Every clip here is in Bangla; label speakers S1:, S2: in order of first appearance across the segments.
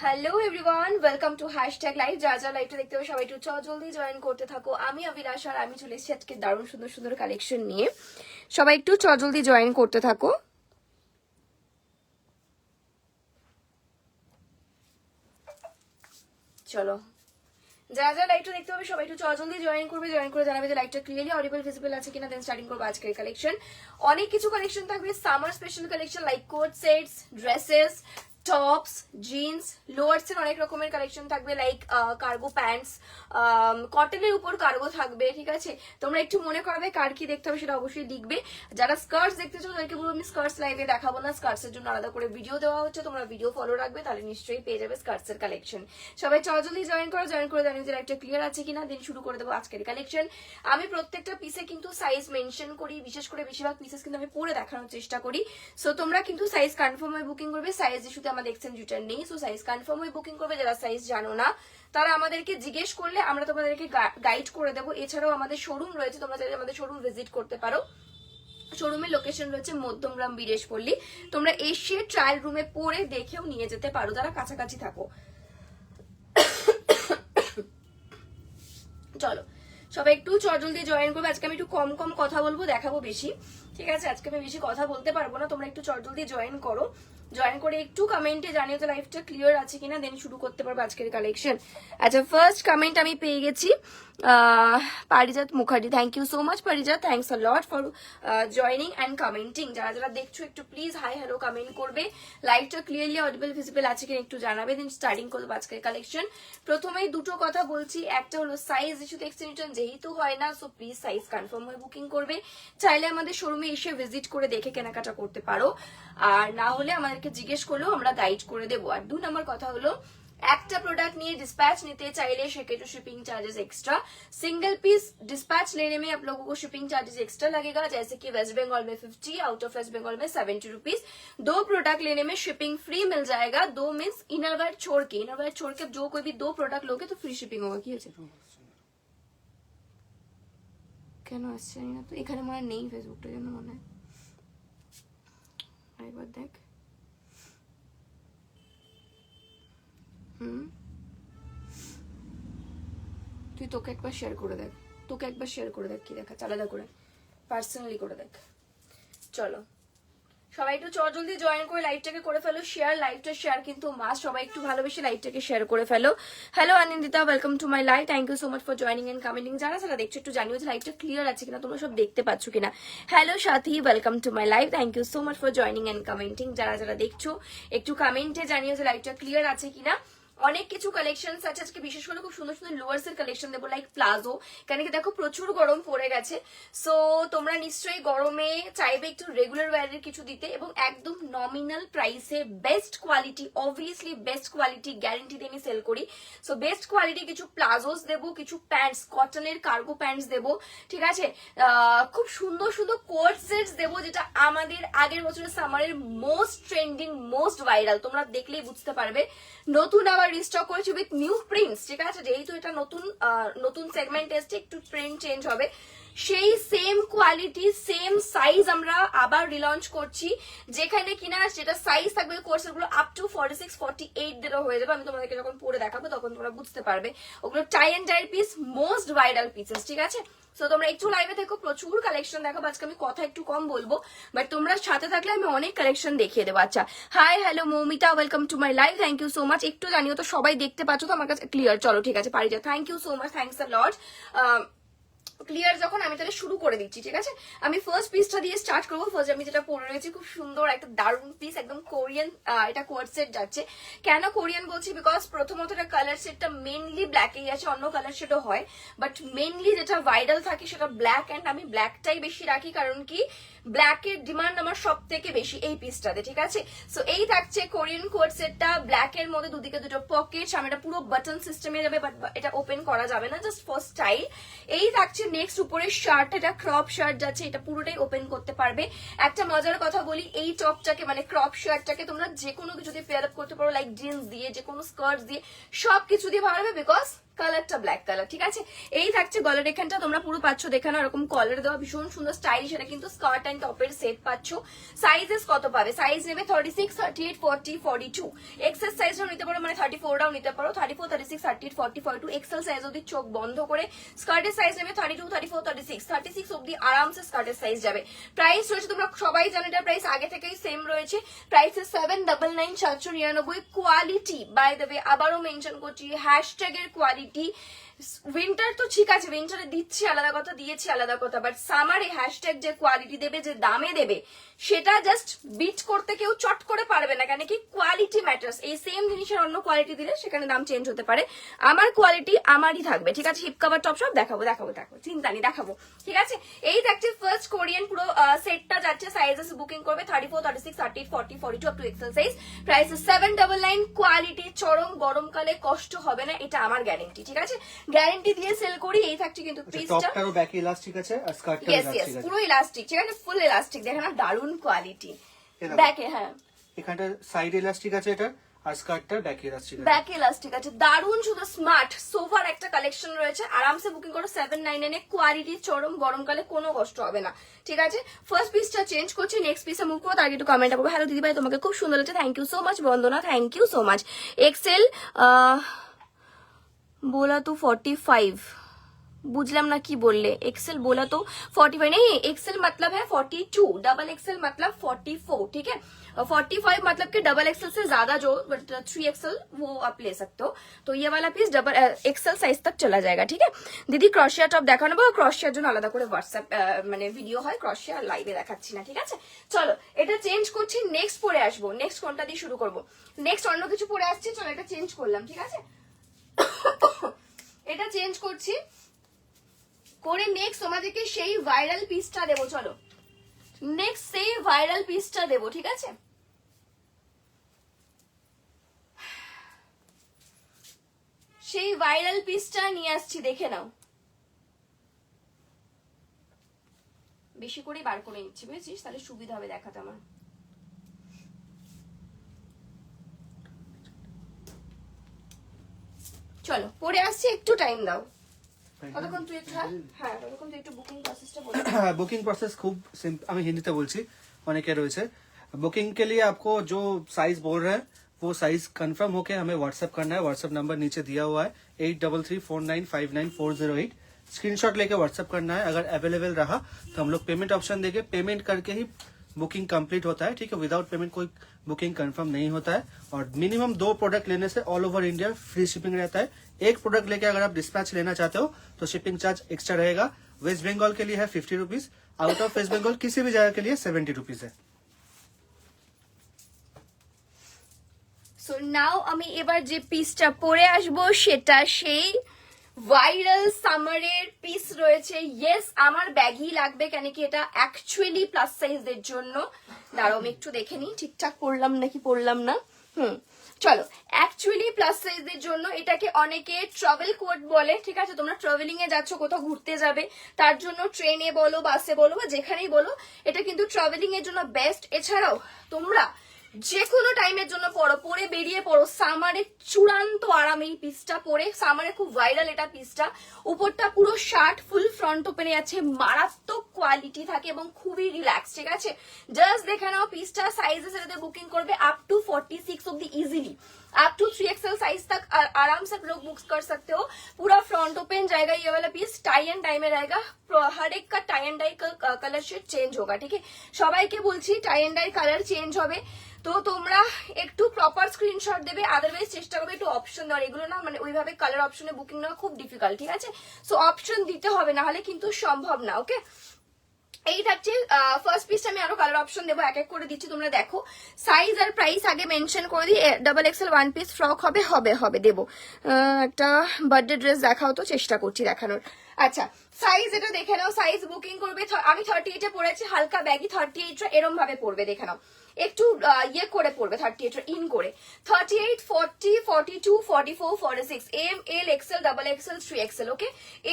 S1: Hello everyone, welcome to hashtag live. যা যা লাইভটা দেখতে হবে সবাই একটু জলদি জয়েন করতে থাকো। আমি অভিলাষ আর আমি চলে এসেছি আজকে দারুণ সুন্দর সুন্দর কালেকশন নিয়ে। সবাই একটু জলদি জয়েন করতে থাকো। চলো, যারা যারা লাইভটা দেখতে হবে সবাই একটু জলদি জয়েন করবে, জয়েন করে জানাবে যে লাইভটা ক্লিয়ারলি অডিবল ভিজিবল আছে কিনা। দেন স্টার্টিং করবো আজকের কালেকশন। অনেক কিছু কালেকশন থাকবে, summer special collection like coat sets, dresses, tops, jeans, lowers এর অনেক রকমের কালেকশন থাকবে লাইক কার্গো প্যান্টস, কটনের উপর কার্গো থাকবে। ঠিক আছে, তোমরা একটু মনে করবে কার কি দেখতে হবে সেটা অবশ্যই লিখবে। যারা স্কার্টস দেখতে চাও তাদেরকে বলবো আমি স্কার্টস লাইভে দেখাবো না, স্কার্টস এর জন্য আলাদা করে ভিডিও দেওয়া হচ্ছে, তোমরা ভিডিও ফলো রাখবে তাহলে নিশ্চয়ই পেয়ে যাবে স্কার্টস এর কালেকশন। সবাই জলদি জয়েন করো, জয়েন করে জানিয়ে যে লাইভটা ক্লিয়ার আছে কিনা। দিন শুরু করে দেবো আজকের কালেকশন। আমি প্রত্যেকটা পিসে কিন্তু সাইজ মেনশন করি, বিশেষ করে বেশিরভাগ পিসেস কিন্তু আমি পরে দেখানোর চেষ্টা করি। সো তোমরা কিন্তু সাইজ কনফার্ম হয়ে বুকিং করবে। সাইজ ইস্যুতে আমাদের এক্সচেঞ্জ রিটার্ন নেই, সো সাইজ কনফার্ম হয়ে বুকিং করবে। যারা সাইজ জানো না তারা আমাদেরকে জিজ্ঞেস করলে আমরা তোমাদেরকে গাইড করে দেবো। এছাড়াও আমাদের শোরুম রয়েছে, তোমরা চাইলে আমাদের শোরুম ভিজিট করতে পারো। শোরুমের লোকেশন রয়েছে মধ্যমগ্রাম বীরেশপল্লী। তোমরা এসে ট্রায়াল রুমে পরে দেখেও নিয়ে যেতে পারো যারা কাছাকাছি থাকো। চলো সবাই একটু জলদি জয়েন করবে। আজকে আমি একটু কম কম কথা বলবো, দেখাবো বেশি। ঠিক আছে, আজকে আমি বেশি কথা বলতে পারবো না, তোমরা একটু জলদি জয়েন করো। জয়েন করে একটু কমেন্টে জানিও তো লাইফটা ক্লিয়ার আছে কিনা, দেন শুরু করতে পারবো আজকের কালেকশন। আচ্ছা, ফার্স্ট কমেন্ট আমি পেয়ে গেছি Parijat Mukherjee. Thank you so much Parijat, thanks a lot for joining and commenting. যারা যারা দেখছো একটু প্লিজ হাই হ্যালো কমেন্ট করবে। লাইভটা ক্লিয়ারলি অডিবল ভিজিবল আছে কিনা একটু জানাবে, দেন স্টার্টিং করবো আজকের কালেকশন। প্রথমেই দুটো কথা বলছি, একটা হলো সাইজ ইস্যুতে এক্সটেনশন যেহেতু হয় না, সো প্লিজ সাইজ কনফার্ম হয়ে বুকিং করবে। চাইলে আমাদের শোরুমে এসে ভিজিট করে দেখে কেনাকাটা করতে পারো, আর না হলে আমাদেরকে জিজ্ঞেস করলেও আমরা গাইড করে দেবো। আর 2 নম্বর কথা হলো, একটা প্রোডक्ट নিয়ে डिस्पैच নিতে চাইলে সেক্ষেত্রে shipping charges extra. Single piece dispatch लेने में आप लोगों को शिपिंग चार्जेस एक्स्ट्रा लगेगा, जैसे कि वेस्ट बंगाल में 50, आउट ऑफ वेस्ट बंगाल में 70 रुपीज। 2 प्रोडक्ट लेने में शिपिंग फ्री मिल जाएगा। 2 मीन्स इनरवेयर छोड़ के जो कोई भी 2 प्रोडक्ट लोगे तो फ्री शिपिंग होगा। কি হয়েছে কেন আসছে না তো? এখানে মনে নেই ফেসবুকটার জন্য মনে হয়। আরেকবার দেখ। তুই তোকে একবার শেয়ার করে দেখ, কি দেখা আলাদা করে পার্সোনালি করে দেখ। চলো সবাই একটু জলদি জয়েন করে লাইভটাকে করে ফেলো শেয়ার। লাইভটা শেয়ার কিন্তু মাস্ট, সবাই একটু ভালোবেসে লাইভটাকে শেয়ার করে ফেলো। Hello Anandita, welcome to my live. Thank you so much for joining and commenting. যারা যারা দেখছো একটু জানিও যে লাইভটা ক্লিয়ার আছে কিনা, তোমরা সব দেখতে পাচ্ছ কিনা। Hello Sathi, welcome to my live. Thank you so much for joining and commenting. যারা যারা দেখছো একটু কমেন্টে জানিও যে লাইভটা ক্লিয়ার আছে কিনা। অনেক কিছু কালেকশন আছে আজকে, বিশেষ করে খুব সুন্দর সুন্দর লোয়ার্স এর কালেকশন দেবো লাইক প্লাজো। কেন কি দেখো প্রচুর গরম পড়ে গেছে, সো তোমরা নিশ্চয়ই গরমে চাইবে একটু রেগুলার ওয়্যারের কিছু দিতে, এবং একদম নমিনাল প্রাইসে best quality, obviously best quality guarantee দিয়ে আমি সেল করি। সো বেস্ট কোয়ালিটি কিছু প্লাজোস দেবো, কিছু প্যান্টস, কটনের কার্গো প্যান্টস দেবো। ঠিক আছে, খুব সুন্দর সুন্দর কোট সেটস দেবো, যেটা আমাদের আগের বছরের সামারের মোস্ট ট্রেন্ডিং, মোস্ট ভাইরাল, তোমরা দেখলেই বুঝতে পারবে। নতুন আবার রিস্টক করেছি উইথ নিউ প্রিন্টস। ঠিক আছে, যেহেতু এটা নতুন সেগমেন্ট এসছে, একটু প্রিন্ট চেঞ্জ হবে। সেই সেম কোয়ালিটি সেম সাইজ আমরা আবার রিলঞ্চ করছি, যেখানে কিনা যেটা সাইজ থাকবে কোর্সের গুলো আপ টু 46, 48 দিনও হয়ে যাবে। আমি তোমাদেরকে যখন পরে দেখাবো তখন তোমরা বুঝতে পারবে। ওগুলো tie and dye piece, most viral pieces. ঠিক আছে, সো তোমরা একটু লাইভে দেখো, প্রচুর কালেকশন দেখো। আজকে আমি কথা একটু কম বলবো, বাট তোমরা সাথে থাকলে আমি অনেক কালেকশন দেখিয়ে দেবো। আচ্ছা, hi hello Moumita, welcome to my live. Thank you so much. একটু জানিও তো সবাই দেখতে পাচ্ছ তো আমার কাছে ক্লিয়ার? চলো ঠিক আছে, পারি যা। Thank you so much, thanks a lot. Clear যখন, আমি তাহলে শুরু করে দিচ্ছি। ঠিক আছে, আমি ফার্স্ট পিসটা দিয়ে স্টার্ট করবো। ফার্স্ট আমি যেটা পরে রয়েছি, খুব সুন্দর একটা দারুণ পিস, একদম কোরিয়ান। এটা কোয়ার সেট যাচ্ছে। কেন কোরিয়ান বলছি? বিকজ প্রথমত এটা কালার সেটটা মেনলি ব্ল্যাকেই আছে, অন্য কালার সেটও হয়, বাট মেনলি যেটা ভাইরাল থাকে সেটা ব্ল্যাক, অ্যান্ড আমি ব্ল্যাকটাই বেশি রাখি, কারণ কি ব্ল্যাকের ডিমান্ড আমার সব থেকে বেশি এই পিসটাতে। ঠিক আছে, সো এই থাকছে কোরিয়ান কোয়ার সেটটা, ব্ল্যাকের মধ্যে দুদিকে দুটো পকেট, সামনেটা পুরো বাটন সিস্টেমে যাবে, বাট এটা ওপেন করা যাবে না, জাস্ট ফর স্টাইল। এই থাকছে নেক্সট উপরের শার্ট, এটা ক্রপ শার্ট যাচ্ছে, এটা পুরোটাই ওপেন করতে পারবে। একটা মজার কথা বলি, এই টপটাকে মানে ক্রপ শার্টটাকে তোমরা যে কোনো কিছু দিয়ে পেয়ার আপ করতে পারো, লাইক জিন্স দিয়ে, যে কোনো স্কার্ট দিয়ে, সবকিছু দিয়ে ভালো হবে, বিকজ কালারটা ব্ল্যাক কালার, ঠিক আছে। এই থাকছে গলার এখানটা, তোমরা পুরো পাচ্ছ দেখানো এরকম কলার দেওয়া, ভীষণ সুন্দর স্টাইলিশ। এটা কিন্তু স্কার্ট অ্যান্ড টপের সেট পাচ্ছ। সাইজেস কত পাবে? সাইজ নেবে 36, 38, 40, 42। এক্সেল সাইজও নিতে পারো, মানে 34টাও নিতে পারো। 34, 36, 38, 40, 42। এক্সেল সাইজ অব্দি চোখ বন্ধ করে। স্কার্টের সাইজ নেবে 32, 34, 36, 36 অব্দি আরামসে স্কার্টের সাইজ যাবে। প্রাইস রয়েছে, তোমরা সবাই জানো এটার প্রাইস আগে থেকেই সেম রয়েছে। Price 799, 799। Quality by the way আবারও মেনশন করছি, হ্যাশট্যাগের কোয়ালিটি। উইন্টার তো ঠিক আছে, উইন্টারে দিচ্ছি আলাদা কথা, দিয়েছি আলাদা কথা, বাট সামারে হ্যাশট্যাগ যে কোয়ালিটি দেবে, যে দামে দেবে, সেটা জাস্ট বিট করতে কেউ চট করে পারবে না, কেন কি কোয়ালিটি ম্যাটার্স। এই সেম জিনিসের অন্য কোয়ালিটি দিলে সেখানে দাম চেঞ্জ হতে পারে। আমার কোয়ালিটি আমারই থাকবে, ঠিক আছে। হিপ কাভার টপ সব দেখাবো দেখাবো দেখাবো, চিন্তা নেই, দেখাবো, ঠিক আছে। এই থাকছে ফার্স্ট কোরিয়ান পুরো সেটটা যাচ্ছে। সাইজেস বুকিং করবে 34, 36, 38, 40, 42 up to XL size. Price 799। Quality চরম, গরমকালে কষ্ট হবে না, এটা আমার গ্যারান্টি, ঠিক আছে। গ্যারান্টি দিয়ে সেল করি। এই থাকছে কিন্তু পিসটা,
S2: টপটারও ব্যাক ইলাস্টিক আছে আর স্কার্টটাও ইলাস্টিক আছে,
S1: পুরো ইলাস্টিক, ঠিক আছে, ফুল ইলাস্টিক। দেখেন না, দারুন কোয়ালিটি। ব্যাকে হ্যাঁ
S2: এখানটা সাইড ইলাস্টিক আছে, এটা আর স্কার্টটার ব্যাক ইলাস্টিক আছে,
S1: ব্যাক ইলাস্টিক আছে, দারুন শুধু স্মার্ট সোফার একটা কালেকশন রয়েছে। আরামসে বুকিং করো 799 এ। কোয়ালিটি চরম, গরমকালে কোনো কষ্ট হবে না, ঠিক আছে। ফার্স্ট পিসটা চেঞ্জ করছি, নেক্সট পিসে মুভ করবো, তার আগে একটু কমেন্ট করবো। হ্যালো দিদি ভাই, তোমাকে খুব সুন্দর লাগছে, thank you so much. Bandana, thank you so much. Excel बोला तो 45, बुझलाम ना की बोलले। एक्सेल बोला तो 45 नहीं, एक्सेल मतलब है 42, डबल एक्सेल मतलब 44, ठीक है। 45 मतलब कि डबल एक्सेल से ज्यादा जो 3XL वो आप ले सकते हो। तो ये वाला पीस डबल एक्सेल साइज तक चला जाएगा, ठीक है। दीदी ক্রশিয়া টপ দেখানো বা ক্রশিয়ার জন্য আলাদা করে হোয়াটসঅ্যাপ মানে ভিডিও হয়, ক্রশিয়া লাইভে দেখাচ্ছি না, ঠিক আছে। চলো এটা চেঞ্জ করছি, নেক্সট পরে আসবো। নেক্সট কোনটা দিয়ে শুরু করবো? নেক্সট অন্য কিছু পরে আসছি, চলো এটা চেঞ্জ করলাম, ঠিক আছে। এটা চেঞ্জ করছি করে নেক্সট তোমাদেরকে সেই ভাইরাল পিসটা দেবো। চলো নেক্সট সেই ভাইরাল পিসটা দেবো, ঠিক আছে। সেই ভাইরাল পিসটা নিয়ে আসছি, দেখে নাও। বেশি করে বার করে নিচ্ছি, বুঝেছিস, তাহলে সুবিধা হবে দেখাতে আমার। চলো পরে আসছি, একটু টাইম দাও। ততক্ষণ তুই একটু হ্যাঁ ততক্ষণ তুই একটু বুকিং প্রসেসটা বল।
S2: बुकिंग प्रोसेस खूब আমি হিন্দিতে বলছি, অনেকে রয়েছে। बुकिंग के लिए आपको जो साइज बोल रहे हैं वो साइज कंफर्म होके हमें व्हाट्सएप करना है। व्हाट्सएप नंबर नीचे दिया हुआ है 8334959408। स्क्रीनशॉट लेके व्हाट्सएप करना है। अगर अवेलेबल रहा तो हम लोग पेमेंट ऑप्शन देंगे, पेमेंट करके ही बुकिंग कंप्लीट होता है, ठीक है। विदाउट पेमेंट कोई बुकिंग कंफर्म नहीं होता है। और मिनिमम 2 प्रोडक्ट लेने से all over India free shipping रहता है। एक प्रोडक्ट लेके अगर आप डिस्पैच लेना चाहते हो तो शिपिंग चार्ज एक्स्ट्रा रहेगा। वेस्ट बंगाल के लिए है 50 rupees, out of West Bengal किसी भी जगह के लिए 70 रुपीज है।
S1: সো নাও আমি এবার যে পিসটা পরে আসবো সেটা সেই ভাইরাল সামারের পিস রয়েছে। ইয়েস, আমার ব্যাগই লাগবে, কেন কি এটা অ্যাকচুয়ালি প্লাস সাইজদের জন্য। দাঁড়াও আমি একটু দেখে নিই ঠিকঠাক পড়লাম নাকি পড়লাম না। চলো, অ্যাকচুয়ালি প্লাস সাইজদের জন্য। এটাকে অনেকে ট্রাভেল কোট বলে, ঠিক আছে। তোমরা ট্রাভেলিং এ যাচ্ছ, কোথাও ঘুরতে যাবে, তার জন্য ট্রেনে বলো, বাসে বলো, বা যেখানেই বলো, এটা কিন্তু ট্রাভেলিং এর জন্য বেস্ট। এছাড়াও তোমরা যে কোনো টাইমের জন্য পরে বেরিয়ে পড়ো, সামারে চূড়ান্ত আরাম এই পিসটা পরে। সামারে খুব ভাইরাল এটা পিসটা। উপরটা পুরো শার্ট, ফুল ফ্রন্ট ওপেনে আছে, মারাত্মক কোয়ালিটি থাকে এবং খুবই রিল্যাক্স, ঠিক আছে। জাস্ট দেখে নাও পিসটা। সাইজেস এটাতে বুকিং করবে up to 46 off the easily, up to 3XL size तक आराम से लोग बुक कर सकते हो। पूरा फ्रंट ओपन जाएगा ये वाला पीस, टाई एंड डाई में रहेगा। हर एक का टाई एंड डाई का कलर शेड चेंज होगा, ठीक है। সবাইকে বলছি টাই এন্ড ডাই কালার চেঞ্জ হবে, তো তোমরা একটু প্রপার স্ক্রিনশট দেবে। আদারওয়াইজ চেষ্টা করবে একটু অপশন দেওয়ার। এগুলো না মানে ওইভাবে কালার অপশনে বুকিং নেওয়া খুব ডিফিকাল্ট, ঠিক আছে। সো অপশন দিতে হবে, না হলে কিন্তু সম্ভব না, ওকে। এই থাকছে ফার্স্ট পিসটা। আমি আরো কালার অপশন দেবো, এক এক করে দিচ্ছি, তোমরা দেখো। সাইজ আর প্রাইস আগে মেনশন করে দিই। ডাবল এক্সেল 1 পিস ফ্রক হবে হবে হবে দেবো। একটা বার্থডে ড্রেস দেখাও, তো চেষ্টা করছি দেখানোর। আচ্ছা, সাইজ এটা দেখে নাও। সাইজ বুকিং করবে, আমি 38 এ পড়েছি, হালকা ব্যাগি 38 এরম ভাবে পড়বে, দেখে নাও। একটু ইয়ে করে পড়বে 38 ইন করে। 38, 40, 42, 44, 46 M L XL double XL 3XL, okay.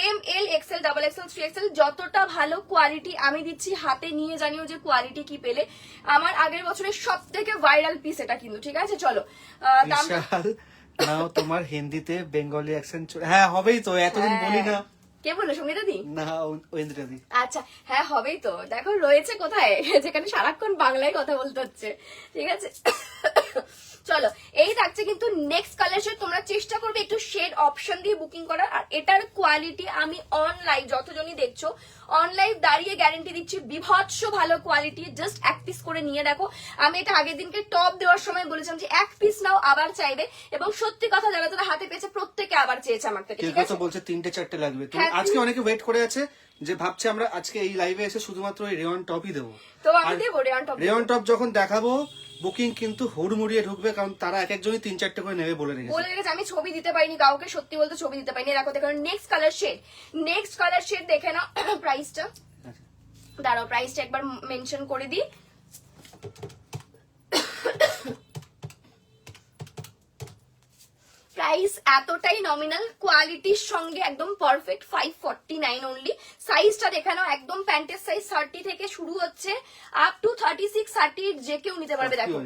S1: M L XL double XL 3XL। যতটা ভালো কোয়ালিটি আমি দিচ্ছি, হাতে নিয়ে জানিও যে কোয়ালিটি কি পেলে। আমার আগের বছরের সব থেকে ভাইরাল পিস এটা কিন্তু, ঠিক আছে। চলো
S2: নাও তোমার হিন্দিতে বেঙ্গলি অ্যাকসেন্ট। হ্যাঁ হবেই তো, এতদিন বলি না।
S1: কে বললো, সঙ্গীতা দি?
S2: না, ঐন্দ্রিতা দি।
S1: আচ্ছা হ্যাঁ হবেই তো, দেখো রয়েছে কোথায় যেখানে সারাক্ষণ বাংলায় কথা বলতে হচ্ছে, ঠিক আছে। চলো, এই থাকছে কিন্তু নেক্সট কালার শেড। তোমরা চেষ্টা করবে একটু শেড অপশন দিয়ে বুকিং করার। আর এটার কোয়ালিটি আমি অনলাইন যতজনই দেখছো, অনলাইন দাঁড়িয়ে গ্যারেন্টি দিচ্ছি বিভৎস ভালো কোয়ালিটি। জাস্ট এক পিস করে নিয়ে দেখো। আমি এটা আগের দিনকে টপ দেওয়ার সময় বলেছিলাম যে এক পিস নাও, আবার চাইবে। এবং সত্যি কথা, যারা যারা হাতে পেয়েছে প্রত্যেকে আবার চেয়েছে আমার থেকে, ঠিক
S2: কেউ
S1: আছে।
S2: তো বলছে 3-4টে লাগবে। তো
S1: হ্যাঁ,
S2: আজকে অনেকে ওয়েট করে আছে যে ভাবছে আমরা আজকে এই লাইভে এসে শুধুমাত্র এই রেওয়ান টপই দেবো।
S1: তো আমি দেবো রেওয়ান টপ।
S2: রেওয়ান টপ যখন দেখাবো বুকিং কিন্তু হুড়মুড়িয়ে ঢুকবে, কারণ তারা এক একজনই 3-4টে করে নেবে বলে রেখেছে।
S1: আমি ছবি দিতে পারিনি কাউকে, সত্যি বলতে ছবি দিতে পারিনি। দেখো দেখো নেক্সট কালার শেড দেখে নাও। প্রাইসটা দাঁড়াও, প্রাইসটা একবার মেনশন করে দিই। প্রাইস এতটাই নমিনাল, কোয়ালিটির সঙ্গে একদম পারফেক্ট। 549 অনলি। সাইজটা দেখে নাও, একদম প্যান্টের সাইজ 30 থেকে শুরু হচ্ছে আপ টু 36, 38 যে কেউ নিতে পারবে। দেখো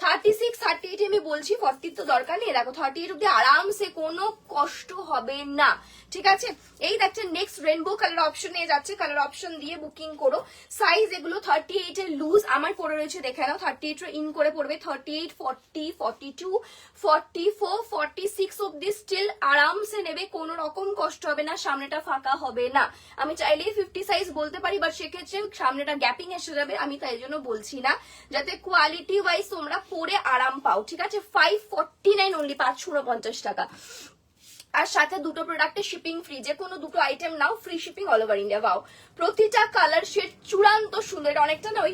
S1: 36, 38 আমি বলছি, 40 তো দরকার নেই। দেখো 38 অব্দি আরামসে, কোনো কষ্ট হবে না, ঠিক আছে। এই দেখছে next rainbow colour option A যাচ্ছে, কালার অপশন দিয়ে বুকিং করো। সাইজ এগুলো 38 এর লুজ আমার পড়ে রয়েছে, দেখে নাও। 38 এর ইন করে পড়বে, 38, 40, 42, 44, 46 অব্দি স্টিল আরামসে নেবে, কোনো রকম কষ্ট হবে না, সামনেটা ফাঁকা হবে না। আমি চাইলেই 50 সাইজ বলতে পারি, বাট সেক্ষেত্রে সামনেটা গ্যাপিং এসে যাবে, আমি তাই জন্য বলছি না, যাতে কোয়ালিটি ওয়াইজ তোমরা পরে আরাম পাও, ঠিক আছে। 549 অনলি, 549 টাকা। আর সাথে দুটো প্রোডাক্টে শিপিং ফ্রি, যে কোনো দুটো আইটেম নাও, free shipping all over India. পাও প্রতিটা কালার শেড চূড়ান্ত সুন্দর। অনেকটা না ওই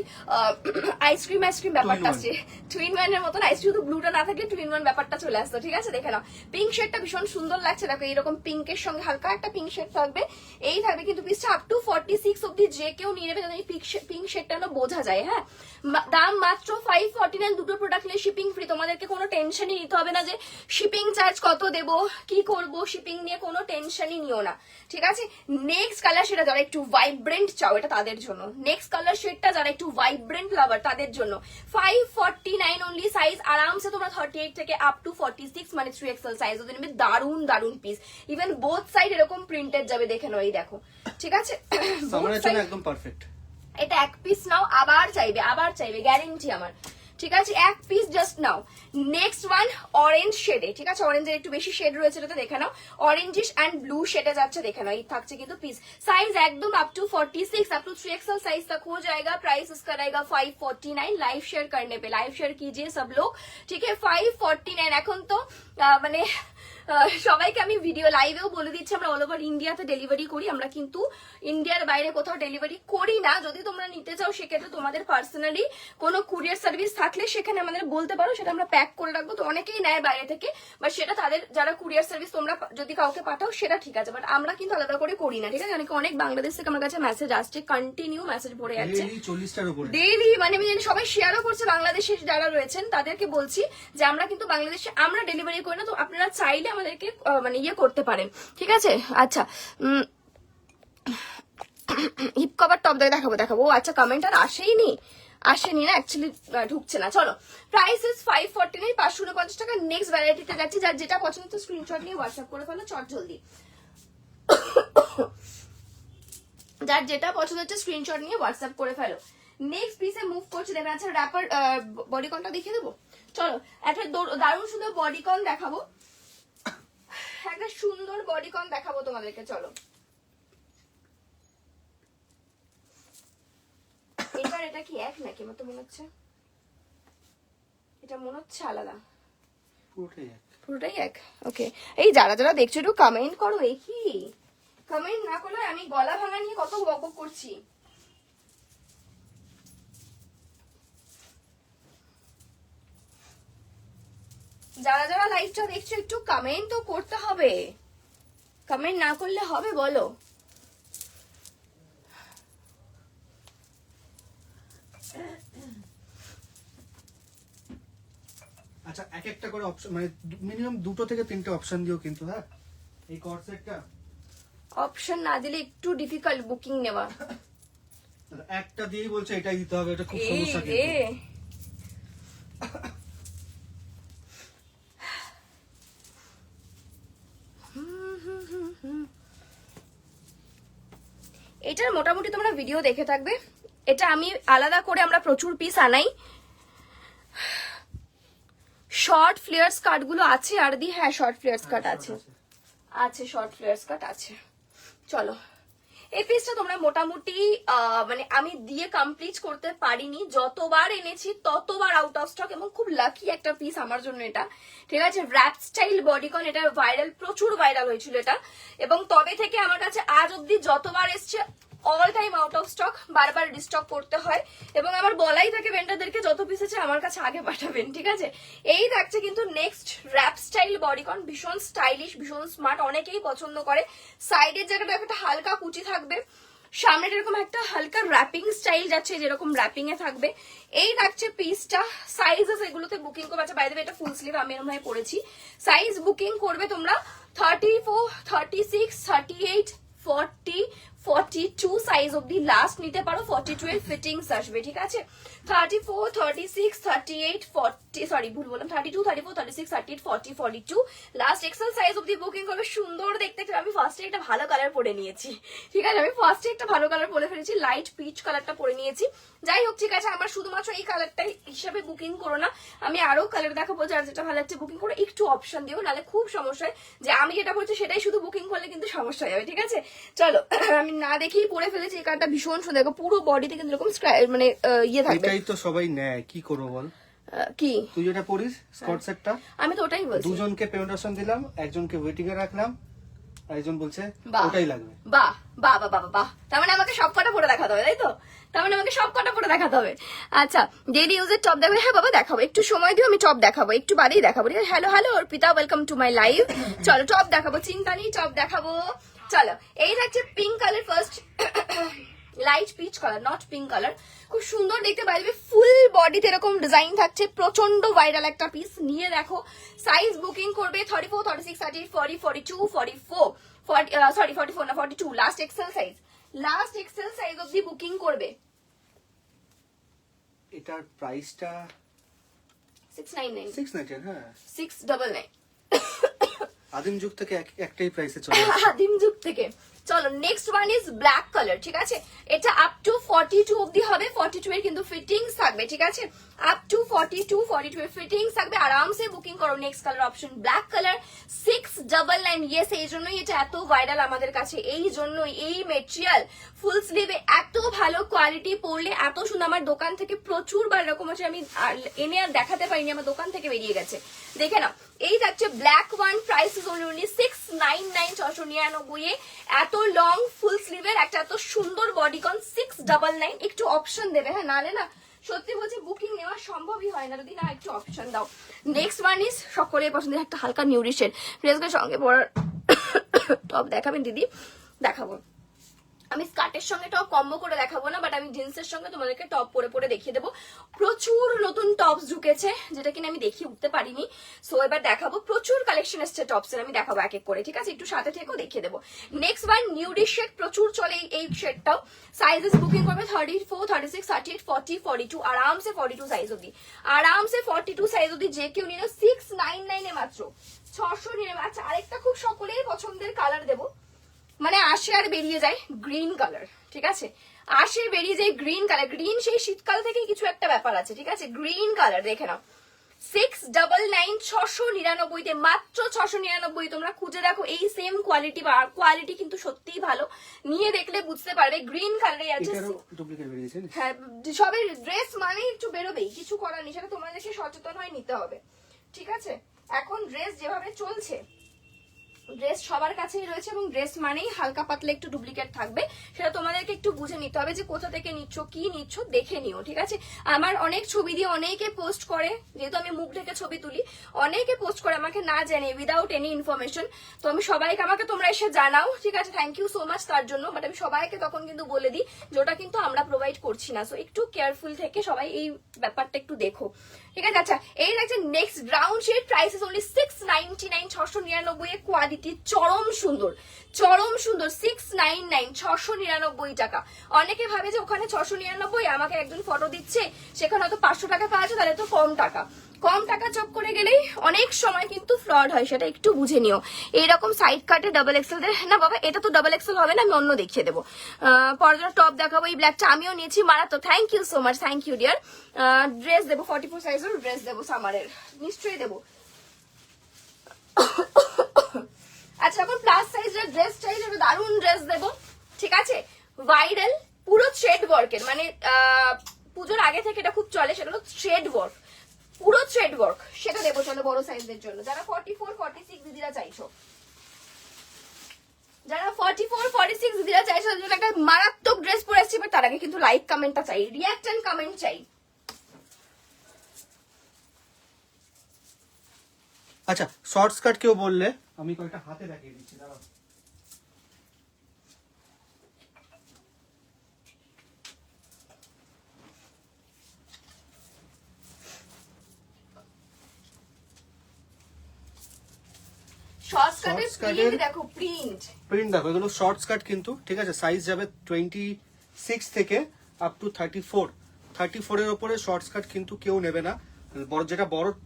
S1: আইসক্রিম ব্যাপারটা আছে, টুইন ওয়ানের মতন। শুধু ব্লুটা না থাকলে টুইন ওয়ান ব্যাপারটা চলে আসতো, ঠিক আছে। দেখে নাও, পিঙ্ক শেডটা ভীষণ সুন্দর লাগছে। দেখো এরকম পিঙ্কের সঙ্গে হালকা একটা পিঙ্ক শেড থাকবে, এই থাকবে কিন্তু পিসটা আপ টু 46 অব্দি যে কেউ নিয়ে নেবে, এই পিঙ্ক শেডটা না বোঝা যায়। হ্যাঁ, দাম মাত্র 549, দুটো প্রোডাক্ট নিয়ে শিপিং ফ্রি। তোমাদেরকে কোনো টেনশনই নিতে হবে না যে শিপিং চার্জ কত দেবো, কি করবো, শিপিং নিয়ে কোনো টেনশনই নিও না, ঠিক আছে। নেক্সট কালার সেটা যারা একটু ভাইব্রেন্ট চাও, এটা তাদের জন্য। নেক্সট কালার শেডটা যারা একটু ভাইব্রেন্ট লাভার তাদের জন্য। 549 অনলি। সাইজ আরামসে তোমরা 38 থেকে আপ টু 46 মানে 3XL সাইজ ওদের নেবে। দারুন দারুন পিস, ইভেন বোথ সাইড এরকম প্রিন্টেড যাবে, দেখে নাও, এই দেখো, ঠিক আছে।
S2: একদম পারফেক্ট।
S1: এটা এক পিস নাও, আবার চাইবে গ্যারেন্টি আমার, ঠিক আছে। এক পিস জাস্ট নাও। নেক্সট ওয়ান অরেঞ্জ শেডে, ঠিক আছে। অরেঞ্জের একটু বেশি শেড রয়েছে, এটা দেখে নাও। অরেঞ্জিশ অ্যান্ড ব্লু শেডে যাচ্ছে, দেখে নাও। এই থাকছে কিন্তু পিস। সাইজ একদম up to 46, up to 3XL size तक हो जाएगा। प्राइस इसका रहेगा 549। लाइव शेयर करने पे लाइव शेयर कीजिए सब लोग, ठीक है। 549 এখন তো মানে সবাইকে আমি ভিডিও লাইভেও বলে দিচ্ছি, আমরা অল ওভার ইন্ডিয়াতে ডেলিভারি করি। আমরা কিন্তু ইন্ডিয়ার বাইরে কোথাও ডেলিভারি করি না। যদি তোমরা নিতে চাও সেক্ষেত্রে তোমাদের পার্সোনালি কোনো কুরিয়ার সার্ভিস থাকলে সেখানে আমাদের বলতে পারো, সেটা আমরা প্যাক করে রাখবো। তো অনেকেই নেয় বাইরে থেকে, বাট সেটা তাদের যারা কুরিয়ার সার্ভিস তোমরা যদি কাউকে পাঠাও সেটা ঠিক আছে, বাট আমরা কিন্তু আলাদা করে করি না, ঠিক আছে। অনেক বাংলাদেশ থেকে আমার কাছে মেসেজ আসছে, কন্টিনিউ মেসেজ ভরে যাচ্ছে ডেইলি, মানে আমি জানি সবাই শেয়ারও করছে। বাংলাদেশে যারা রয়েছেন তাদেরকে বলছি যে আমরা কিন্তু বাংলাদেশে আমরা ডেলিভারি করি না, তো আপনারা চাইলে আমাদেরকে মানে ইয়ে করতে পারেন, ঠিক আছে। আচ্ছা, হিপ কভার টপ দেখাবো। আচ্ছা, কমেন্ট আর আসেনি না, অ্যাকচুয়ালি ঢুকছে না। চলো, প্রাইস ইজ 549, 549 টাকা। নেক্সট ভ্যারাইটিতে যাচ্ছি। যার যেটা পছন্দ তো স্ক্রিনশট নিয়ে হোয়াটসঅ্যাপ করে ফেলো, চট জলদি। যার যেটা পছন্দ হচ্ছে স্ক্রিনশট নিয়ে হোয়াটসঅ্যাপ করে ফেলো। নেক্সট পিসে মুভ করছে, দেখেন। আচ্ছা, র্যাপার বডিকনটা দেখিয়ে দেবো। চলো, একটা দারুণ সুন্দর বডিকন দেখাবো, একটা সুন্দর বডিকন দেখাবো তোমাদেরকে। চলো, এটা কি এক নাকি? আমার তো মনে হচ্ছে এটা মনে হচ্ছে আলাদা। পুরোটাই এক। ওকে, এই যারা যারা দেখছো একটু কমেন্ট করো। এই কি কমেন্ট না করলে আমি গলা ভাঙা নিয়ে কত বক করছি। যারা যারা লাইভটা দেখছো একটু কমেন্ট তো করতে হবে, কমেন্ট না করলে হবে বলো।
S2: আচ্ছা, এক একটা করে অপশন, মানে মিনিমাম 2 থেকে 3টে অপশন দিও কিন্তু। হ্যাঁ, এই কর্ড সেটটা
S1: অপশন না দিলে একটু ডিফিকাল্ট বুকিং নেওয়া।
S2: একটা দিয়েই বলছে এটাই দিতে হবে, এটা খুব সমস্যা কিন্তু।
S1: এটার মোটামুটি তোমরা ভিডিও দেখে থাকবে। এটা আমি আলাদা করে আমরা প্রচুর পিস আনাই। শর্ট ফ্লেয়ার স্কার্ট গুলো আছে আর দি, হ্যাঁ শর্ট ফ্লেয়ার স্কার্ট আছে, আছে শর্ট ফ্লেয়ার স্কার্ট আছে। চলো এই পিসটা তোমরা মোটামুটি মানে আমি দিয়ে কমপ্লিট করতে পারিনি, যতবার এনেছি ততবার আউট অফ স্টক, এবং খুব লাকি একটা পিস আমার জন্য এটা, ঠিক আছে। র্যাপ স্টাইল বডিকন, এটা ভাইরাল, প্রচুর ভাইরাল হয়েছিল এটা, এবং তবে থেকে আমার কাছে আজ অব্দি যতবার এসছে all time out of stock, বারবার রিস্টক করতে হয়, এবং আমার বলাই থাকে ভেন্ডারদেরকে যত পিস আছে আমার কাছে আগে পাঠাবেন, ঠিক আছে। এই থাকছে কিন্তু নেক্সট র্যাপ স্টাইল বডিকন, ভীষণ স্টাইলিশ, ভীষণ স্মার্ট, অনেকেই পছন্দ করে। সাইডের জায়গাটা একটা হালকা কুচি থাকবে, সামনে এরকম একটা হালকা র্যাপিং স্টাইল যাচ্ছে, যেরকম র্যাপিং এ থাকবে। এই থাকছে পিসটা। সাইজেস এগুলোতে বুকিং করবে, আচ্ছা বাই দ্য ওয়ে এটা ফুল স্লিভ আমি এরকম ভাবে পরেছি। সাইজ বুকিং করবে তোমরা 34, 36, 38, 40, 42 সাইজ অব্দি লাস্ট নিতে পারো, 42 এর ফিটিংস আসবে, ঠিক আছে। 34, 36, 38, 40, সরি ভুল বললাম, 32, 34, 36, 38, 40, 42 লাস্ট এক্সেল সাইজ অব্দি বুকিং করবে। সুন্দর দেখতে, আমি ফার্স্টে একটা ভালো কালার পরে নিয়েছি, ঠিক আছে, আমি ফার্স্টে একটা ভালো কালার পরে ফেলেছি, লাইট পিচ কালারটা পরে নিয়েছি। যাই হোক, ঠিক আছে, আমার শুধুমাত্র এই কালারটাই হিসাবে বুকিং করো না, আমি আরো কালার দেখাবো, যার যেটা ভালো লাগছে বুকিং করো, একটু অপশন দিও, নাহলে খুব সমস্যা হয়, যে আমি যেটা বলছি সেটাই শুধু বুকিং করলে কিন্তু সমস্যা হয়ে যাবে, ঠিক আছে। চলো আমি না দেখেই পরে ফেলেছি, এই কালারটা ভীষণ সুন্দর, দেখো পুরো বডিতে কিন্তু এরকম মানে ইয়ে থাকবে।
S2: এটাই তো সবাই নেয়, কি করবো বল।
S1: কি
S2: তুই যেটা পরিস স্কর্ট সেটটা,
S1: আমি তো ওটাই বলছি।
S2: দুজনকে পেমেন্ট অপশন দিলাম, একজনকে ওয়েটিং এ রাখলাম, একজন বলছে
S1: বাহ।
S2: ওটাই লাগবে।
S1: বাহ বাহ বাহ বাহ বাহ, তার মানে আমাকে সব কটা পরে দেখাতে হবে, তাই তো? তার মানে আমাকে সব কটা পরে দেখাতে হবে। আচ্ছা, ডেইলি ইউজের টপ দেখাবে, হ্যাঁ বাবা দেখাবো, একটু সময় দিও, আমি টপ দেখাবো, একটু বাদেই দেখাবো, ঠিক আছে। Hello hello Arpita, welcome to my live. চলো টপ দেখাবো, চিন্তা নেই, টপ দেখাবো। চলো এই থাকছে pink colour, first light peach colour, not pink colour, খুব সুন্দর দেখতে পাইবে, ফুল বডিতে এরকম ডিজাইন থাকছে, প্রচন্ড ভাইরাল একটা পিস, নিয়ে দেখো। সাইজ বুকিং করবে 34, 36, 38, 40, 42, 44, 44 না 42 last XL size, last XL size অবধি বুকিং করবে।
S2: এটার প্রাইসটা
S1: 699,
S2: 699, হ্যাঁ
S1: 699
S2: আদিম যুগ থেকে একটাই প্রাইসে চলে আসছে।
S1: আদিম যুগ থেকে। চলো next one is black colour, ঠিক আছে, এটা আপ টু 42 অবধি হবে, 42 এর কিন্তু ফিটিংস থাকবে, ঠিক আছে, আপ টু 42, 42 এর ফিটিংস থাকবে, আরামসে বুকিং করো। Next colour option black colour 699, yes, এই জন্যই এটা এত ভাইরাল আমাদের কাছে, এই জন্যই এই মেটেরিয়াল ফুল স্লিভে এত ভালো কোয়ালিটি, পরলে এত সুন্দর। আমার দোকান থেকে প্রচুরবার এরকম আছে, আমি এনে আর দেখাতে পারিনি, আমার দোকান থেকে বেরিয়ে গেছে, দেখে নাও। এই থাকছে black one, price is only 699, 699 এত লং ফুল স্লিভের একটা এত সুন্দর বডিকন 699, একটু অপশন দেবে, হ্যাঁ, নালে না সত্যি বলছি বুকিং নেওয়া সম্ভবই হয় না যদি না একটু অপশন দাও। নেক্সট ওয়ান ইজ সকলের পছন্দের একটা হালকা নিউট্রিশন ড্রেসের সঙ্গে পরার টপ দেখাবেন দিদি, দেখাবো। আমি স্কার্টের সঙ্গে টপ কম্বো করে দেখাবো না, বাট আমি জিন্সের সঙ্গে তোমাদেরকে টপ পরে পরে দেখিয়ে দেবো। প্রচুর নতুন টপস ঢুকেছে, যেটা কিনা আমি দেখিয়ে উঠতে পারিনি, সো এবার দেখাবো। প্রচুর কালেকশন এসছে টপসের, আমি দেখাবো এক এক করে, ঠিক আছে, একটু সাথে থেকেও দেখিয়ে দেবো। নেক্সট ওয়ান নিউডি শেড, প্রচুর চলে এই শেডটাও। সাইজেস বুকিং করবে 34, 36, 38, 40, 42, আরামসে 42 সাইজ অব্দি, আরামসে 42 সাইজ অব্দি যে কেউ নিল 699 এ মাত্র, 600 নিয়ে। আচ্ছা আরেকটা খুব সকলের পছন্দের কালার দেবো, মানে আসে আর বেরিয়ে যায়, গ্রিন কালার, ঠিক আছে, আসে বেরিয়ে যায় গ্রিন কালার। গ্রিন সেই শীতকাল থেকে কিছু একটা ব্যাপার আছে, ঠিক আছে, গ্রিন কালার দেখে নাও। 699, 699 মাত্র 699, তোমরা খুঁজে দেখো এই সেম কোয়ালিটি, কোয়ালিটি কিন্তু সত্যিই ভালো, নিয়ে দেখলে বুঝতে পারবে। গ্রিন কালারে আছে,
S2: ডুপ্লিকেট বেরিয়েছে,
S1: হ্যাঁ সবের ড্রেস মানে একটু বেরোবেই, কিছু করার নেই, সেটা তোমাদেরকে সচেতন হয়ে নিতে হবে, ঠিক আছে। এখন ড্রেস যেভাবে চলছে, ড্রেস সবার কাছেই রয়েছে, এবং ড্রেস মানেই হালকা পাতলা একটু ডুপ্লিকেট থাকবে, সেটা তোমাদেরকে একটু বুঝে নিতে হবে যে কোথা থেকে নিচ্ছ, কি নিচ্ছ, দেখে নিও, ঠিক আছে। আমার অনেক ছবি দিয়ে অনেকে পোস্ট করে, যেহেতু আমি মুখ ঢেকে ছবি তুলি, অনেকে পোস্ট করে আমাকে না জানিয়ে, উইদাউট এনি ইনফরমেশন। তো আমি সবাইকে, আমাকে তোমরা এসে জানাও, ঠিক আছে, থ্যাংক ইউ সো মাচ তার জন্য, বাট আমি সবাইকে তখন কিন্তু বলে দিই যে ওটা কিন্তু আমরা প্রোভাইড করছি না, সো একটু কেয়ারফুল থেকে সবাই এই ব্যাপারটা একটু দেখো, ঠিক আছে। আচ্ছা এই লাগছে next brown shade, price is only 699, 699 এর কোয়ালিটি, চরম সুন্দর, চরম সুন্দর, 699, 699 টাকা। অনেকে ভাবে যে ওখানে 699, আমাকে একজন ফটো দিচ্ছে, সেখানে হয়তো 500 টাকা পাওয়া যায়, তাহলে তো কম টাকা। কম টাকা চক করে গেলেই অনেক সময় কিন্তু ফ্রড হয়, সেটা একটু বুঝে নিও। এইরকম সাইড কাটে ডাবল এক্সেল না বাবা, এটা তো ডাবল এক্সেল হবে না, আমি অন্য দেখিয়ে দেবো। পরজোর টপ দেখাবো, এই ব্ল্যাকটা আমিও নিয়েছি, মারাত্মক। Thank you so much, thank you dear. Dress দেবো 44 সাইজের ড্রেস দেবো, সামারের নিশ্চয়ই দেবো। আচ্ছা, এখন প্লাস সাইজের ড্রেস চাই, একটা দারুণ ড্রেস দেবো, ঠিক আছে? ভাইরাল পুরো থ্রেড ওয়ার্কের, মানে পুজোর আগে থেকে এটা খুব চলে, সেটা হলো থ্রেড ওয়ার্ক, পুরো থ্রেড ওয়ার্ক, সেটা দেবো। চলো বড় সাইজের জন্য, যারা 44 46 দিদিরা চাইছো, যারা 44 46 দিদিরা চাইছো, তাদের জন্য একটা মারাত্মক ড্রেস পরে আসছি। বাট তার আগে কিন্তু লাইক কমেন্টটা চাই, রিয়াক্ট এন্ড কমেন্ট চাই।
S2: আচ্ছা, শর্ট স্কার্ট কেউ বললে আমি কয়েকটা হাতে দেখিয়ে দিচ্ছি, দাঁড়াও।
S1: শর্ট স্কার্টের
S2: স্কার্টের
S1: প্রিন্ট দেখো, প্রিন্ট
S2: দেখো, এগুলো শর্ট স্কার্ট কিন্তু, ঠিক আছে? সাইজ যাবে 26 থেকে আপ টু 34 এর উপরে শর্ট স্কার্ট কিন্তু কেউ নেবে না। যেটা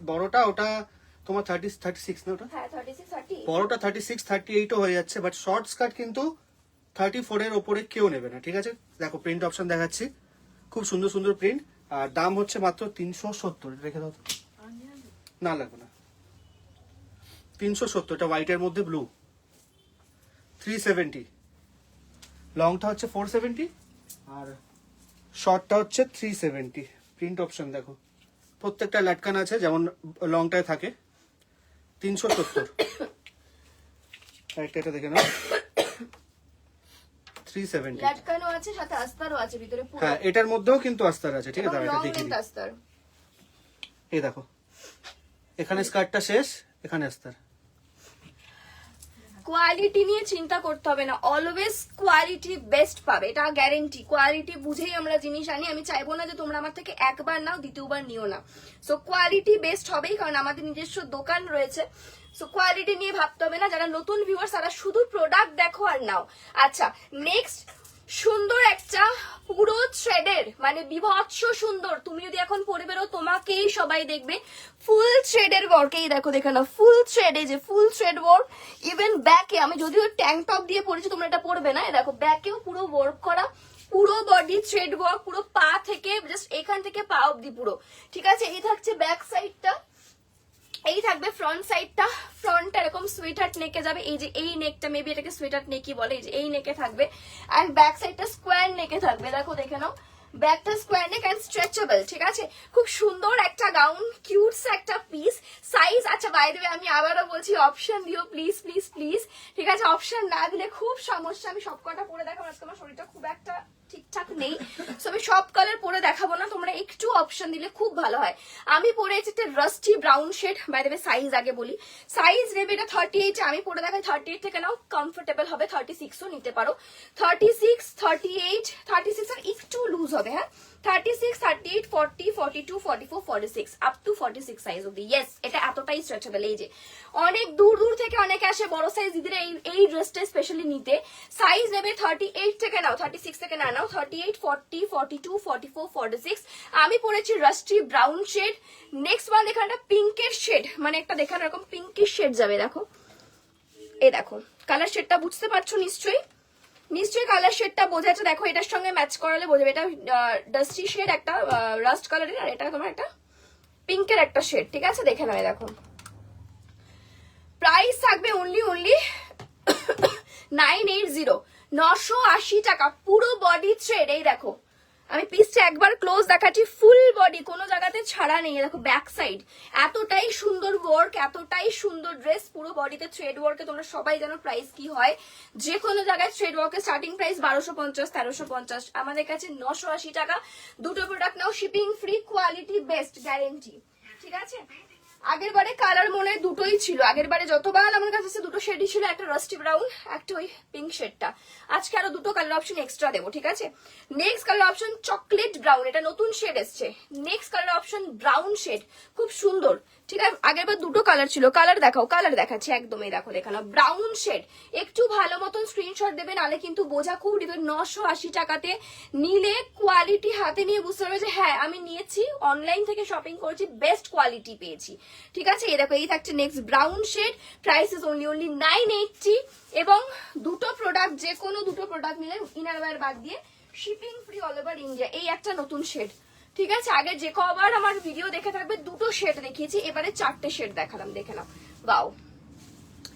S2: বড়টা ওটা তোমার 36 না, ওটা
S1: হ্যাঁ 36 30।
S2: বড়টা 36 38ও হয়ে যাচ্ছে, বাট শর্ট স্কার্ট কিন্তু 34 এর উপরে কেউ নেবে না, ঠিক আছে? দেখো প্রিন্ট অপশন দেখাচ্ছি, খুব সুন্দর সুন্দর প্রিন্ট, আর দাম হচ্ছে মাত্র 370। রেখে দাও তো, না লাগবে না, 370। এটা হোয়াইটের মধ্যে ব্লু, 370। লংটা হচ্ছে 470 আর শর্টটা হচ্ছে 370। প্রিন্ট অপশন দেখো, প্রত্যেকটা লাটকান আছে, যেমন লংটায় থাকে। 370। এটা দেখে নাও, 370।
S1: লাটকানো আছে, সাথে আস্তারও আছে ভিতরে পুরো।
S2: হ্যাঁ, এটার মধ্যেও কিন্তু আস্তার আছে, ঠিক আছে?
S1: এবং
S2: এটা
S1: long
S2: দেখিয়ে
S1: length
S2: দিই।
S1: আস্তার।
S2: এই দেখো, এখানে স্কার্টটা শেষ, এখানে আস্তার।
S1: কোয়ালিটি নিয়ে চিন্তা করতে হবে না, অলওয়েজ কোয়ালিটি বেস্ট পাবে, এটা গ্যারেন্টি। কোয়ালিটি বুঝেই আমরা জিনিস আনি, আমি চাইবো না যে তোমরা আমার থেকে একবার নাও দ্বিতীয়বার নিও না। সো কোয়ালিটি বেস্ট হবেই, কারণ আমাদের নিজস্ব দোকান রয়েছে। সো কোয়ালিটি নিয়ে ভাবতে হবে না। যারা নতুন ভিউয়ার্স, তারা শুধু প্রোডাক্ট দেখো আর নাও। আচ্ছা, নেক্সট সুন্দর একটা পুরো থ্রেডের, মানে বিভৎস সুন্দর, তুমি যদি এখন পরে বেরো তোমাকেই সবাই দেখবে। ফুল থ্রেডের ওয়ার্ক, এই দেখো, দেখে না, ফুল থ্রেড, এই যে ফুল থ্রেড ওয়ার্ক। ইভেন ব্যাকে, আমি যদিও ট্যাঙ্ক টপ দিয়ে পরেছি, তোমরা এটা পরবে না, এই দেখো ব্যাকেও পুরো ওয়ার্ক করা, পুরো বডি থ্রেড ওয়ার্ক, পুরো পা থেকে জাস্ট এখান থেকে পা অব্দি পুরো, ঠিক আছে? এই থাকছে ব্যাক সাইডটা, এই থাকবে ফ্রন্ট সাইডটা। ফ্রন্টটা এরকম সুইটার নেকে যাবে, এই যে এই নেকটা, মেবি এটাকে সুইটার নেকই বলে, এই যে এই নেকে থাকবে। এন্ড ব্যাক সাইডটা স্কোয়ার নেকে থাকবে, দেখো দেখে নাও, ব্যাকটা স্কোয়ার নেক এন্ড স্ট্রেচেবল, ঠিক আছে? খুব সুন্দর একটা গাউন, কিউটস একটা পিস। সাইজ, আচ্ছা বাই দ্য ওয়ে আমি আবারও বলছি, অপশন দিও প্লিজ প্লিজ প্লিজ, ঠিক আছে? অপশন না দিলে খুব সমস্যা। আমি সব কটা পরে দেখাবো, আজকে আমার শরীরটা খুব একটা ঠিকঠাক নেই, সো আমি সব কালার পরে দেখাবো না, তোমরা একটু অপশন দিলে খুব ভালো হয়। আমি পরেছি একটা rusty brown shade, by the way size আগে বলি, সাইজ নেবে এটা 38, আমি পরে দেখাই 38 থেকে নাও, কমফোর্টেবল হবে 36ও নিতে পারো। 36 38 36 আর একটু লুজ হবে, হ্যাঁ 36 38 40 42 44 46 আপ টু 46 সাইজ অব্দি। ইয়েস, এটা এতটাই স্ট্রেচেবল। এই যে অনেক দূর দূর থেকে অনেকে আসে বড় সাইজ দিদিরা এই ড্রেসটা স্পেশালি নিতে। সাইজ নেবে 38 থেকে নাও, 36 থেকে না নাও, 38 40 42 44 46। আমি পরেছি rusty brown shade. Next one দেখান, একটা পিঙ্কের শেড, মানে একটা দেখান এরকম পিঙ্কিশ শেড যাবে, দেখো এই দেখো কালার শেডটা, বুঝতে পারছো নিশ্চয়ই? নিশ্চয়ই কালার শেডটা বোঝা যাচ্ছে, দেখো এটার সঙ্গে ম্যাচ করালে বোঝাবে। এটা ডাস্টি শেড একটা, রাস্ট কালারের, আর এটা তোমার একটা পিঙ্কের একটা শেড, ঠিক আছে? দেখে নাও, দেখো প্রাইস থাকবে অনলি 980, 980 টাকা, পুরো বডি থ্রেড। এই দেখো আমি পিসটা একবার ক্লোজ দেখাচ্ছি, ফুল বডি, কোনো জায়গাতে ছাড়া নেই। দেখো ব্যাক সাইড, এতটাই সুন্দর ওয়ার্ক, এতটাই সুন্দর ড্রেস, পুরো বডিতে থ্রেড ওয়ার্কে। তোমরা সবাই জানো প্রাইস কি হয়, যে কোনো জায়গায় থ্রেড ওয়ার্কের স্টার্টিং প্রাইস 1250 1350, আমাদের কাছে 980 টাকা। দুটো প্রোডাক্ট নাও, shipping free, quality best, guarantee, ঠিক আছে? আগের বারে কালার মনে দুটোই ছিল, আগের বারে যতবার আমার কাছে দুটো শেডই ছিল, একটা রাস্টি ব্রাউন, একটা ওই পিঙ্ক শেডটা। আজকে আরো দুটো কালার অপশন এক্সট্রা দেবো, ঠিক আছে? Next colour option chocolate brown, এটা নতুন শেড এসছে। Next colour option brown shade, খুব সুন্দর, ঠিক আছে। আগের বার দুটো কালার ছিল, কালার দেখাও, কালার দেখাচ্ছি একদমই, দেখো দেখানো ব্রাউন শেড। একটু ভালো মতন স্ক্রিনশট দেবে, নালে কিন্তু বোঝা খুব ডিফে। 980 টাকাতে নিলে কোয়ালিটি হাতে নিয়ে বুঝতে পারবে যে হ্যাঁ আমি নিয়েছি, অনলাইন থেকে শপিং করেছি, বেস্ট কোয়ালিটি পেয়েছি। ঠিক আছে, এই দেখো এই থাকছে next brown shade, price is only 980। এবং দুটো প্রোডাক্ট, যে কোনো দুটো প্রোডাক্ট নিলে ইনার ওয়্যার বাদ দিয়ে shipping free all over India. এই একটা নতুন শেড, ঠিক আছে। আগে যে কবার আমার ভিডিও দেখে থাকবে দুটো শেড দেখিয়েছি, এবারে 4টে শেড দেখালাম, দেখে নাও। বাও,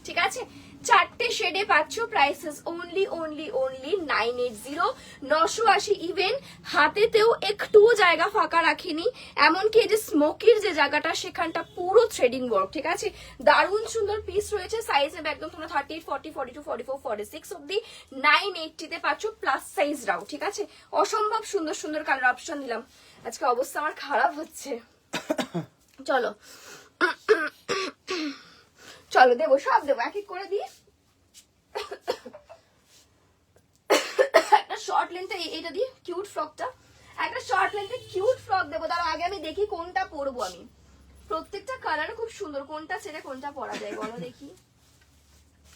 S1: ঠিক আছে, 4টে শেডে পাচ্ছ। Prices only 980, 980। ইভেন হাতেতেও একটু জায়গা ফাঁকা রাখিনি, এমনকি এই যে স্মোকির যে জায়গাটা সেখানটা পুরো থ্রেডিং ওয়ার্ক। ঠিক আছে, দারুণ সুন্দর পিস রয়েছে। সাইজ নেবে একদম তোমরা 38, 40, 42, 44, 46 অব্দি। 980 তে পাচ্ছ প্লাস সাইজ রাও। ঠিক আছে, অসম্ভব সুন্দর সুন্দর কালার অপশন দিলাম। আজকে অবস্থা আমার খারাপ হচ্ছে, চলো চলো দেবো, সব দেবো, এক এক করে দিই। একটা শর্ট লেন্থে এইটা দিই, কিউট ফ্রকটা, একটা শর্ট লেন্থে কিউট ফ্রক দেবো। তার আগে আমি দেখি কোনটা পরবো। আমি প্রত্যেকটা কালার খুব সুন্দর, কোনটা ছেড়ে কোনটা পরা যায় বলো দেখি।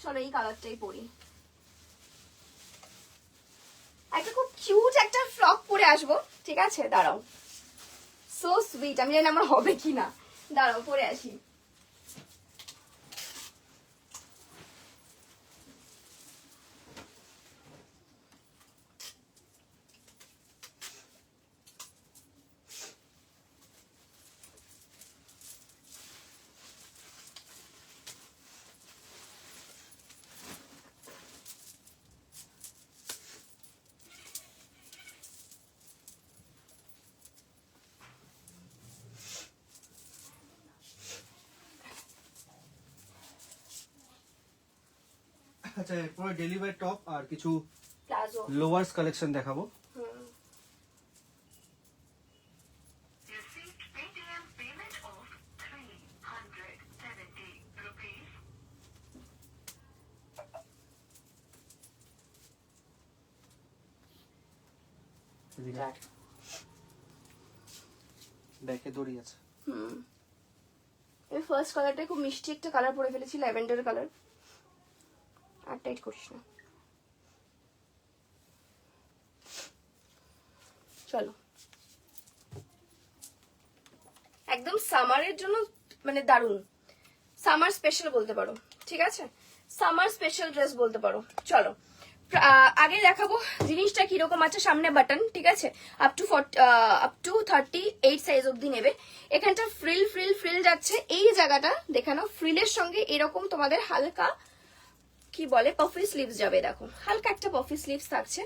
S1: চলো এই কালারটাই পরি, একটা খুব কিউট একটা ফ্রক পরে আসবো। ঠিক আছে, দাঁড়াও, সো সুইট, আমি জানি আমার হবে কিনা, দাঁড়াও পরে আসি।
S2: আচ্ছা, এরপরে ডেলিভারি টপ আর কিছু
S1: প্লাজো
S2: লোয়ার্স কালেকশন দেখাবো। ব্যাকে দড়ি আছে।
S1: এই ফার্স্ট কালারটা খুব মিষ্টি একটা কালার পরে ফেলেছি, ল্যাভেন্ডার কালার। আর টাইট করিস না, চলো। একদম সামারের জন্য মানে দারুন, সামার স্পেশাল বলতে পারো। ঠিক আছে, সামার স্পেশাল ড্রেস বলতে পারো। চলো আগে দেখাবো জিনিসটা কিরকম আছে। সামনে বাটন, ঠিক আছে, আপ টু 38 সাইজ অব্দি নেবে। এখানটা ফ্রিল ফ্রিল ফ্রিল যাচ্ছে, এই জায়গাটা দেখানো ফ্রিলের সঙ্গে এরকম তোমাদের হালকা কি বলে পফি স্লিভস যাবে। দেখো হালকা একটা পফি স্লিভস থাকছে,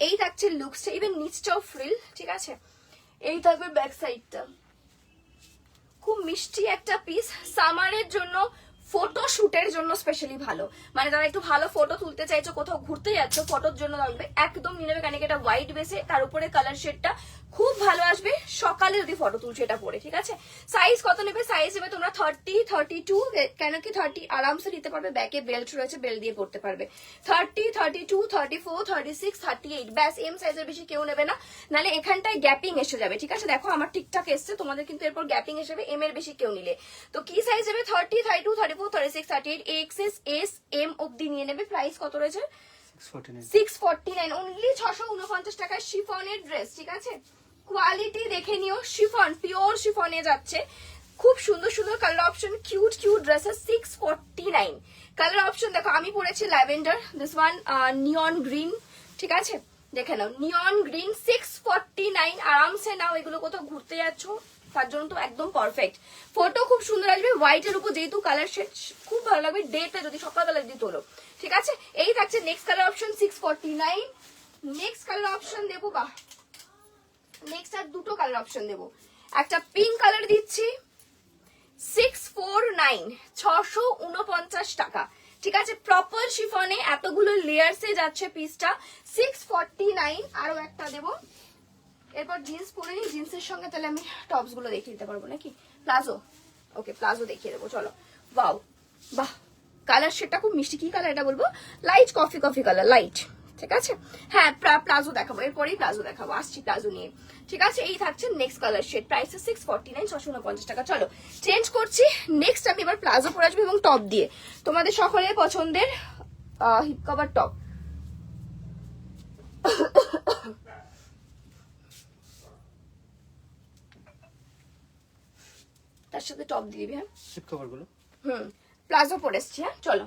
S1: এই থাকছে লুকসটা, ইভেন নিচটাও ফ্রিল। ঠিক আছে, এই থাকবে ব্যাক সাইডটা। খুব মিষ্টি একটা পিস, সামারের জন্য, ফটো শুটের জন্য স্পেশালি ভালো। মানে যারা একটু ভালো ফটো তুলতে চাইছো, কোথাও ঘুরতে যাচ্ছ, ফটোর জন্য লাগবে, একদম নিয়ে নেবে। কারণ এটা হোয়াইট বেসে, তার উপরে কালার শেডটা খুব ভালো আসবে সকালে যদি ফটো তুলছো এটা পরে। ঠিক আছে, সাইজ কত নেবে? সাইজ নেবে তোমরা 30, 32, কেন কি 30 আরামসে নিতে পারবে, ব্যাকে বেল্ট রয়েছে, বেল্ট দিয়ে পড়তে পারবে। 30, 32, 34, 36, 38, ব্যাস এম সাইজের বেশি কেউ নেবে না, নালে এখানটায় গ্যাপিং এসে যাবে। ঠিক আছে, দেখো আমার ঠিকঠাক এসছে, তোমাদের কিন্তু এরপর গ্যাপিং এসে যাবে এম এর বেশি কেউ নিলে। তো কি সাইজ নেবে? 30, 32, 34, 36, 38, এক্সএস এস এম অব্দি নিয়ে নেবে। প্রাইস কত রয়েছে? 649, অনলি 649 টাকায় শিফনের ড্রেস। ঠিক আছে, কোয়ালিটি দেখে নিও, শিফন, পিওর শিফনে যাচ্ছে। খুব সুন্দর সুন্দর colour option, cute cute dresses. 649 colour option দেখো, আমি পরেছি lavender, this one neon green. ঠিক আছে, দেখে নাও নিয়ন গ্রিন, 649, আরামসে নাও। এগুলো কোথাও ঘুরতে যাচ্ছ তার জন্য তো একদম পারফেক্ট। ফটো খুব সুন্দর আসবে, হোয়াইটের উপর যেহেতু কালার শেড খুব ভালো লাগবে ডেতে যদি সকালবেলা যদি তোলো। ঠিক আছে, এই থাকছে next colour option 649। Next colour option দেবো, বাহ, নেক্সট আর দুটো কালার অপশন দেবো। একটা পিঙ্ক কালার দিচ্ছি, 649, 649 টাকা। ঠিক আছে, প্রপার শিফনে এতগুলো লেয়ার্সে যাচ্ছে পিসটা, 649। আরো একটা দেবো, এরপর জিন্স পরে নি, জিন্সের সঙ্গে তাহলে আমি টপস গুলো দেখিয়ে দিতে পারবো নাকি, প্লাজো। ওকে, প্লাজো দেখিয়ে দেবো, চলো। ওয়াও, বাহ, কালার শেডটা খুব মিষ্টি। কি কালার এটা বলবো? Light coffee coffee colour, light ঠিক আছে। হ্যাঁ প্লাজো দেখাবো, এরপরেই প্লাজো দেখাবো, আসছি প্লাজো নিয়ে। ঠিক আছে, এই থাকছে নেক্সট কালার শেড, প্রাইস 649, 649 টাকা। চলো চেঞ্জ করছি, নেক্সট আমি এবার প্লাজো পরে আসবো এবং টপ দিয়ে, তোমাদের সকলের পছন্দের হিপ কভার টপ। তার সাথে টপ দিয়ে দিবি। হ্যাঁ
S2: হিপ কভার গুলো
S1: প্লাজো পরে এসছি। হ্যাঁ চলো,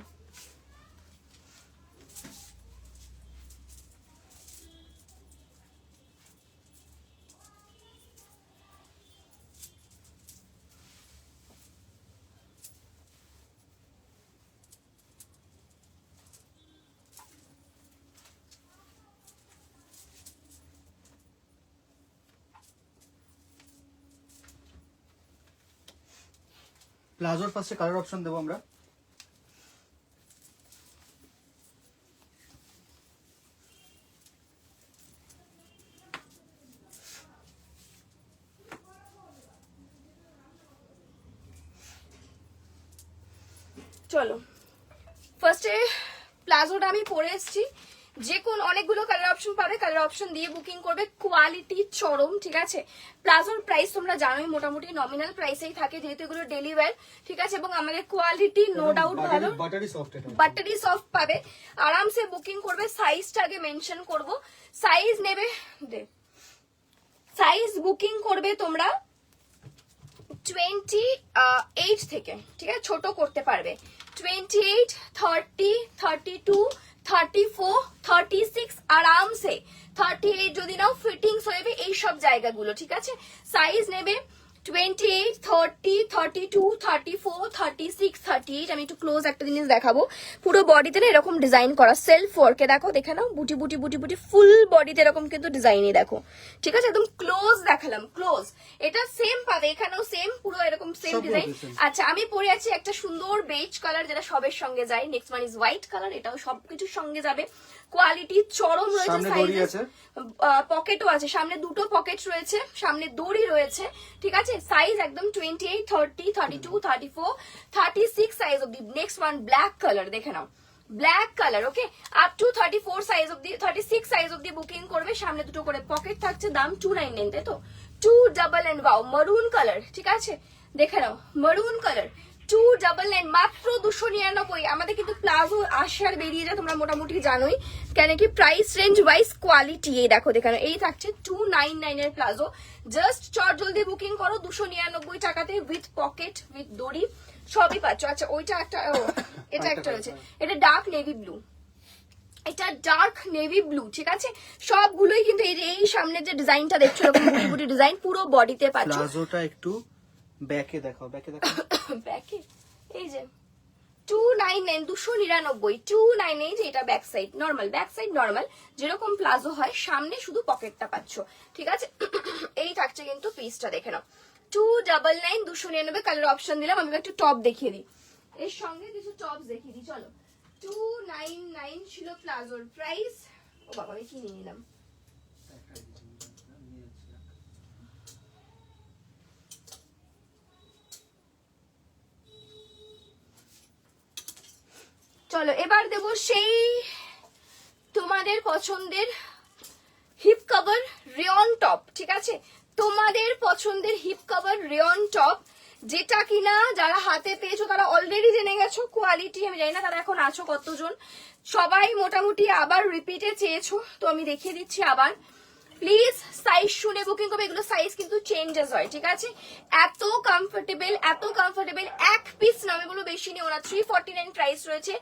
S2: প্লাজোর ফার্স্টে কালার অপশন দেবো আমরা।
S1: চলো ফার্স্টে প্লাজোটা আমি পরে এসছি, যে কোন অনেকগুলো কালার অপশন পাবে, কালার অপশন দিয়ে বুকিং করবে, কোয়ালিটি চরম। ঠিক আছে, প্লাজোর প্রাইস তোমরা জানোই মোটামুটি নমিনাল প্রাইসেই থাকে, যেহেতু এগুলো ডেলি ওয়্যার। ঠিক আছে, এবং আমাদের কোয়ালিটি নো ডাউট ভালো, বাটারি সফট পাবে, আরামসে বুকিং করবে। সাইজটা আগে মেনশন করব, সাইজ নেবে, সাইজ বুকিং করবে তোমরা 28 থেকে, ঠিক আছে, ছোট করতে পারবে 28, 30, 32, 34, 36, আরামসে 38 যদি নাও ফিটিংস হয়ে এই সব জায়গাগুলো। ঠিক আছে, সাইজ নেবে 28, 30, 32, 34, 36, 38। আমি একটু ক্লোজ একটা জিনিস দেখাবো, পুরো বডিতে না এরকম ডিজাইন করা, সেলফ ওয়ার্কে দেখো, দেখে নাও, বুটি বুটি বুটি বুটি ফুল বডিতে এরকম কিন্তু ডিজাইনই দেখো। ঠিক আছে, একদম ক্লোজ দেখালাম, ক্লোজ। এটা সেম পাবে এখানেও, সেম পুরো এরকম সেম ডিজাইন। আচ্ছা, আমি পরে আছি একটা সুন্দর বেজ কালার, যেটা সবের সঙ্গে যায়। Next one is white colour, এটাও সবকিছুর সঙ্গে যাবে, কোয়ালিটি চরম রয়েছে। পকেটও আছে, সামনে দুটো পকেট রয়েছে, সামনে দড়ি রয়েছে। ঠিক আছে, সাইজ একদম 28, 30, 32, 34, 36 সাইজ অব্দি। নেক্সট ওয়ান ব্ল্যাক কালার, দেখে নাও, black colour. Okay, up to 34 size অব্দি, 36 সাইজ অব্দি বুকিং করবে। সামনে দুটো করে পকেট থাকছে, দাম 299, তাই তো, 299। ওয়াও, মারুন কালার। ঠিক আছে, দেখে নাও, মারুন কালার 299, মাত্র 299। আমাদের কিন্তু প্লাজো আসে আর বেরিয়ে যায়, তোমরা মোটামুটি জানোই, কেন কি প্রাইস রেঞ্জ ওয়াইজ কোয়ালিটি। এই দেখো, দেখানো, এই থাকছে 299 এর প্লাজো। জাস্ট চট জলদি বুকিং করো, 299 টাকাতে, উইথ পকেট, উইথ দড়ি, সবই পাচ্ছ। আচ্ছা, ওইটা একটা, এটা একটা রয়েছে, এটা ডার্ক নেভি ব্লু, এটা ডার্ক নেভি ব্লু। ঠিক আছে, সবগুলোই কিন্তু এই সামনে যে ডিজাইনটা দেখছো, এরকম বুটি বুটি ডিজাইন পুরো বডিতে পাচ্ছ।
S2: প্লাজোটা একটু ব্যাকে দেখাও, ব্যাকে দেখাও,
S1: ব্যাকে এই যে 299, 299, 299। যে এটা back side normal, back side normal যেরকম প্লাজো হয়, সামনে শুধু পকেটটা পাচ্ছ। ঠিক আছে, এই থাকছে কিন্তু পিসটা, দেখে নাও, 299, 299 কালার অপশন দিলাম। আমি একটু টপ দেখিয়ে দিই, এর সঙ্গে কিছু টপস দেখিয়ে দিই। চলো, 299 ছিল প্লাজোর প্রাইস। ও বাবা, আমি কিনে নিলাম। চলো এবার দেব সেই তোমাদের পছন্দের হিপ কভার রেয়ন টপ। ঠিক আছে, তোমাদের পছন্দের হিপ কভার রেয়ন টপ, যেটা কিনা যারা হাতে পেয়েছো তারা অলরেডি জেনে গেছো কোয়ালিটি। আমি জানি না তারা এখন আছো কতজন, সবাই মোটামুটি আবার রিপিটে চেয়েছো, তো আমি দেখিয়ে দিচ্ছি আবার। প্লিজ সাইজ শুনে বুকিং করবে, এগুলো সাইজ কিন্তু চেঞ্জেস হয়। ঠিক আছে, এত কমফোর্টেবল, এত কমফোর্টেবল। এক পিস নাও, আমি বলবো বেশি নিও না, 349 প্রাইস রয়েছে,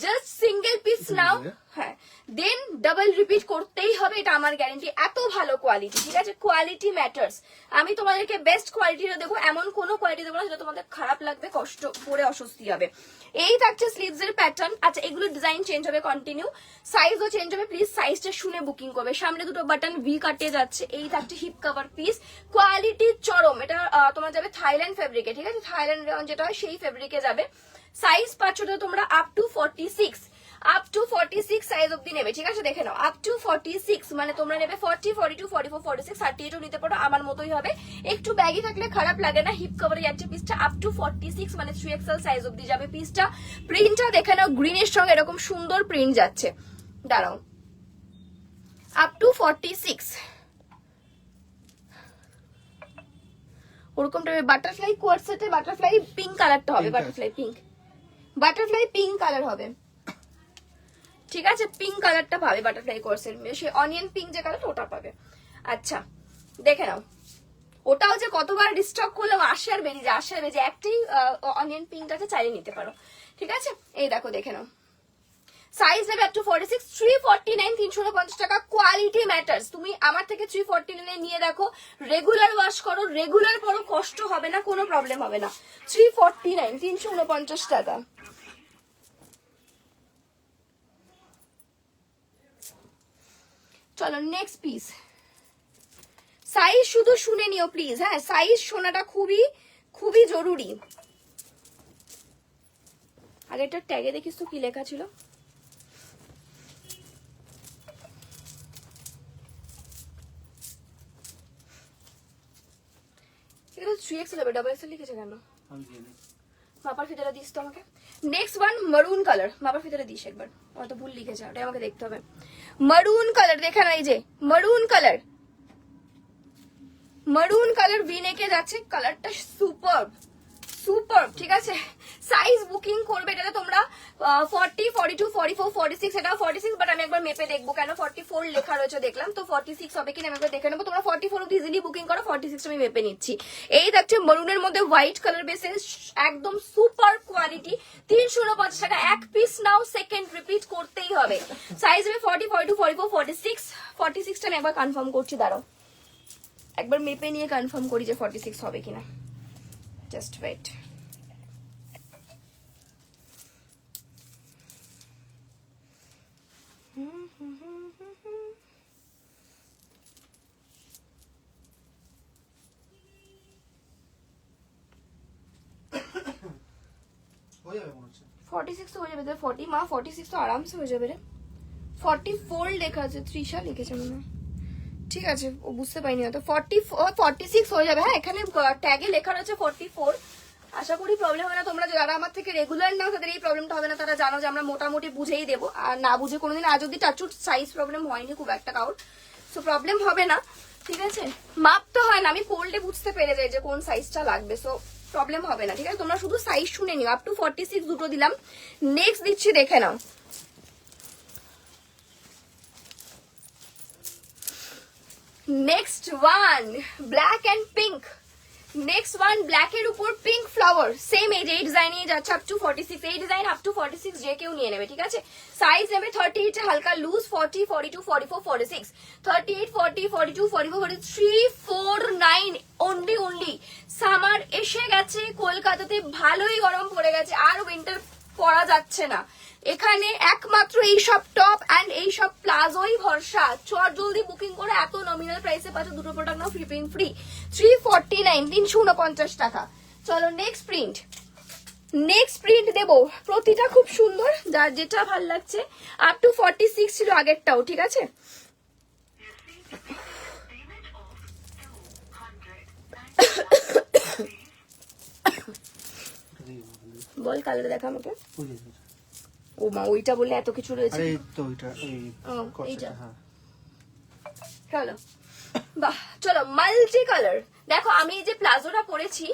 S1: জাস্ট সিঙ্গেল পিস নাও। হ্যাঁ, দেন ডাবল রিপিট করতেই হবে, এটা আমার গ্যারেন্টি, এত ভালো কোয়ালিটি। ঠিক আছে, কোয়ালিটি ম্যাটার্স। আমি তোমাদেরকে বেস্ট কোয়ালিটিটা দেবো, এমন কোনো কোয়ালিটি দেবো না যেটা তোমাদের খারাপ লাগবে, কষ্ট পরে অস্বস্তি হবে। এই থাকছে স্লিভস এর প্যাটার্ন। আচ্ছা, এগুলো ডিজাইন চেঞ্জ হবে কন্টিনিউ, সাইজও চেঞ্জ হবে, প্লিজ সাইজটা শুনে বুকিং করবে। সামনে দুটো বাটন ভি কাটে যাচ্ছে। এই থাকছে হিপ কভার পিস, কোয়ালিটি চরম। এটা তোমার যাবে থাইল্যান্ড ফেব্রিকে। ঠিক আছে, থাইল্যান্ড রেয়ন যেটা হয় সেই ফেব্রিকে যাবে। সাইজ পাচ্ছ তোমরা up to 46, up to 46 size অব্দি নেবে। ঠিক আছে, দেখে নাও, আপ টু 46 মানে তোমরা নেবে 40, 42, 44, 46, 38ও নিতে পারো, আমার মতোই হবে। একটু ব্যাগি থাকলে খারাপ লাগে না। হিপ কভারে যাচ্ছে পিসটা আপ টু 46 মানে 3XL সাইজ অব্দি যাবে পিসটা। প্রিন্টটা দেখে নাও, গ্রিনের সঙ্গে এরকম সুন্দর প্রিন্ট যাচ্ছে। দাঁড়াও, আপ টু 46 ওরকম টাইপের বাটারফ্লাই কোয়ার্সেটে বাটারফ্লাই পিঙ্ক কালারটা হবে, বাটারফ্লাই পিঙ্ক কালার হবে, ঠিক আছে? পিঙ্ক কালারটা পাবে বাটারফ্লাই কোর্সের, সে অনিয়ন পিঙ্ক যে কালারটা ওটা পাবে। আচ্ছা দেখে নাও, ওটাও যে কতবার রিস্টক করলে আসে আর বেরিয়ে যায়, আসে আর বেরিয়ে যায়, একটাই অনিয়ন পিঙ্ক আছে, চাইলে নিতে পারো, ঠিক আছে? এই দেখো দেখে নাও, সাইজ নেবে আপ টু 46, 349, 350 টাকা। Quality matters. তুমি আমার থেকে 349 নিয়ে দেখো, রেগুলার ওয়াশ করো, রেগুলার পরো, কষ্ট হবে না, কোনো প্রবলেম হবে না। 349, 349 টাকা। চলো নেক্সট পিস। সাইজ শুধু শুনে নিও প্লিজ, হ্যাঁ সাইজ শোনাটা খুবই খুবই জরুরি। আগে এটা ট্যাগে দেখিস তো কি লেখা ছিল। এটা 3XL হবে, ডাবল এক্সেল লিখেছে কেন? মাপার ফিতাটা দিস তো আমাকে। নেক্সট ওয়ান মারুন কালার, মাপার ফিতাটা দিস একবার, অত ভুল লিখেছে, ওটাই আমাকে দেখতে হবে। মারুন কালার দেখে না, এই যে মারুন কালার, মারুন কালার ভিনেকে যাচ্ছে, কালারটা সুপারব সুপারব, ঠিক আছে? সাইজ বুকিং করবে এটাতে তোমরা 40, 42, 44, 46, এটা 46, বাট আমি একবার মেপে দেখবো, কেন 44 লেখা রয়েছে দেখলাম, তো 46 হবে কিনা আমি একবার দেখে নেবো। তোমরা 44 অব্দি ইজিলি বুকিং করো, 46 আমি মেপে নিচ্ছি। এই দেখছে মারুনের মধ্যে হোয়াইট কালার বেসে একদম সুপার কোয়ালিটি, 349 টাকা। এক পিস নাও, সেকেন্ড রিপিট করতেই হবে। সাইজ হবে 40, 42, 44, 46, 46টা আমি একবার কনফার্ম করছি, দাঁড়াও একবার মেপে নিয়ে কনফার্ম করি যে 46 হবে কিনা, জাস্ট ওয়েট।
S2: হয়ে যাবে মনে হচ্ছে
S1: 46 তো হয়ে যাবে, 40 মা 46 তো আরামসে হয়ে যাবে রে। 44 লেখা আছে, ত্রিশা লিখেছে মনে হয়, ঠিক আছে ও বুঝতে পারিনি হয়তো। 46 হয়ে যাবে, হ্যাঁ এখানে ট্যাগে লেখা রয়েছে 44। আশা করি প্রবলেম হবে না। তোমরা যারা আমার থেকে রেগুলার নাও তাদের এই প্রবলেমটা হবে না, তারা জানো যে আমরা মোটামুটি বুঝেই দেবো, আর না বুঝে কোনোদিন আজ অব্দি টাচুট সাইজ প্রবলেম হয়নি খুব একটা কাউর, সো প্রবলেম হবে না, ঠিক আছে? মাপ তো হয় না, আমি পড়লে বুঝতে পেরে যাই যে কোন সাইজটা লাগবে, সো প্রবলেম হবে না, ঠিক আছে? তোমরা শুধু সাইজ শুনে নিও। আপ টু 46 দুটো দিলাম। নেক্সট দিচ্ছি, দেখে নাও। Next one black and pink, next one black এর উপর পিঙ্ক ফ্লাওয়ার, সেম এই যে এই ডিজাইনে যাচ্ছে আপ টু 46, এই ডিজাইন আপ টু 46 যে কেউ নিয়ে নেবে, ঠিক আছে? সাইজ নেবে 38 হালকা লুজ, 40, 42, 44, 46, 38, 40, 42, 44, 43, 49 অনলি। সামার এসে গেছে, কলকাতাতে ভালোই গরম পড়ে গেছে, আর উইন্টার পরা যাচ্ছে না। এখানে একমাত্র এই সব টপ এন্ড এই সব প্লাজোই ভরসা। চট জলদি বুকিং করে, এত নমিনাল প্রাইসে পাচ্ছ, দুটো প্রোডাক্ট নাও ফ্রি প্রিন্ট ফ্রি। 349, 349 টাকা। চলো নেক্সট প্রিন্ট, নেক্সট প্রিন্ট দেবো, প্রতিটা খুব সুন্দর, যার যেটা ভাল লাগছে। আপ টু 46 ছিল আগেরটাও, ঠিক আছে? বল কালার দেখা আমাকে। ও মা, ওইটা বললে এত কিছু রয়েছে।
S2: আরে তো ওইটা
S1: এইটা, চলো বাহ। চলো মাল্টি কালার দেখো, আমি এই যে প্লাজোটা পরেছি,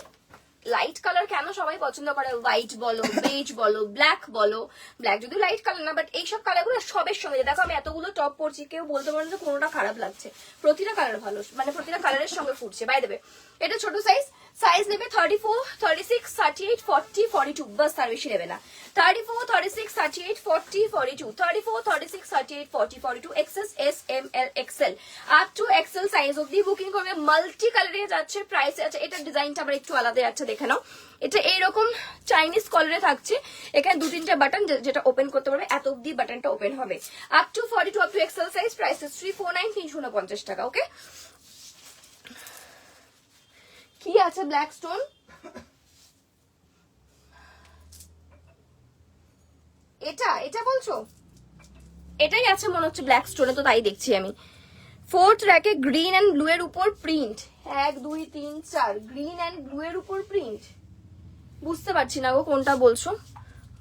S1: লাইট কালার কেন সবাই পছন্দ করে, হোয়াইট বলো, বেজ বলো, ব্ল্যাক বলো, ব্ল্যাক যদিও লাইট কালার না, বাট এইসব কালারগুলো সবের সঙ্গে, দেখো আমি এতগুলো টপ পরছি, কেউ বলতে পারে না যে কোনোটা খারাপ লাগছে, প্রতিটা কালার ভালো, মানে প্রতিটা কালারের সঙ্গে ফুটছে। বাই দেবে এটা ছোট সাইজ, সাইজ নেবে 34, 36, 38, 40, 42, বাস তার বেশি নেবে না। 34, 36, 38, 40, 42, 34, 36, 38, 40, 42, XS, S, M, L, XL, up to XL size অব্দি বুকিং করবে। মাল্টি কালারে যাচ্ছে, প্রাইসে আছে। এটার ডিজাইনটা আবার একটু আলাদা যাচ্ছে, দেখে নাও। এটা এইরকম চাইনিজ কলারে থাকছে, এখানে 2-3টা বাটন, যেটা ওপেন করতে পারবে, এত অব্দি বাটনটা ওপেন হবে। Up to 42, up to XL size, price 349, 349 টাকা। ওকে, কি আছে ব্ল্যাক স্টোন, এটা বলছো? এটাই আছে মনে হচ্ছে ব্ল্যাক স্টোনে, তো তাই দেখছি আমি। 4th র্যাকে গ্রিন এন্ড ব্লু এর উপর প্রিন্ট, 1, 2, 3, 4 গ্রিন এন্ড ব্লু এর উপর প্রিন্ট, বুঝতে পারছি না গো কোনটা বলছো।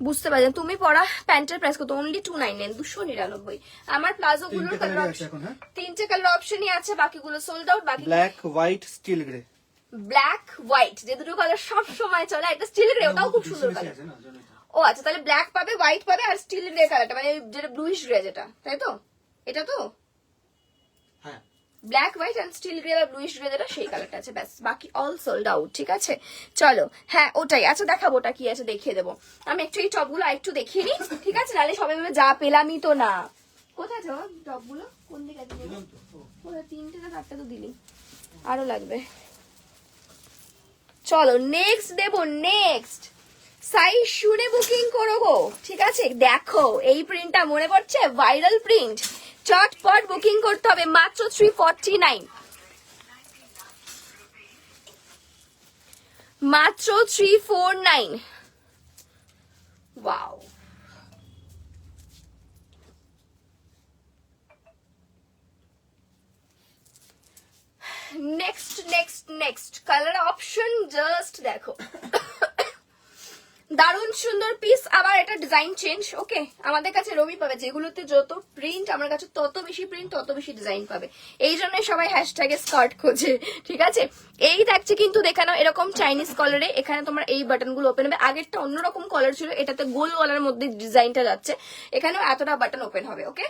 S1: বুঝতে পারছেন? তুমি পরা প্যান্টের প্রাইস কত? অনলি 299, 299। আমার প্লাজো গুলোর
S2: তিনটে
S1: কালার
S2: colour আছে এখন, হ্যাঁ?
S1: তিনটে কালার অপশনই আছে, বাকিগুলো সোল্ড আউট। বাকি
S2: black, white, still grey.
S1: Black white যে দুটো কালার সব সময় চলে, একটা স্টিল গ্রে, ওটাও খুব সুন্দর কালার। ও আচ্ছা, তাহলে ব্ল্যাক পাবে, হোয়াইট পাবে, আর স্টিল গ্রে কালারটা মানে যেটা ব্লুইশ গ্রে, যেটা, তাই তো? এটা তো
S2: হ্যাঁ,
S1: black white and steel grey বা ব্লুইশ গ্রে, যেটা সেই কালারটা আছে, ব্যাস। বাকি অল সোল্ড আউট, ঠিক আছে? চলো, হ্যাঁ ওটাই। আচ্ছা দেখাবো, ওটা কি আছে দেখিয়ে দেবো। আমি একটু এই টপগুলো একটু দেখিয়ে নিই, ঠিক আছে? নাহলে সবাই ভাবে যা পেলামই তো না। কোথায় আছে টপগুলো? কোন দিকে আছে? ওরা তিনটে না চারটে তো দিলি, আরো লাগবে। চলো নেক্সট দেবো, নেক্সট সাইজ শুনে বুকিং করবো, ঠিক আছে? দেখো এই প্রিন্টটা মনে পড়ছে, ভাইরাল প্রিন্ট, চটপট বুকিং করতে হবে। মাত্র 349, মাত্র 349। Wow, next next next colour option just দেখো, দারুণ সুন্দর পিস। আবার এটা ডিজাইন চেঞ্জ, ওকে? আমাদের কাছে রবি পাবে, যেগুলোতে যত প্রিন্ট আমার কাছে তত বেশি প্রিন্ট, তত বেশি ডিজাইন পাবে। এই জন্যই সবাই হ্যাশট্যাগে স্কার্ট খোঁজে, ঠিক আছে? এই থাকছে কিন্তু দেখে নাও, এরকম চাইনিজ কলারে। এখানে তোমার এই বাটন গুলো ওপেন হবে। আগেরটা অন্যরকম কলার ছিল, এটাতে গোল গলার মধ্যে ডিজাইনটা যাচ্ছে, এখানেও এতটা বাটন ওপেন হবে, ওকে?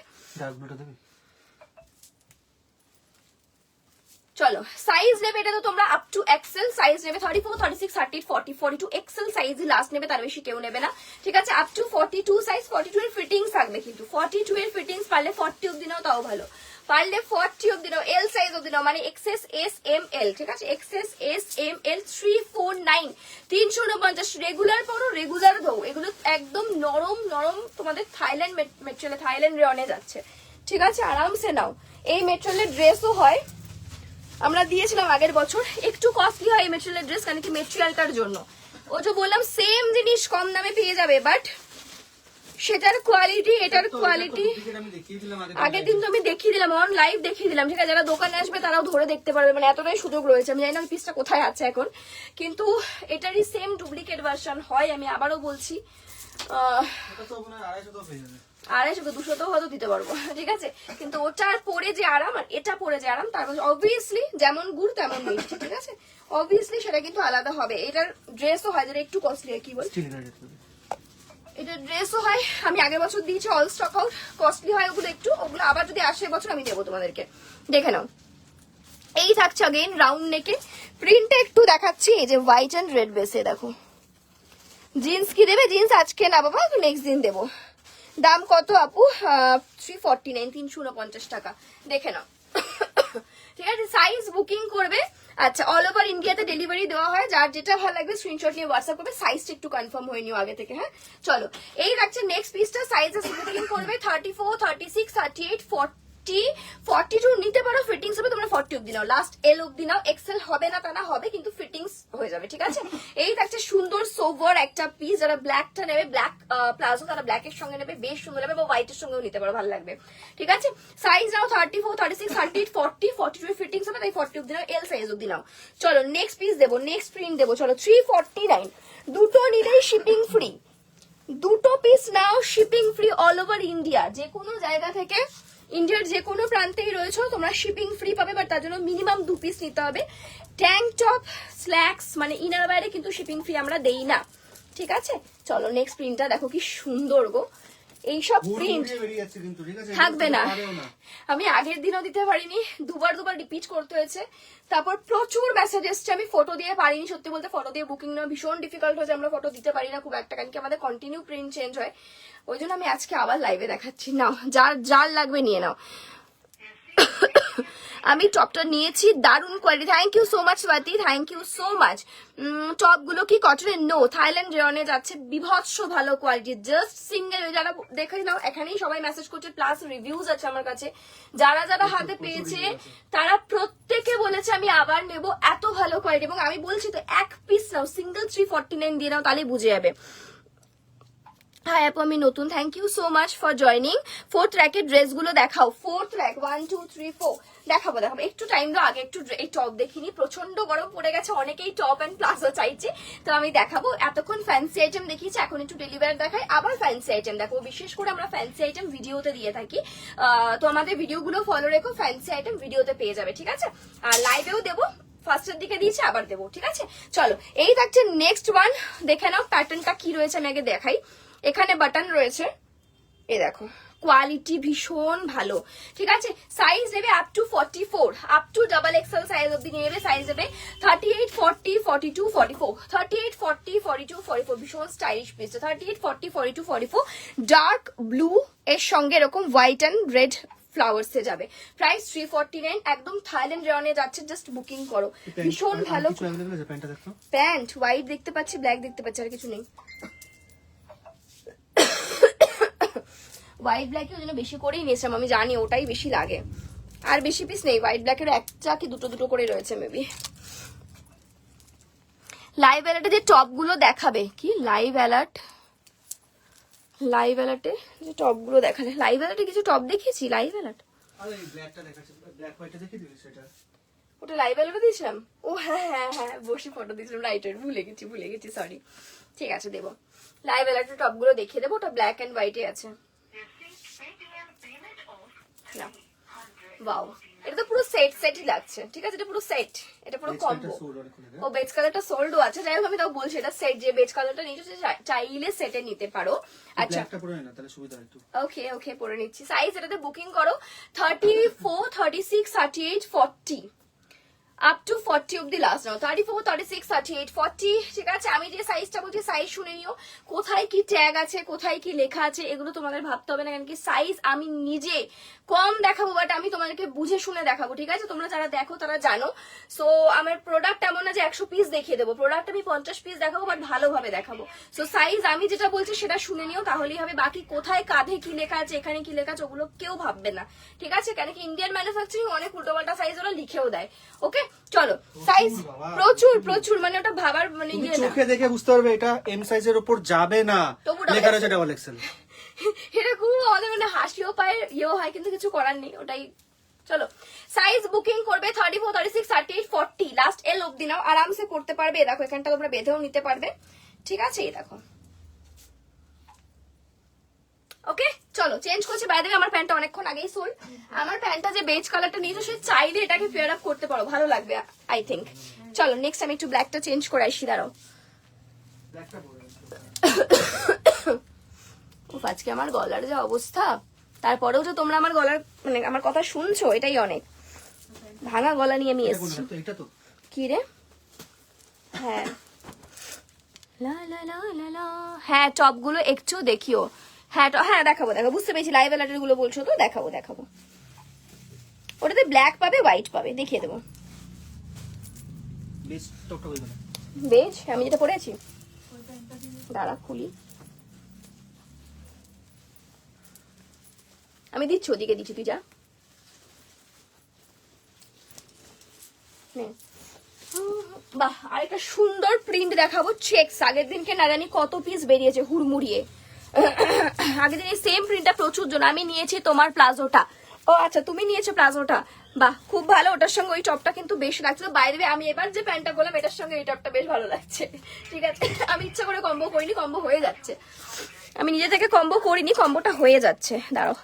S1: চলো সাইজ নেবে, এটা তো তোমরা আপ টু এক্সেল সাইজ নেবে, 34, 36, 38, 40, 42 এক্সেল সাইজই লাস্ট নেবে, তার বেশি কেউ নেবে না, ঠিক আছে? আপ টু 42 সাইজ, 42 এর ফিটিংস থাকবে কিন্তু, 42 এর ফিটিংস পারলে 40 অব্দি নাও, তাও ভালো। পারলে 40 অব্দি নাও, এল সাইজ অব্দি নাও, মানে এক্সএস এস এম এল, ঠিক আছে? XS S M L 349, 349। Regular পরো, রেগুলার দো, এগুলো একদম নরম নরম তোমাদের থাইল্যান্ড মেটেরিয়ালে, থাইল্যান্ড রেয়নে যাচ্ছে, ঠিক আছে? আরামসে নাও। এই মেটেরিয়ালের ড্রেসও হয়, আমরা দিয়েছিলাম আগের বছর। একটু কস্টলি হয় এই মেটেরিয়ালের ড্রেস, কারণ কি মেটেরিয়ালটার জন্য। ও যে বললাম সেম জিনিস কম দামে পেয়ে যাবে, বাট সেটার কোয়ালিটি, এটার কোয়ালিটি আগের দিন তো আমি দেখিয়ে দিলাম, অন লাইভ দেখিয়ে দিলাম, ঠিক আছে? যারা দোকানে আসবে তারাও ধরে দেখতে পারবে, মানে এতটাই সুযোগ রয়েছে। আমি জানি না ওই পিসটা কোথায় আছে এখন, কিন্তু এটারই সেম ডুপ্লিকেট ভার্সন হয়। আমি আবারও বলছি, 250 200 হয়তো দিতে পারবো, ঠিক আছে? কিন্তু ওটার পরে যে আরাম আর এটা পরে যে আরাম, তার মধ্যে অবভিয়াসলি যেমন গুড় তেমন মিষ্টি, ঠিক আছে? অবভিয়াসলি সেটা কিন্তু আলাদা হবে। এটার ড্রেসও হয়, যেটা একটু কস্টলি হয়, কি বল? এটা ড্রেসও হয়, আমি আগের বছর দিয়েছি, অল স্টক আউট। কস্টলি হয় ওগুলো একটু, ওগুলো আবার যদি আসে বছর আমি দেবো তোমাদেরকে, দেখে নাও। এই থাকছে अगेन রাউন্ড নেকে, প্রিন্টটা একটু দেখাচ্ছি। এই যে হোয়াইট এন্ড রেড বেসে দেখো। জিন্স কি দেবে? জিন্স আজকে না বাবা, নেক্সট দিন দেবো। দাম কত আপু? 349, 349 টাকা, দেখে নাও, ঠিক আছে? সাইজ বুকিং করবে। আচ্ছা, অল ওভার ইন্ডিয়াতে ডেলিভারি দেওয়া হয়, যার যেটা ভালো লাগবে স্ক্রিনশট নিয়ে হোয়াটসঅ্যাপ করবে। সাইজটা একটু কনফার্ম হয়ে নিও আগে থেকে, হ্যাঁ? চলো এই রাখছে নেক্সট পিসটা, সাইজ বুকিং করবে 34, 36, 38, 40, 42 নিতে পারো। ফিটিংস হবে তোমরা 40 অব্দি নাও, লাস্ট এল অব্দি নাও। এক্সেল হবে না তা না, হবে, কিন্তু ফিটিংস হয়ে যাবে, ঠিক আছে? এই থাকছে সুন্দর সোভার একটা পিস, যারা ব্ল্যাকটা নেবে, ব্ল্যাক প্লাজো, তারা ব্ল্যাক এর সঙ্গে নেবে, বেশ সুন্দর লাগবে, বা হোয়াইট এর সঙ্গেও নিতে পারো, ভালো লাগবে, ঠিক আছে? সাইজ নাও 34, 36, 38, 40, 42 ফিটিংস হবে, তাই 40 অব্দি নাও, এল সাইজ অব্দি নাও। চলো নেক্সট পিস দেবো, নেক্সট প্রিন্ট দেবো। চলো 349, দুটো নিলেই শিপিং ফ্রি, দুটো পিস নাও shipping free all over India, যে কোনো জায়গা থেকে, ইন্ডিয়ার যে কোনো প্রান্তেই রয়েছে তোমরা শিপিং ফ্রি পাবে, বাট তার জন্য মিনিমাম 2 পিস নিতে হবে। ট্যাঙ্ক টপ, স্ল্যাক্স, মানে ইনার বাইরে কিন্তু শিপিং ফ্রি আমরা দেই না, ঠিক আছে? চলো নেক্সট প্রিন্টটা দেখো, কি সুন্দর গো। এইসব প্রিন্ট থাকবে না, আমি আগের দিনও দিতে পারিনি, দুবার রিপিট করতে হয়েছে। তারপর প্রচুর মেসেজ এসছে, আমি ফটো দিয়ে পারিনি, সত্যি বলতে ফটো দিয়ে বুকিং নেওয়া ভীষণ ডিফিকাল্ট হয়েছে, আমরা ফটো দিতে পারি না খুব একটা, কারণ কি আমাদের কন্টিনিউ প্রিন্ট চেঞ্জ হয়। ওই জন্য আমি আজকে আবার লাইভে দেখাচ্ছি। নাও, যার লাগবে নিয়ে নাও। আমি টপটা নিয়েছি, দারুণ quality. Thank you so much Swati, thank you so much. Top গুলো কি কটনের? নো, থাইল্যান্ড রেয়নে যাচ্ছে, বিভৎস ভালো কোয়ালিটি, জাস্ট সিঙ্গেল। যারা দেখে নাও, এখানেই সবাই মেসেজ করছে, প্লাস রিভিউজ আছে আমার কাছে, যারা যারা হাতে পেয়েছে তারা প্রত্যেকে বলেছে আমি আবার নেব, এত ভালো কোয়ালিটি। এবং আমি বলছি তো, এক পিস নাও, সিঙ্গেল 349 দিয়ে নাও, তাহলে বুঝে যাবে। হ্যাঁ আপু আমি নতুন, thank you so much for joining. 4th র্যাকের ড্রেসগুলো দেখাও। 4th র্যাক 1 2 3 4 দেখাবো দেখাবো, একটু টাইম দাও, আগে একটু এই টপ দেখিনি, প্রচন্ড গরম পড়ে গেছে, অনেকেই টপ এন্ড প্লাজো চাইছে, তো আমি দেখাবো। এতক্ষণ ফ্যান্সি আইটেম দেখিয়েছি, এখন একটু ডেলিভারি দেখাই, আবার ফ্যান্সি আইটেম দেখো। বিশেষ করে আমরা ফ্যান্সি আইটেম ভিডিওতে দিয়ে থাকি, তো আমাদের ভিডিওগুলো ফলো রেখো, ফ্যান্সি আইটেম ভিডিওতে পেয়ে যাবে, ঠিক আছে? আর লাইভেও দেবো, ফার্স্টের দিকে দিয়েছি, আবার দেবো, ঠিক আছে? চলো এই থাকছে নেক্সট ওয়ান, দেখে নাও প্যাটার্নটা কি রয়েছে, আমি আগে দেখাই। এখানে বাটন রয়েছে, এই দেখো, কোয়ালিটি ভীষণ ভালো, ঠিক আছে? সাইজ নেবে up to 44, up to double XL size অব্দি নিয়ে নেবে। সাইজ নেবে 38 40 42 44, 38 40 42 44, ভীষণ স্টাইলিশ পিস। 38 40 42 44, ডার্ক ব্লু এর সঙ্গে এরকম হোয়াইট অ্যান্ড রেড ফ্লাওয়ার্স এ যাবে। প্রাইস 349, একদম থাইল্যান্ড রেয়নে যাচ্ছে, জাস্ট বুকিং করো, ভীষণ ভালো। প্যান্ট হোয়াইট দেখতে পাচ্ছি, ব্ল্যাক দেখতে পাচ্ছি, আর কিছু নেই। হোয়াইট ব্ল্যাক ওই জন্য বেশি করেই নিয়েছিলাম, আমি জানি ওটাই বেশি লাগে, আর বেশি পিস নেই। হোয়াইট ব্ল্যাকের একটা কি দুটো করে রয়েছে মেবি। লাইভ অ্যালার্টে যে টপ গুলো দেখাবে, কি লাইভ অ্যালার্টে যে টপ গুলো দেখালে, লাইভ অ্যালার্টে কিছু টপ দেখিয়েছি, লাইভ অ্যালার্ট ওটা লাইভ অ্যালার্টে দিয়েছিলাম। ও হ্যাঁ হ্যাঁ হ্যাঁ, বসে ফটো দিয়েছিলাম, রাইটার ভুলে গেছি সরি। ঠিক আছে দেবো, লাইভ অ্যালার্টে টপ গুলো দেখিয়ে দেবো, ওটা ব্ল্যাক এন্ড হোয়াইটে আছে। ওয়াও, এটা তো পুরো সেটই লাগছে, ঠিক আছে? এটা পুরো সেট, এটা পুরো কম্বো। ও বেজ কালারটা সোল্ডও আছে, যাই হোক আমি তাও বলছি এটা সেট, যে বেজ কালারটা নিচে চাইলে সেটে নিতে পারো। আচ্ছা ওকে ওকে, পরে নিচ্ছি। সাইজ এটাতে বুকিং করো 34 36 38 40, আপ টু 40 অব্দি লাস্ট নাও, 34 36 38 40, ঠিক আছে? আমি যে সাইজটা বলছি সাইজ শুনে নিও, কোথায় কি ট্যাগ আছে, কোথায় কি লেখা আছে, এগুলো তোমাদের ভাবতে হবে না, কারণ কি সাইজ আমি নিজে কম দেখাবো, বাট আমি তোমাদেরকে বুঝে শুনে দেখাবো, ঠিক আছে? তোমরা যারা দেখো তারা জানো। সো আমার প্রোডাক্ট এমন না যে 100 পিস দেখিয়ে দেবো, প্রোডাক্ট আমি 50 পিস দেখাবো, বাট ভালোভাবে দেখাবো। সো সাইজ আমি যেটা বলছি সেটা শুনে নিও, তাহলেই হবে। বাকি কোথায় কাঁধে কি লেখা আছে, এখানে কি লেখা আছে, ওগুলো কেউ ভাববে না, ঠিক আছে? কেন কি ইন্ডিয়ান ম্যানুফ্যাকচারিং, অনেক উল্টোপাল্টা সাইজ ওরা লিখেও দেয়। ওকে চলো, সাইজ প্রচুর মানে ওটা ভাবার মানে ইয়ে না,
S2: চোখে দেখে বুঝতে পারবে এটা এম সাইজের উপর যাবে না, লেখা রয়েছে ডাবল এক্সেল।
S1: এটা খুব আমাদের মানে হাসিও পায়, ইয়েও হয়, কিন্তু কিছু করার নেই, ওটাই। চলো সাইজ বুকিং করবে 34 36 38 40, লাস্ট এল অব্দি নাও, আরামসে পড়তে পারবে। দেখো এখানটা তোমরা বেঁধেও নিতে পারবে, ঠিক আছে? এই দেখো, ওকে চলো চেঞ্জ করছি। বাইরে আমার প্যান্টটা অনেকক্ষণ আগেই সোল্ড, আমার প্যান্টটা যে বেজ কালারটা নিয়েছো সে চাইলে এটাকে ফেয়ার আপ করতে পারো, ভালো লাগবে আই থিঙ্ক। চলো নেক্সট আমি একটু ব্ল্যাকটা চেঞ্জ করে আসি, দাঁড়াও। আজকে আমার গলার যে অবস্থা, তারপরেও যে তোমরা আমার গলার মানে আমার কথা শুনছো, এটাই অনেক। ভাঙা গলা নিয়ে আমি এসেছি। কি রে? হ্যাঁ লা লা লা লা লা, হ্যাঁ টপ গুলো একটু দেখিও। হ্যাঁ হ্যাঁ দেখাবো, বুঝতে পেরেছি। লাইভ অ্যালার্টের গুলো বলছো তো, দেখাবো। ওটাতে ব্ল্যাক পাবে, হোয়াইট পাবে, দেখিয়ে দেবো। বেজ আমি যেটা পরেছি, দাঁড়া খুলি, আমি দিচ্ছি, ওদিকে দিচ্ছি, তুই যা। বাহ, আরেকটা সুন্দর প্রিন্ট দেখাবো, চেকস। আগের দিনকে না জানি কত পিস বেরিয়েছে হুড়মুড়িয়ে, আগের দিন এই সেম প্রিন্টটা প্রচুর জন। আমি নিয়েছি তোমার প্লাজোটা। ও আচ্ছা, তুমি নিয়েছো প্লাজোটা, বাহ খুব ভালো। ওটার সঙ্গে ওই টপটা কিন্তু বেশ লাগছিল। বাইরে আমি এবার যে প্যান্টটা বললাম এটার সঙ্গে এই টপটা বেশ ভালো লাগছে, ঠিক আছে? আমি ইচ্ছা করে কম্বো করিনি, কম্বো হয়ে যাচ্ছে। আমি নিজে থেকে কম্বো করিনি, কম্বোটা হয়ে যাচ্ছে। দাঁড়াও,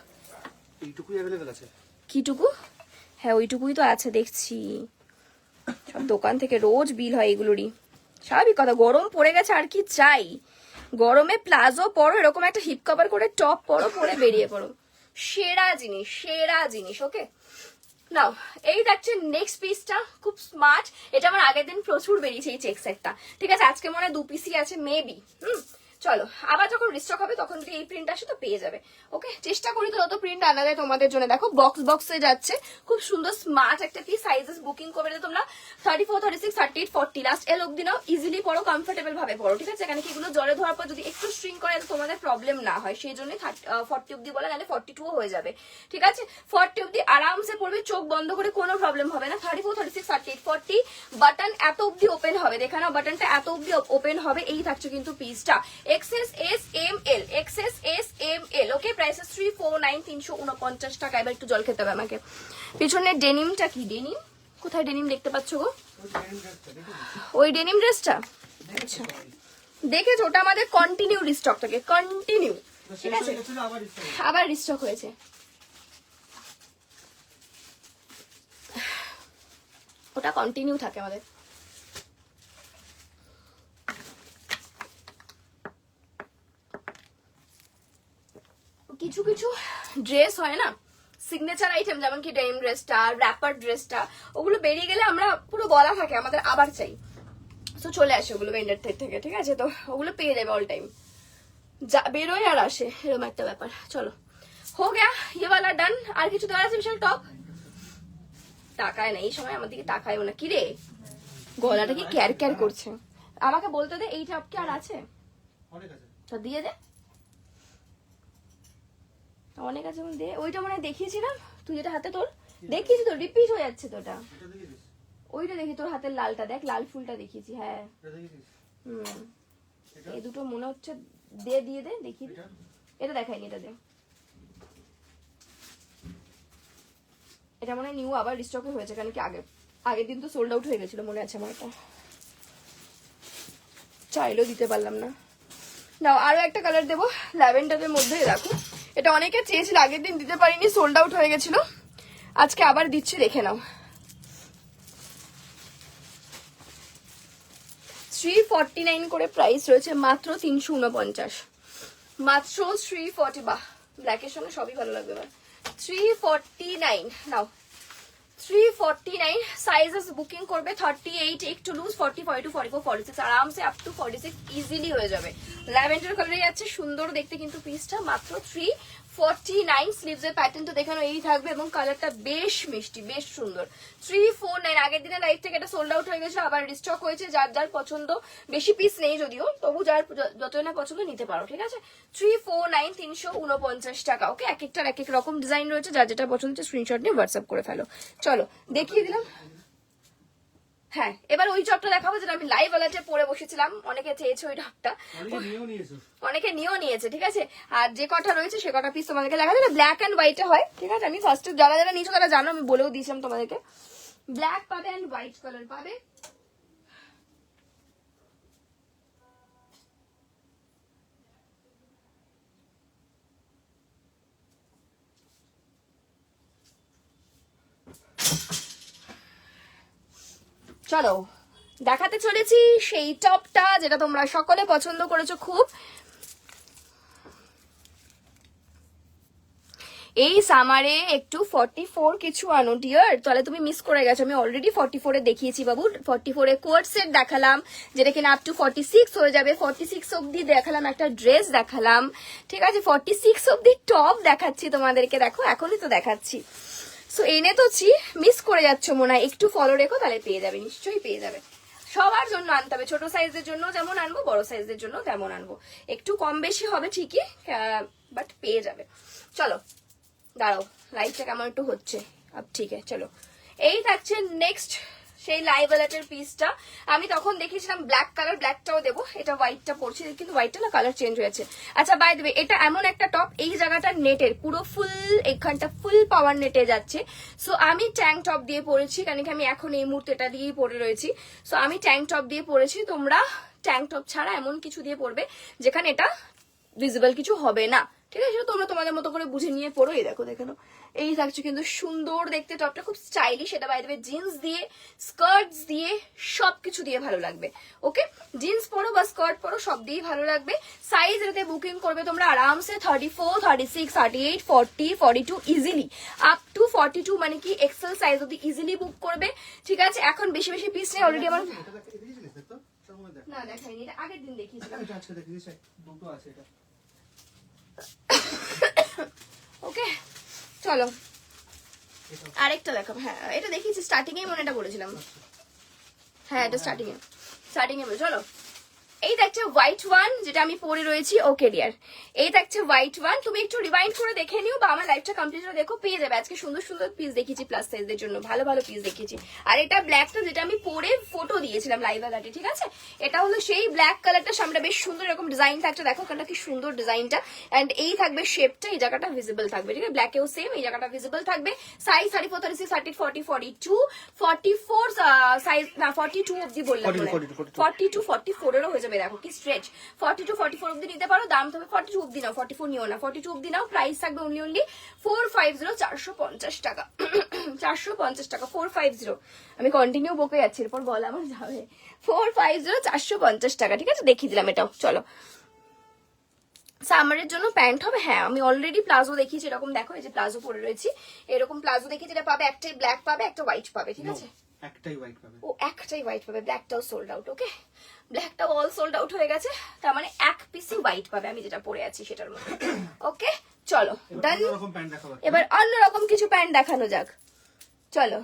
S2: এইটুকুই অ্যাভেলেবল আছে।
S1: কিটুকু? হ্যাঁ ওইটুকুই তো আছে, দেখছি সব দোকান থেকে রোজ বিল হয় এগুলোরই, স্বাভাবিক কথা। গরম পড়ে গেছে, আর কি চাই? গরমে প্লাজো পরো, এরকম একটা হিপ কভার করে টপ পরো, পরে বেরিয়ে পড়ো, সেরা জিনিস। ওকে নাও, এই দেখছে নেক্সট পিসটা, খুব স্মার্ট। এটা আমার আগের দিন প্রচুর বেরিয়েছে এই চেক সেটটা, ঠিক আছে? আজকে মনে হয় 2 পিসই আছে মেবি। চলো আবার যখন রিস্টক হবে তখন যদি এই প্রিন্ট আসে তো পেয়ে যাবে। ওকে চেষ্টা করি তো যত প্রিন্ট আনা যায় তোমাদের জন্য। দেখো বক্সে যাচ্ছে, খুব সুন্দর স্মার্ট একটা পিস। সাইজেস বুকিং করবে তোমরা 34 36 38 40, লাস্ট এল অব্দি নাও। ইজিলি পড়ো, কমফোর্টেবল ভাবে পড়ো, ঠিক আছে? এখানে কি এগুলো জলে ধোয়ার পর যদি একটু স্ট্রিং করে তোমাদের প্রবলেম না হয়, সেই জন্যই 40 অব্দি বলা, নাহলে 42 হয়ে যাবে, ঠিক আছে? 40 অব্দি আরামসে পড়বে, চোখ বন্ধ করে, কোনো প্রবলেম হবে না। 34 36 38 40, বাটন এত অব্দি ওপেন হবে, দেখে নাও বাটনটা এত অব্দি ওপেন হবে। এই থাকছে কিন্তু পিসটা, XS S M L, XS S M L. Okay, price 349, 349 টাকা। এবার একটু জল খেতে হবে আমাকে। পিছনে ডেনিমটা কি, ডেনিম কোথায়, ডেনিম দেখতে পাচ্ছ গো? ওই ডেনিম ড্রেসটা, আচ্ছা দেখেছো, ওটা আমাদের কন্টিনিউ রিস্টক থাকে, কন্টিনিউ, ঠিক আছে, আবার রিস্টক হয়েছে। ওটা কন্টিনিউ থাকে আমাদের। কিছু কিছু ড্রেস হয় না সিগনেচার আইটেম, যেমন কি ডেনিম ড্রেসটা, র্যাপার ড্রেসটা, ওগুলো বেরিয়ে গেলে আমরা পুরো বলা থাকে আমাদের আবার চাই, তো চলে আসে ওগুলো ভেন্ডার থেকে, ঠিক আছে, তো ওগুলো পেয়ে যাবে অল টাইম, যা বেরোয় আর আসে, এরকম একটা ব্যাপার। চলো হো গেয়া ইয়ে वाला ডান। আর কিছু দেওয়ার আছে বিশাল? টপ তাকায় না এই সময় আমার দিকে, তাকায়ও না। কি রে, গলাটা কি ক্যার ক্যার করছে? আমাকে বলতে দে, এই টপ কি আর আছে? তো দিয়ে দে, অনেক আছে দে। ওইটা মনে হয় দেখিয়েছিলাম, তুই যেটা হাতে তোর দেখিয়েছি, তো রিপিট হয়ে যাচ্ছে তো ওটা। ওইটা দেখি, তোর হাতের লালটা দেখ, লাল ফুলটা দেখিয়েছি, হ্যাঁ এই দুটো মনে হচ্ছে, দে দিয়ে দে দেখি। এটা দেখাইনি, এটা দে। এটা মনে হয় নিউ আবার রিস্টকে হয়েছে, কারণ কি আগের দিন তো সোল্ড আউট হয়ে গেছিল, মনে আছে আমার। এটা চাইলেও দিতে পারলাম না। নাও আরো একটা কালার দেবো ল্যাভেন্ডারের মধ্যে, রাখো। এটা অনেকে চেয়েছিল, আগের দিন দিতে পারিনি, সোল্ড আউট হয়ে গেছিল, আজকে আবার দিচ্ছি, দেখে নাও। 349 করে প্রাইস রয়েছে, মাত্র 349, মাত্র 340। বাহ, ব্ল্যাকের সঙ্গে সবই ভালো লাগবে। এবার 349 নাও, 349। সাইজেস বুকিং করবে 38, একটু লুজ 40, 42, 44, 46, আরামসে আপ টু 46 ইজিলি হয়ে যাবে। ল্যাভেন্ডার কালারে যাচ্ছে, সুন্দর দেখতে কিন্তু পিসটা, মাত্র 349। স্লিভস এর প্যাটার্নটা দেখানো এই থাকবে, এবং কালারটা বেশ মিষ্টি, বেশ সুন্দর। 349। আগের দিনের লাইভ থেকে এটা সোল্ড আউট হয়ে গেছে, আবার রিস্টক হয়েছে। যার যার পছন্দ, বেশি পিস নেই যদিও, তবু যার যতই না পছন্দ নিতে পারো, ঠিক আছে। 349, 349 টাকা। ওকে, এক একটার এক এক রকম ডিজাইন রয়েছে, যার যেটা পছন্দ হচ্ছে স্ক্রিনশট নিয়ে হোয়াটসঅ্যাপ করে ফেলো। চলো দেখিয়ে দিলাম। হ্যাঁ, এবার ওই টপটা দেখাবো যেটা আমি লাইভ আলার্টে পরে বসেছিলাম, অনেকে চেয়েছে ওই টপটা, অনেকে নিয়েও নিয়েছে, ঠিক আছে। আর যে কটা রয়েছে সে কটা পিস তোমাদেরকে দেখা যাবে, ব্ল্যাক অ্যান্ড হোয়াইটে হয়, ঠিক আছে। আমি ফার্স্টে যারা যারা নিয়েছো তারা জানো, আমি বলেও দিয়েছিলাম তোমাদেরকে, ব্ল্যাক পাবে অ্যান্ড হোয়াইট কালার পাবে। চলো দেখাতে চলেছি সেই টপটা যেটা তোমরা সকলে পছন্দ করেছো খুব। এই সামারে একটু 44 কিছু আনো ডিয়ার, তাহলে তুমি মিস করে গেছো। আমি অলরেডি 44 এ দেখিয়েছি বাবু, 44 এ কোট সেট দেখালাম, যেটা কিনা আপ টু 46 হয়ে যাবে। 46 অব্দি দেখালাম, একটা ড্রেস দেখালাম, ঠিক আছে। 46 অব্দি টপ দেখাচ্ছি তোমাদেরকে, দেখো এখনই তো দেখাচ্ছি। সো এনে তোছি, মিস করে যাচ্ছ মনে হয়, একটু ফলো রেখো, তাহলে পেয়ে যাবে, নিশ্চয়ই পেয়ে যাবে। সবার জন্য আনতে হবে, ছোট সাইজের জন্য যেমন আনবো, বড় সাইজের জন্য তেমন আনবো, একটু কম বেশি হবে ঠিকই, বাট পেয়ে যাবে। চলো দাঁড়াও, লাইভটা কেমন একটু হচ্ছে, আব ঠিক আছে। চলো এই থাকছে নেক্সট সেই লাইভ অ্যালার্টের পিসটা। আমি তখন দেখেছিলাম ব্ল্যাক কালার, ব্ল্যাকটাও দেবো। এটা হোয়াইটটা পড়ছি, কিন্তু হোয়াইটটা না কালার চেঞ্জ হয়েছে। আচ্ছা বাই দেবে, এটা এমন একটা টপ, এই জায়গাটা নেটের পুরো ফুল, এখানটা ফুল পাওয়ার নেটে যাচ্ছে। সো আমি ট্যাঙ্ক টপ দিয়ে পরেছি, কারণ কি আমি এখন এই মুহূর্তে এটা দিয়েই পরে রয়েছি। সো আমি ট্যাঙ্ক টপ দিয়ে পরেছি, তোমরা ট্যাঙ্ক টপ ছাড়া এমন কিছু দিয়ে পরবে যেখানে এটা ভিজিবল কিছু হবে না, ঠিক আছে। তোমরা তোমাদের মতো করে বুঝে নিয়ে পড়ো। এই দেখো, দেখে নাও, এই থাকছে কিন্তু সুন্দর দেখতে টপটা, খুব স্টাইলিশ। এটা বাই দেবে জিন্স দিয়ে, স্কার্টস দিয়ে, সবকিছু দিয়ে ভালো লাগবে। ওকে, জিন্স পরো বা স্কার্ট পরো, সব দিয়েই ভালো লাগবে। সাইজ এটাতে বুকিং করবে তোমরা আরামসে 34, 36, 38, 40, 42 ইজিলি, আপ টু 42 মানে কি এক্সেল সাইজ অব্দি ইজিলি বুক করবে, ঠিক আছে। এখন বেশি বেশি পিস নেই, অলরেডি আমার না দেখাইনি, এটা আগের দিন দেখিয়েছিলাম। ওকে চলো আরেকটা দেখাবো। হ্যাঁ এটা দেখিয়েছি স্টার্টিং এ, মনে এটা বলেছিলাম। হ্যাঁ এটা স্টার্টিং এ চলো এই থাকছে হোয়াইট ওয়ান, যেটা আমি পরে রয়েছি। ওকে ডিয়ার, এই থাকছে হোয়াইট ওয়ান। তুমি একটু রিমাইন্ড করে দেখে নিও বা আমার লাইভটা কমপ্লিট করে দেখো, পেয়ে যাবে। আজকে সুন্দর সুন্দর পিস দেখিয়েছি প্লাস সাইজদের জন্য, ভালো ভালো পিস দেখিয়েছি। আর এটা ব্ল্যাকটা, যেটা আমি পরে ফটো দিয়েছিলাম লাইভ আলাটে, ঠিক আছে? এটা হলো সেই ব্ল্যাক কালারটা, সামনে বেশ সুন্দর এরকম ডিজাইন থাকছে, দেখো এখানটা কি সুন্দর ডিজাইনটা। এন্ড এই থাকবে শেপটা, এই জায়গাটা ভিজিবল থাকবে, ঠিক আছে? ব্ল্যাকেও সেম, এই জায়গাটা ভিজিবল থাকবে। সাইজ 34, 36, 30, 40, 42, 44 সাইজ, না 42 অবধি বললাম, 42, 44 এরও হয়ে যাবে। দেখো কি স্ট্রেচ, 42, 44 অবধি নিতে পারো। দাম তবে 42 অবধি নাও, 44 নিও না, 42 অবধি নাও। প্রাইস থাকবে অনলি 450, 450 টাকা। 450 টাকা, 450। আমি কন্টিনিউ বকে যাচ্ছি, এরপর বলা আমার যাবে। 450, 450 টাকা, ঠিক আছে? দেখিয়ে দিলাম এটাও। চলো, সামারের জন্য প্যান্ট হবে। হ্যাঁ, আমি অলরেডি প্লাজো দেখিয়েছি, এরকম দেখো, এই যে প্লাজো পরে রয়েছি, এরকম প্লাজো দেখিয়েছি। এটা পাবে একটাই ব্ল্যাক পাবে, একটা হোয়াইট পাবে, ঠিক আছে?
S2: একটাই হোয়াইট পাবে।
S1: ও একটাই হোয়াইট পাবে, ব্ল্যাকটাও সোল্ড আউট। ওকে, ব্ল্যাকটাও অল সোল্ড আউট হয়ে গেছে, তার মানে এক পিসই হোয়াইট পাবে, আমি যেটা পরে আছি সেটার মধ্যে। ওকে চলো ডান। এবার অন্যরকম কিছু প্যান্ট দেখানো যাক, চলো।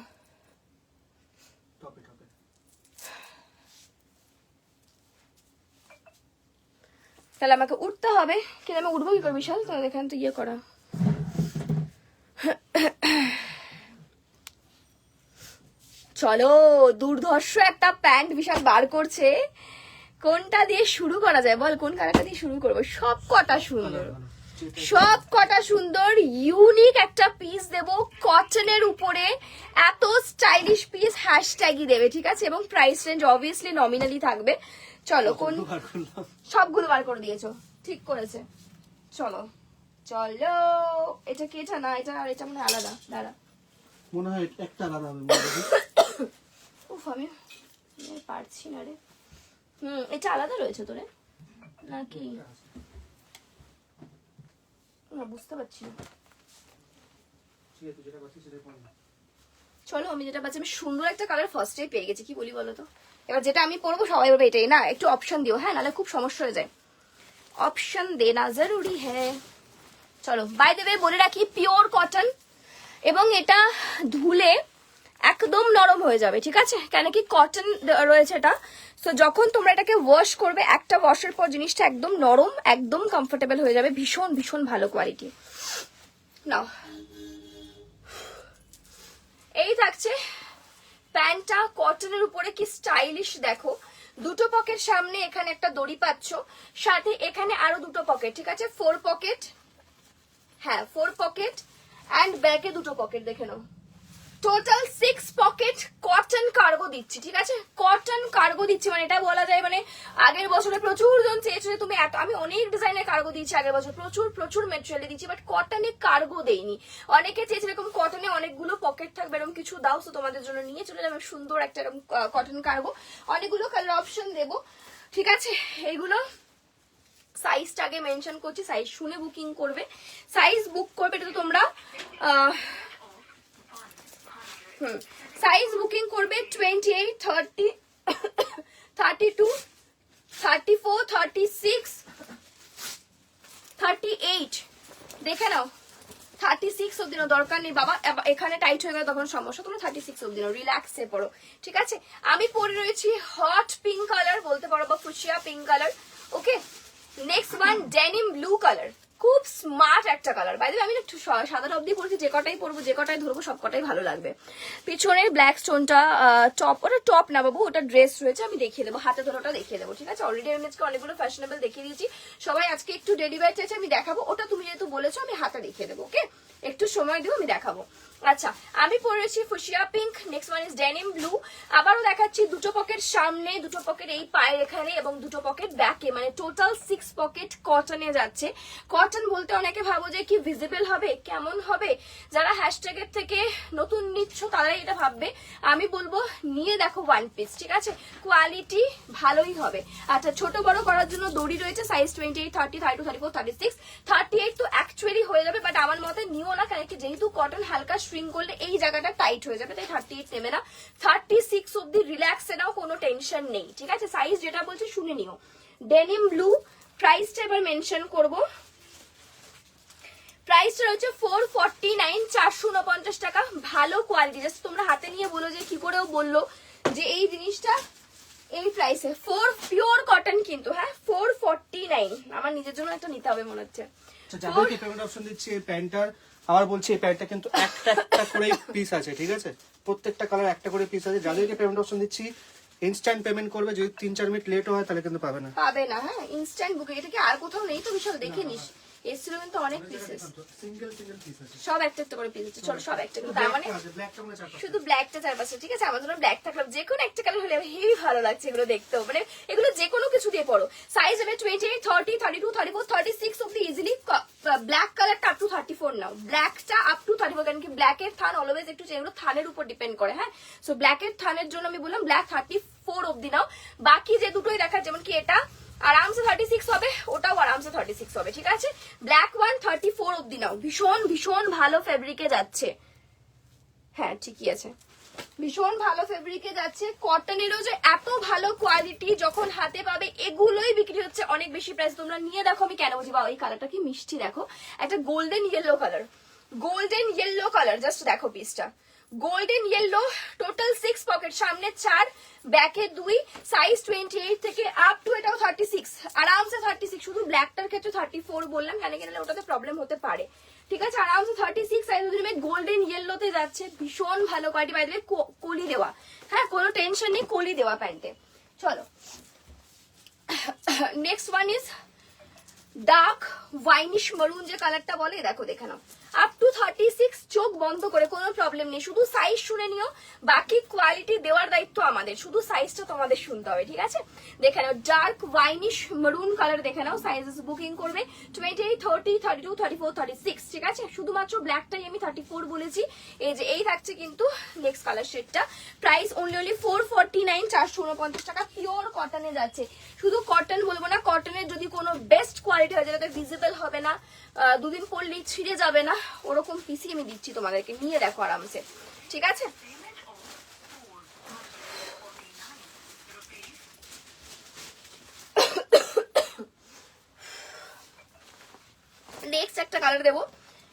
S1: তাহলে আমাকে উঠতে হবে, কিন্তু আমি উঠবো কি করে বিশাল? তো এখানে তো ইয়ে করা। চলো, দুর্ধর্ষ একটা প্যান্ট বিশাল বার করছে। কোনটা দিয়ে শুরু করা যায় বল? কোন কালারটা দিয়ে শুরু করবো? সব কটা সুন্দর, সব কটা সুন্দর। ইউনিক একটা পিস দেব কটনের উপরে, এত স্টাইলিশ পিস হ্যাশট্যাগই দেবে, ঠিক আছে? এবং প্রাইস রেঞ্জ অবভিয়াসলি নমিনালি থাকবে। চলো, কোন সবগুলো বার করে দিয়েছো, ঠিক করেছে। চলো চলো, এটা কি? এটা না, এটা আর এটা মনে হয় আলাদা। দাঁড়া,
S2: মনে হয় একটা আলাদা হবে।
S1: উফ, আমি পারছি না রে। এটা আলাদা রয়েছে তোরে নাকি? না, বুঝতে পারছি না। চলো, আমি যেটা পাচ্ছি, আমি সুন্দর একটা কালার ফার্স্টেই পেয়ে গেছি। কি বলি বলো তো? এবার যেটা আমি পরবো সবাই বলবে এটাই না। একটু অপশন দিও, হ্যাঁ, নাহলে খুব সমস্যা হয়ে যায়। অপশন দেনা জরুরি হ্যাঁ। চলো, বাই দ্য ওয়ে বলে রাখি, পিওর কটন, এবং এটা ধুলে একদম নরম হয়ে যাবে, ঠিক আছে? কেন কি কটন রয়েছে এটা। তো যখন তোমরা এটাকে ওয়াশ করবে, একটা ওয়াশের পর জিনিসটা একদম নরম, একদম কমফোর্টেবল হয়ে যাবে। ভীষণ ভীষণ ভালো কোয়ালিটি। নাও, এই থাকছে প্যান্টটা কটনের উপরে, কি স্টাইলিশ দেখো। দুটো পকেট সামনে, এখানে একটা দড়ি পাচ্ছ, সাথে এখানে আরো দুটো পকেট, ঠিক আছে? 4 পকেট, হ্যাঁ 4 পকেট, অ্যান্ড ব্যাকে দুটো পকেট, দেখে নাও। টোটাল 6 পকেট কটন কার্গো দিচ্ছি, ঠিক আছে? কটন কার্গো দিচ্ছি, মানে এটা বলা যায়, মানে আগের বছরে প্রচুর জন চেয়েছিল তুমি এত, আমি অনেক ডিজাইনের কার্গো দিচ্ছি আগের বছর, প্রচুর প্রচুর মেটেরিয়াল দিচ্ছি, বাট কটনে কার্গো দেইনি। অনেকে চেয়েছিল এরকম কটনে অনেকগুলো পকেট থাকবে, এরকম কিছু দাও, তো তোমাদের জন্য নিয়ে চলে যাবে সুন্দর একটা এরকম কটন কার্গো। অনেকগুলো কালার অপশন দেবো, ঠিক আছে? এইগুলো সাইজটা আগে মেনশন করছি, সাইজ শুনে বুকিং করবে। সাইজ বুক করবে, এটা তো তোমরা সাইজ বুকিং করবে 28, 30, 32, 34, 36, 38, দেখে নাও। 36 অব্দি নাও, দরকার নেই বাবা, এখানে টাইট হয়ে গেলে তখন সমস্যা। তোমরা 36 অব্দি নাও, রিল্যাক্সে পড়ো, ঠিক আছে? আমি পরে রয়েছি হট পিঙ্ক কালার বলতে পারো, বা fuchsia pink colour. Okay, next one denim blue colour, খুব স্মার্ট একটা কালার। বাইরে আমি একটু সাদা অব্দি পড়ছি, যে কটাই পরবো, যে কটাই ধরবো, সব কটাই ভালো লাগবে। পিছনে ব্ল্যাক স্টোনটা টপ, ওটা টপ না বাবু, ওটা ড্রেস রয়েছে, আমি দেখিয়ে দেবো, হাতে ধরাটা দেখিয়ে দেবো, ঠিক আছে? অলরেডি আমি আজকে অনেকগুলো ফ্যাশনেবল দেখিয়ে দিয়েছি, সবাই আজকে একটু ডেলিভারি চাইছে, আমি দেখাবো। ওটা তুমি যেহেতু বলেছো, আমি হাতে দেখিয়ে দেবো। ওকে, একটু সময় দেবো, আমি দেখাবো। আচ্ছা, আমি পরেছি fuchsia pink, next one is denim blue. আবারও দেখাচ্ছি, দুটো পকেট সামনে, দুটো পকেট এই পায়ের এখানে, এবং দুটো পকেট ব্যাকে, মানে টোটাল 6 পকেট কটনে যাচ্ছে। কটন বলতে অনেকে ভাবো যে কি ভিজিবল হবে, কেমন হবে, যারা হ্যাশট্যাগের থেকে নতুন নিচ্ছ তারাই এটা ভাববে। আমি বলবো নিয়ে দেখো ওয়ান পিস, ঠিক আছে? কোয়ালিটি ভালোই হবে। আচ্ছা, ছোট বড় করার জন্য দড়ি রয়েছে, সাইজ 28, 30, 32, 34, 36, 38 তো অ্যাকচুয়ালি হয়ে যাবে, বাট আমার মতে নিও না, কারণ কি যেহেতু কটন হালকা স্ট্রিং করলে এই জায়গাটা টাইট হয়ে যাবে, তাই 38 নেবে না। 36 অব্দি রিল্যাক্সে নাও, কোনো টেনশন নেই, ঠিক আছে? সাইজ যেটা বলছে শুনে নিও। ডেনিম ব্লু, প্রাইসটা এবার মেনশন করব। প্রাইসটা হচ্ছে 449, 449 টাকা। ভালো কোয়ালিটি, জাস্ট তোমরা হাতে নিয়ে বলো যে কি করেও বললো যে এই জিনিসটা এই প্রাইসে 4 পিওর কটন কিন্তু, হ্যাঁ 449। আমার নিজের জন্য একটা নিতে হবে মনে হচ্ছে।
S2: আচ্ছা, যাদেরকে পেমেন্ট অপশন দিচ্ছি এই প্যান্টটার, আবার বলছি এই প্যান্টটা কিন্তু একটা একটা করে পিস আছে, ঠিক আছে? প্রত্যেকটা কালার একটা করে পিস আছে। যাদেরকে পেমেন্ট অপশন দিচ্ছি ইনস্ট্যান্ট পেমেন্ট করবে, যদি 3-4 মিনিট লেট হয় তাহলে কিন্তু পাবে না।
S1: পাবে না, হ্যাঁ ইনস্ট্যান্ট বুকিং। এটা কি আর কোথাও নেই তো বিশাল? দেখে নিস, এসছিল কিন্তু অনেক পিসেস,
S2: সিঙ্গেল সিঙ্গেল পিস আছে,
S1: সব একটা একটা করে পিস আছে। চলো সব একটা করে, তার মানে
S2: ব্ল্যাকটা মানে 4-5
S1: শুধু ব্ল্যাকটা 4-5টা, ঠিক আছে? আমার জন্য ব্ল্যাক থাকলে যে কোনো একটা কালার হলে হেভি ভালো লাগছে এগুলো দেখতেও, মানে এগুলো যে কোনো কিছু দিয়ে পড়ো। সাইজ হবে 28, 30, 32, 34, 36 অব্দি ইজিলি। ব্ল্যাক কালারটা আপ টু 34 নাও, ব্ল্যাকটা আপ টু 34, কারণ কি ব্ল্যাকের থান অলওয়েজ একটু এগুলো থানের উপর ডিপেন্ড করে, হ্যাঁ। সো ব্ল্যাকের থানের জন্য আমি বললাম ব্ল্যাক 34 অব্দি নাও। বাকি যে দুটোই দেখার, যেমন কি এটা আরামসে 36 হবে, ওটাও আরামসে 36 হবে, ঠিক আছে? ব্ল্যাক 34 অব্দি নাও, ভীষণ ভীষণ ভালো ফেব্রিকে যাচ্ছে। হ্যাঁ ঠিকই আছে, ভীষণ ভালো ফেব্রিকে যাচ্ছে। কটনেরও যে এত ভালো কোয়ালিটি যখন হাতে পাবে, এগুলোই বিক্রি হচ্ছে অনেক বেশি প্রাইস। তোমরা নিয়ে দেখো আমি কেন বলছি। বা এই কালারটা কি মিষ্টি, দেখো একটা golden yellow colour, golden yellow colour, just দেখো পিসটা গোল্ডেন ইয়েলো। টোটাল 6 পকেট, সামনে 4 ব্যাকে 2, সাইজ 28 থেকে আপ টু এটাও 36, আরামসে 36। শুধু ব্ল্যাকটার ক্ষেত্রে 34 বললাম, কেন কি ওটাতে প্রবলেম হতে পারে, ঠিক আছে? আরামসে 36 সাইজ গোল্ডেন ইয়েলোতে যাচ্ছে, ভীষণ ভালো কোয়ালিটি। বাইরে কলি দেওয়া, হ্যাঁ কোনো টেনশন নেই, কলি দেওয়া প্যান্টে। চলো নেক্সট ওয়ান ইজ ডার্ক ওয়াইনিশ মারুন, যে কালারটা বলে, দেখো দেখে নাও আপ টু 36, চোখ বন্ধ করে, কোনো প্রবলেম নেই। শুধু সাইজ শুনে নিও, বাকি কোয়ালিটি দেওয়ার দায়িত্ব আমাদের, শুধু সাইজটা তোমাদের শুনতে হবে, ঠিক আছে? দেখে নাও ডার্ক ওয়াইনিশ মারুন কালার, দেখে নাও। সাইজেস বুকিং করবে 28, 30, 32, 34, 36, ঠিক আছে? শুধুমাত্র ব্ল্যাকটাই আমি 34 বলেছি। এই যে এই থাকছে কিন্তু নেক্সট কালার শেডটা। প্রাইস অনলি 449, 449 টাকা। পিওর কটনে যাচ্ছে, শুধু কটন বলবো না, কটনের যদি কোনো বেস্ট কোয়ালিটি হয় যেটাতে ভিজিবল হবে না, দুদিন পরলেই ছিঁড়ে যাবে না, ওরকম পিসি আমি দিচ্ছি তোমাদেরকে, নিয়ে দেখো আরামসে, ঠিক আছে? নেক্সট একটা কালার দেবো।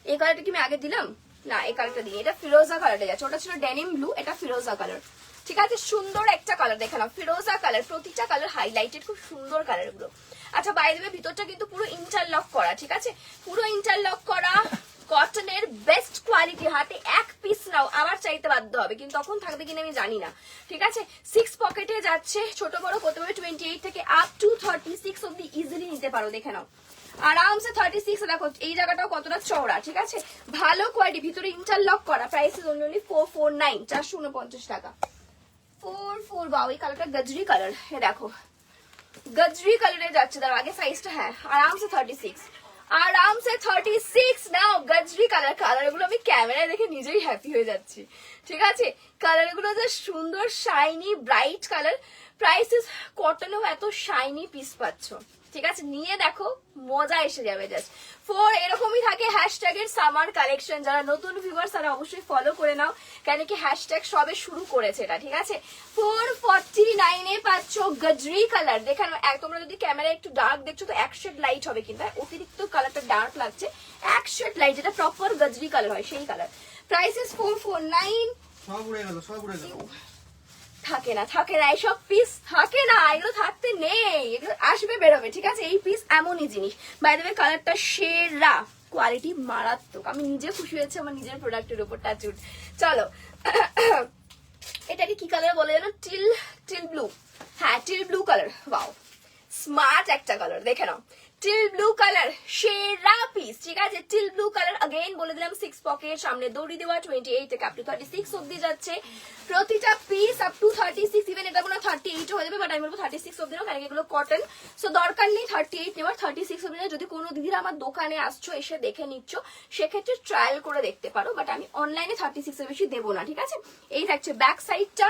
S1: এই কালারটা কি আমি আগে দিলাম? না, এই কালারটা দিই। এটা ফিরোজা কালারটা যাচ্ছে, ওটা ছিল ডেনিম ব্লু, এটা ফিরোজা কালার, ঠিক আছে? সুন্দর একটা কালার, দেখে নাও ফিরোজা কালার, প্রতিটা কালার হাইলাইটেড, খুব সুন্দর কালার গুলো। আচ্ছা বাই দ্য ওয়ে, ভিতরটা কিন্তু পুরো ইন্টারলক করা, ঠিক আছে? পুরো ইন্টারলক করা, কটনের বেস্ট কোয়ালিটি। হাতে এক পিস নাও আবার চাইতে বাধ্য হবে, কিন্তু তখন থাকবে কিনা আমি জানি না, ঠিক আছে? 6 পকেটে যাচ্ছে, ছোট বড় করতে পারবে। 28 থেকে আপ টু 36 অব্দি ইজিলি নিতে পারো, দেখে নাও আরামসে 36। দেখো এই জায়গাটাও কতটা চওড়া, ঠিক আছে? ভালো কোয়ালিটি, ভিতরে ইন্টারলক করা। প্রাইস ইজ অনলি 449, 449 টাকা। 44, বাও এই কালারটা গজরি কালার, হে দেখো গজরি কালারে যাচ্ছে। তার আগে সাইজটা, হ্যাঁ আরামসে 36, আরামসে 36 নাও। গজরি কালার, কালার গুলো আমি ক্যামেরায় দেখে নিজেই হ্যাপি হয়ে যাচ্ছি, ঠিক আছে? কালার গুলো যে সুন্দর shiny bright colour. Price is, কটনেও এত শাইনি পিস পাচ্ছ, ঠিক আছে? নিয়ে দেখো, মজা এসে যাবে জাস্ট। 4 এরকমই থাকে হ্যাশট্যাগের সামার কালেকশন। যারা নতুন ভিউয়ার্স তারা অবশ্যই ফলো করে নাও, কেন কি হ্যাশট্যাগ সবে শুরু করেছে এটা, ঠিক আছে? 449 এ পাচ্ছ গজরি কালার। দেখানো, তোমরা যদি ক্যামেরায় একটু ডার্ক দেখছো তো এক শেড লাইট হবে, কিন্তু অতিরিক্ত কালারটা ডার্ক লাগছে। এক শেড লাইট, যেটা প্রপার গজরি কালার হয় সেই কালার। Price is 449।
S2: সব উড়ে গেল, সব উড়ে গেল।
S1: থাকে না, থাকে না, এইসব পিস থাকে না, এগুলো থাকতে নেই, এগুলো আসবে বেরোবে, ঠিক আছে? এই পিস এমনই জিনিস। বাই দ্য ওয়ে কালারটা সেরা, কোয়ালিটি মারাত্মক। আমি নিজে খুশি হয়েছি আমার নিজের প্রোডাক্টের উপর, টাচুট। চলো এটাকে কি কালার বলে জানো? টিল ব্লু, হ্যাঁ teal blue colour. Wow smart একটা কালার, দেখে নাও টিল ব্লু কালার, সেরা পিস, ঠিক আছে? টিল ব্লু কালার अगेन বলে দিলাম, 6 পকেট, সামনে দড়ি দেওয়া। 28 থেকে আপ টু 36 অবধি যাচ্ছে প্রতিটা পিস, আপ টু 36। ইভেন এটা মনে হয় 38 হয়ে যাবে, বাট আমি বলবো 36 অবধি নাও, কারণ এগুলো কটন। সো দরকার নেই 38 নেওয়ার, 36 অবধি। যদি কোনো দিদিরা আমার দোকানে আসছো, এসে দেখে নিচ্ছ, সেক্ষেত্রে ট্রায়াল করে দেখতে পারো, বাট আমি অনলাইনে 36 এর বেশি দেবো না, ঠিক আছে? এই থাকছে ব্যাক সাইডটা,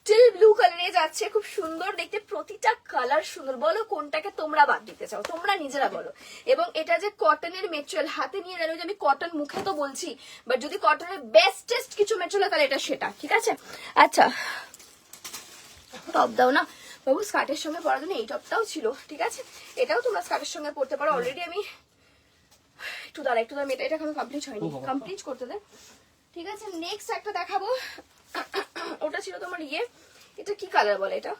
S1: টিল ব্লু কালারে যাচ্ছে, খুব সুন্দর দেখতে, প্রতিটা কালার সুন্দর। বলো কোনটাকে তোমরা বাদ দিতে চাও, তোমরা নিজেরা বলো। এবং এটা যে কটনের মেটেরিয়াল, হাতে নিয়ে জানো যে আমি কটন মুখে তো বলছি, বাট যদি কটনের বেস্টেস্ট কিছু মেটেরিয়াল তাহলে এটা সেটা, ঠিক আছে? আচ্ছা টপ দাও না বাবু, স্কার্টের সঙ্গে পরার জন্য এই টপটাও ছিল, ঠিক আছে? এটাও তোমরা স্কার্টের সঙ্গে পরতে পারো। অলরেডি আমি একটু দাঁড়া, এটা এখনো কমপ্লিট হয়নি, কমপ্লিট করতে দে, ঠিক আছে? নেক্সট একটা দেখাবো, ওটা ছিল তোমার ইয়ে, এটা কি কালার বলে? এটা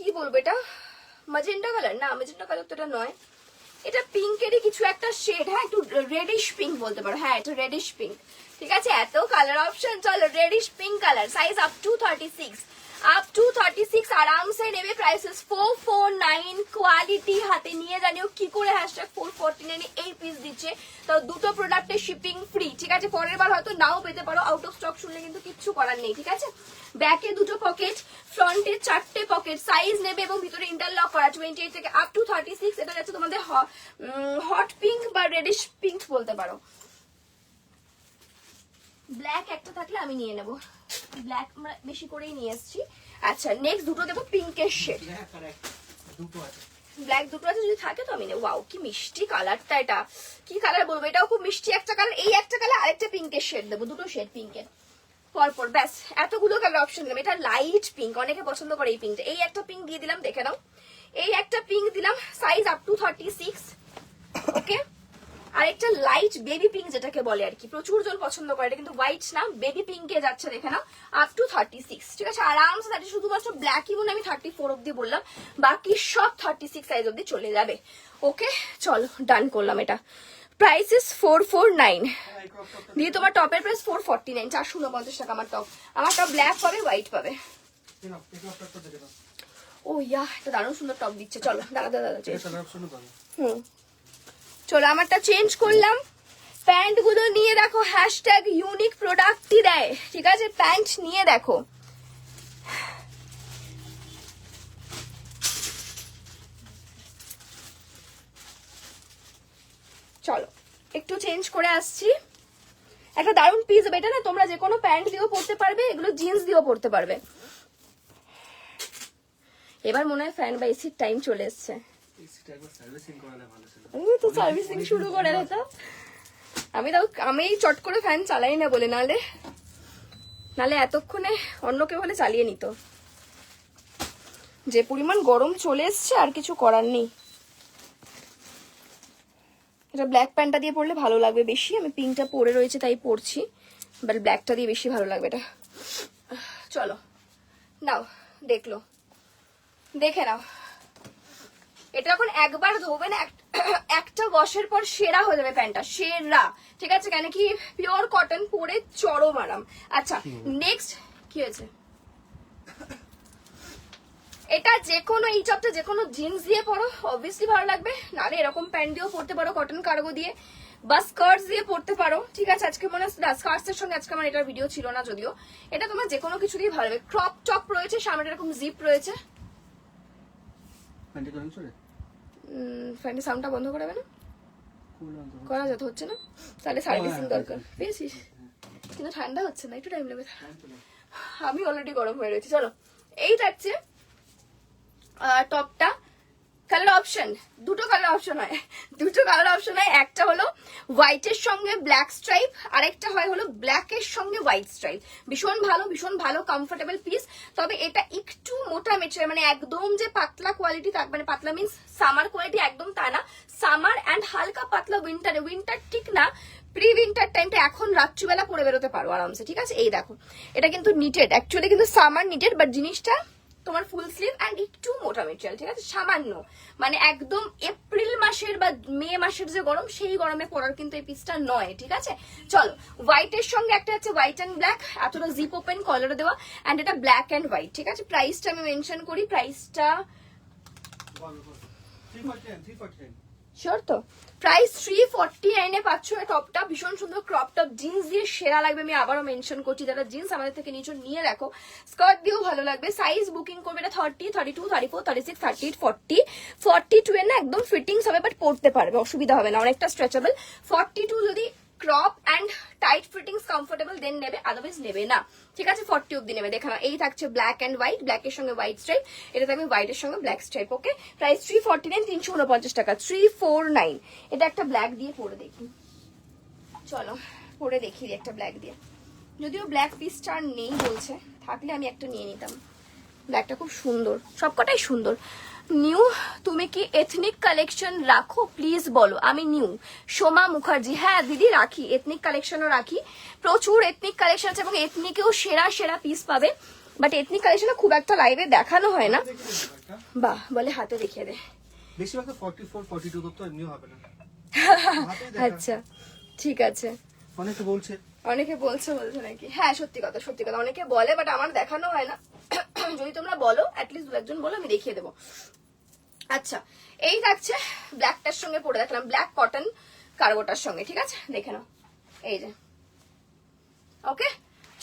S1: কি বলবো, এটা ম্যাজেন্টা কালার না, ম্যাজেন্টা কালার তো এটা নয়, এটা পিঙ্কেরই কিছু একটা শেড, হ্যাঁ একটু রেডিশ পিঙ্ক বলতে পারো, হ্যাঁ এটা রেডিশ পিঙ্ক, ঠিক আছে। এত কালার অপশন, চলো radish pink colour, size up to 36 আরামসে নেবে। প্রাইসেস 449, কোয়ালিটি হাতে নিয়ে জানিও কি করে #449 এই পিস দিচ্ছে, তো দুটো প্রোডাক্টের শিপিং ফ্রি, ঠিক আছে। পরের বার হয়তো নাও পেতে পারো, আউট অফ স্টক শুনলে কিন্তু কিচ্ছু করার নেই, ঠিক আছে। ব্যাকে দুটো পকেট, ফ্রন্টে 4টে পকেট, সাইজ নেবে এবং ভিতরে ইন্টারলক করা 28 থেকে আপ টু 36। এটা যাচ্ছে তোমাদের হট পিঙ্ক বা রেডিশ পিঙ্ক বলতে পারো। ব্ল্যাক একটা থাকলে আমি নিয়ে নেব, ব্ল্যাক আমরা বেশি করেই নিয়ে এসেছি। আচ্ছা নেক্সট দুটো দেবো পিঙ্কের শেড, ব্ল্যাক দুটো আছে, যদি থাকে তো আমি নেব। ওয়াও কি মিষ্টি কালারটা, এটা কি কালার বলবো, এটাও খুব মিষ্টি একটা কালার। এই একটা কালার, আরেকটা পিঙ্কের শেড দেবো, দুটো শেড পিঙ্কের পরপর, ব্যাস এতগুলো কালার অপশন দিলাম। এটা লাইট পিঙ্ক, অনেকে পছন্দ করে এই পিঙ্কটা। এই একটা পিঙ্ক দিয়ে দিলাম, দেখে নাও, এই একটা পিঙ্ক দিলাম, সাইজ আপ টু 36, ওকে। আর একটা লাইট বেবি পিঙ্ক যেটাকে বলে আর কি, প্রচুর জন পছন্দ করে, এটা কিন্তু হোয়াইট না, বেবি পিঙ্কে যাচ্ছে, দেখে নাও, আপ টু 36, ঠিক আছে আরামসে। তাতে শুধুমাত্র ব্ল্যাকই মনে আমি 34 অব্দি বললাম, বাকি সব 36 সাইজ অব্দি চলে যাবে, ওকে। চলো ডান করলাম। এটা প্রাইস ইস 449 দিয়ে তোমার টপের প্রাইস 449, 449 টাকা আমার টপ। আমার টপ ব্ল্যাক পাবে, হোয়াইট পাবে। ও ইয়া, এটা দারুণ সুন্দর টপ দিচ্ছে। চলো দাদা চলো আমারটা চেঞ্জ করলাম। প্যান্ট গুলো নিয়ে দেখো, #ইউনিক প্রোডাক্টই দেয়, ঠিক আছে। প্যান্ট নিয়ে দেখো, চলো একটু চেঞ্জ করে আসছি। একটা দারুণ পিস হবে এটা না, তোমরা যে কোনো প্যান্ট দিয়েও পরতে পারবে, এগুলো জিন্স দিয়েও পরতে পারবে। এবার মনে হয় ফ্যান বা এসির টাইম চলে এসছে, তো সার্ভিসিং শুরু করে দিত। আমি চট করে ফ্যান চালাই না বলে, নালে এতক্ষণে অন্য কেউ হলে চালিয়ে নিত। যে পরিমাণ গরম চলে এসছে আর কিছু করার নেই। এটা ব্ল্যাক প্যান্টটা দিয়ে পরলে ভালো লাগবে বেশি, আমি পিঙ্কটা পরে রয়েছে তাই পরছি, বাট ব্ল্যাকটা দিয়ে বেশি ভালো লাগবে এটা। চলো নাও, দেখে নাও। এটা যখন একবার ধোবে না, একটা ওয়াশের পর সেরা হয়ে যাবে প্যান্টটা, সেরা, ঠিক আছে। কেন কি পিওর কটন, পরে চরম আরাম। আচ্ছা নেক্সট কি হয়েছে, এটা যে কোনো, এই টপটা যে কোনো জিন্স দিয়ে পরো অবভিয়াসলি ভালো লাগবে, নাহলে এরকম প্যান্ট দিয়েও পরতে পারো, কটন কার্গো দিয়ে বা স্কার্টস দিয়ে পরতে পারো, ঠিক আছে। আজকে মনে হয় স্কার্টস এর সঙ্গে আজকে আমার এটার ভিডিও ছিল না যদিও, এটা তোমার যে কোনো কিছু দিয়ে ভালো লাগবে। ক্রপ টপ রয়েছে, সামনে এরকম জিপ রয়েছে। ফ্যানটি সাউন্ডটা বন্ধ করে দেবে না, করা যেত হচ্ছে না, তাহলে সার্ভিসিং দরকার, পেয়েছিস। কিন্তু ঠান্ডা হচ্ছে না, একটু টাইম লাগবে, আমি অলরেডি গরম হয়ে রয়েছি। চলো এই থাকছে টপটা। কালার অপশন, দুটো কালার অপশন হয়, একটা হলো হোয়াইটের সঙ্গে ব্ল্যাক স্ট্রাইপ, আরেকটা হয় হলো ব্ল্যাকের সঙ্গে হোয়াইট স্ট্রাইপ। ভীষণ ভালো কমফোর্টেবল পিস, তবে এটা একটু মোটা মেটেরিয়াল, মানে একদম যে পাতলা কোয়ালিটি, মানে পাতলা মিন্স সামার কোয়ালিটি একদম তা না, সামার অ্যান্ড হালকা পাতলা উইন্টার ঠিক না, প্রি উইন্টার টাইমটা এখন রাত্রিবেলা পরে বেরোতে পারো আরামসে, ঠিক আছে। এই দেখো এটা কিন্তু নিটেড, অ্যাকচুয়ালি কিন্তু সামার নিটেড, বাট জিনিসটা তোমার ফুল স্লিভ অ্যান্ড একটু মোটা মেটেরিয়াল, ঠিক আছে, সামান্য, মানে একদম এপ্রিল মাসের বা মে মাসের যে গরম, সেই গরমে পরার কিন্তু এই পিসটা নয়, ঠিক আছে। চলো হোয়াইটের সঙ্গে একটা আছে হোয়াইট অ্যান্ড ব্ল্যাক, এতটা জিপ ওপেন কলার দেওয়া, অ্যান্ড এটা ব্ল্যাক অ্যান্ড হোয়াইট, ঠিক আছে। প্রাইসটা আমি মেনশন করি, প্রাইসটা শিওর তো, প্রাইস 349 এ পাচ্ছ এই টপটা। ভীষণ সুন্দর ক্রপ টপ, জিন্স দিয়ে সেরা লাগবে, আমি আবারও মেনশন করছি, যারা জিন্স আমাদের থেকে নিয়ে দেখো, স্কার্ট দিয়েও ভালো লাগবে। সাইজ বুকিং করবে, এটা 30, 32, 34, 36, 38, 40, 42 এর না একদম ফিটিংস হবে, বাট পরতে পারবে, অসুবিধা হবে না, অনেকটা স্ট্রেচেবল। 42 যদি crop and tight fittings comfortable then নেবে, আদারওয়াইজ নেবে না, ঠিক আছে। 40 অব্দি নেবে। দেখা এই থাকছে ব্ল্যাক অ্যান্ড হোয়াইট, ব্ল্যাকের সঙ্গে হোয়াইট স্ট্রাইপ, এটা থাকবে হোয়াইটের সঙ্গে ব্ল্যাক স্ট্রাইপ, ওকে। প্রাইস 349, 349 টাকা, 349। এটা একটা ব্ল্যাক দিয়ে পরে দেখি, চলো পরে দেখি একটা ব্ল্যাক দিয়ে, যদিও ব্ল্যাক পিসটা নেই বলছে, থাকলে আমি একটা নিয়ে নিতাম। ব্ল্যাকটা খুব সুন্দর, সবকটাই সুন্দর। নিউ, তুমি কি এথনিক কালেকশন রাখো প্লিজ বলো। আমি নিউ, সোমা মুখার্জি, হ্যাঁ দিদি রাখি, এথনিক কালেকশনও রাখি, প্রচুর এথনিক কালেকশন আছে, এবং এথনিকেও সেরা পিস পাবে, বাট এথনিক কালেকশন খুব একটা লাইভে দেখানো হয় না। বাহ, বলে হাতে দেখিয়ে দে।
S2: বেশিরভাগ 44 42 তো এমনিও হবে না। হাতেই দেখা।
S1: আচ্ছা ঠিক আছে।
S2: অনেকে বলছে
S1: বলছে নাকি? হ্যাঁ সত্যি কথা অনেকে বলে, বাট আমার দেখানো হয় না। যদি তোমরা বলো, অ্যাটলিস্ট দু একজন বলো, আমি দেখিয়ে দেবো। আচ্ছা, এই থাকছে ব্ল্যাকটার সঙ্গে পরে দেখলাম, ব্ল্যাক কটন কার্গোটার সঙ্গে, ঠিক আছে? দেখে নাও, এই যে। ওকে,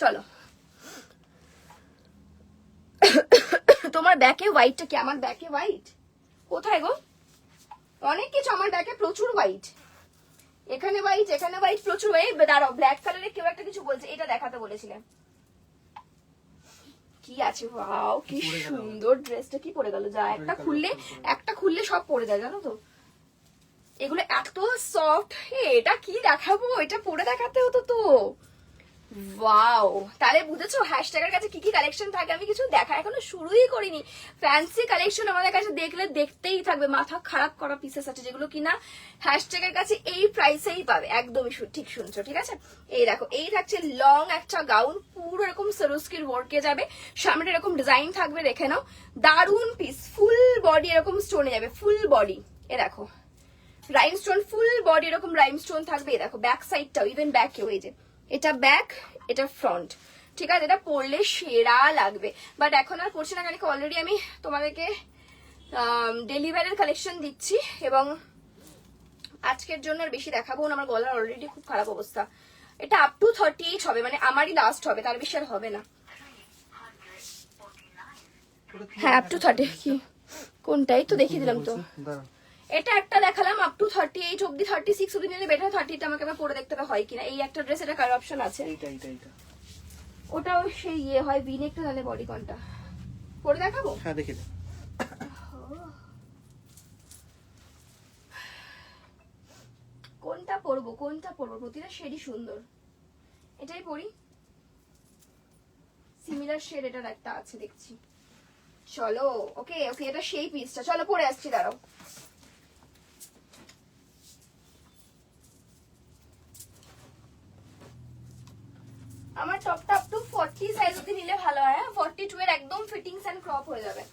S1: চলো। তোমার ব্যাকে হোয়াইটটা কি? আমার ব্যাকে হোয়াইট কোথায় গো? অনেক কিছু আমার ব্যাকে, প্রচুর হোয়াইট। এখানে হোয়াইট, এখানে হোয়াইট, প্রচুর হোয়াইট। দাঁড়াও, ব্ল্যাক কালারে কেউ একটা কিছু বলছে, এটা দেখাতে বলেছিলেন। কি আছে? ওয়াও, কি সুন্দর ড্রেসটা। কি পরে গেল? যা, একটা খুললে সব পরে যায়, জানো তো? এগুলো এত সফট। এটা কি দেখাবো? এটা পরে দেখাতে হতো তো। ওয়াও, তাহলে বুঝেছো হ্যাশট্যাগের কাছে কি কি কালেকশন থাকে। আমি কিছু দেখা এখনো শুরুই করিনি। ফ্যান্সি কালেকশন আমাদের কাছে দেখলে দেখতেই থাকবে। মাথা খারাপ করা পিসেস আছে যেগুলো কিনা হ্যাশট্যাগের কাছে এই প্রাইসেই পাবে। একদমই ঠিক শুনছো, ঠিক আছে? এই দেখো, এই থাকছে লং একটা গাউন, পুরো এরকম সরস্কির ওয়ার্কে যাবে, সামনে এরকম ডিজাইন থাকবে, দেখে নাও। দারুন পিস, ফুল বডি এরকম স্টোনে যাবে, ফুল বডি। এ দেখো রাইমস্টোন, ফুল বডি এরকম রাইমস্টোন থাকবে। এ দেখো ব্যাক সাইডটাও, ইভেন ব্যাকেও, এই যে এটা ব্যাক, এটা ফ্রন্ট, ঠিক আছে? এটা পরলে সেরা লাগবে, বাট এখন আর করছি না, কারণ অলরেডি আমি তোমাদেরকে ডেলিভারির কালেকশন দিচ্ছি, এবং আজকের জন্য আর বেশি দেখাবো না, আমার গলার অলরেডি খুব খারাপ অবস্থা। এটা আপ টু 38 হবে, মানে আমারই লাস্ট হবে, তার বেশি আর হবে না। হ্যাঁ, আপ টু 30। কি কোনটাই তো দেখিয়ে দিলাম তো। এটা একটা দেখালাম আপ টু 38 অব্দি, 36 অব্দি নিলে বেটার। 30টা আমাকে আবার পরে দেখতে হবে হয় কিনা। এই একটা ড্রেস, এটা কালার অপশন আছে। ওটাও সেই ইয়ে হয়, ভিনেকটা, তাহলে বডি কোনটা পরে দেখাবো?
S2: হ্যাঁ, দেখে দে।
S1: কোনটা পরবো? প্রতিটা শেডই সুন্দর। এটাই পরি, সিমিলার শেড এটার একটা আছে দেখছি। চলো, ওকে, এটা সেই পিসটা। চলো পরে আসছি, দাঁড়াও। আমার টপটা আপ টু 40 সাইজ অবধি নিলে ভালো হয়। 42 এর একদম ফিটিংস এন্ড ক্রপ হয়ে যাবে।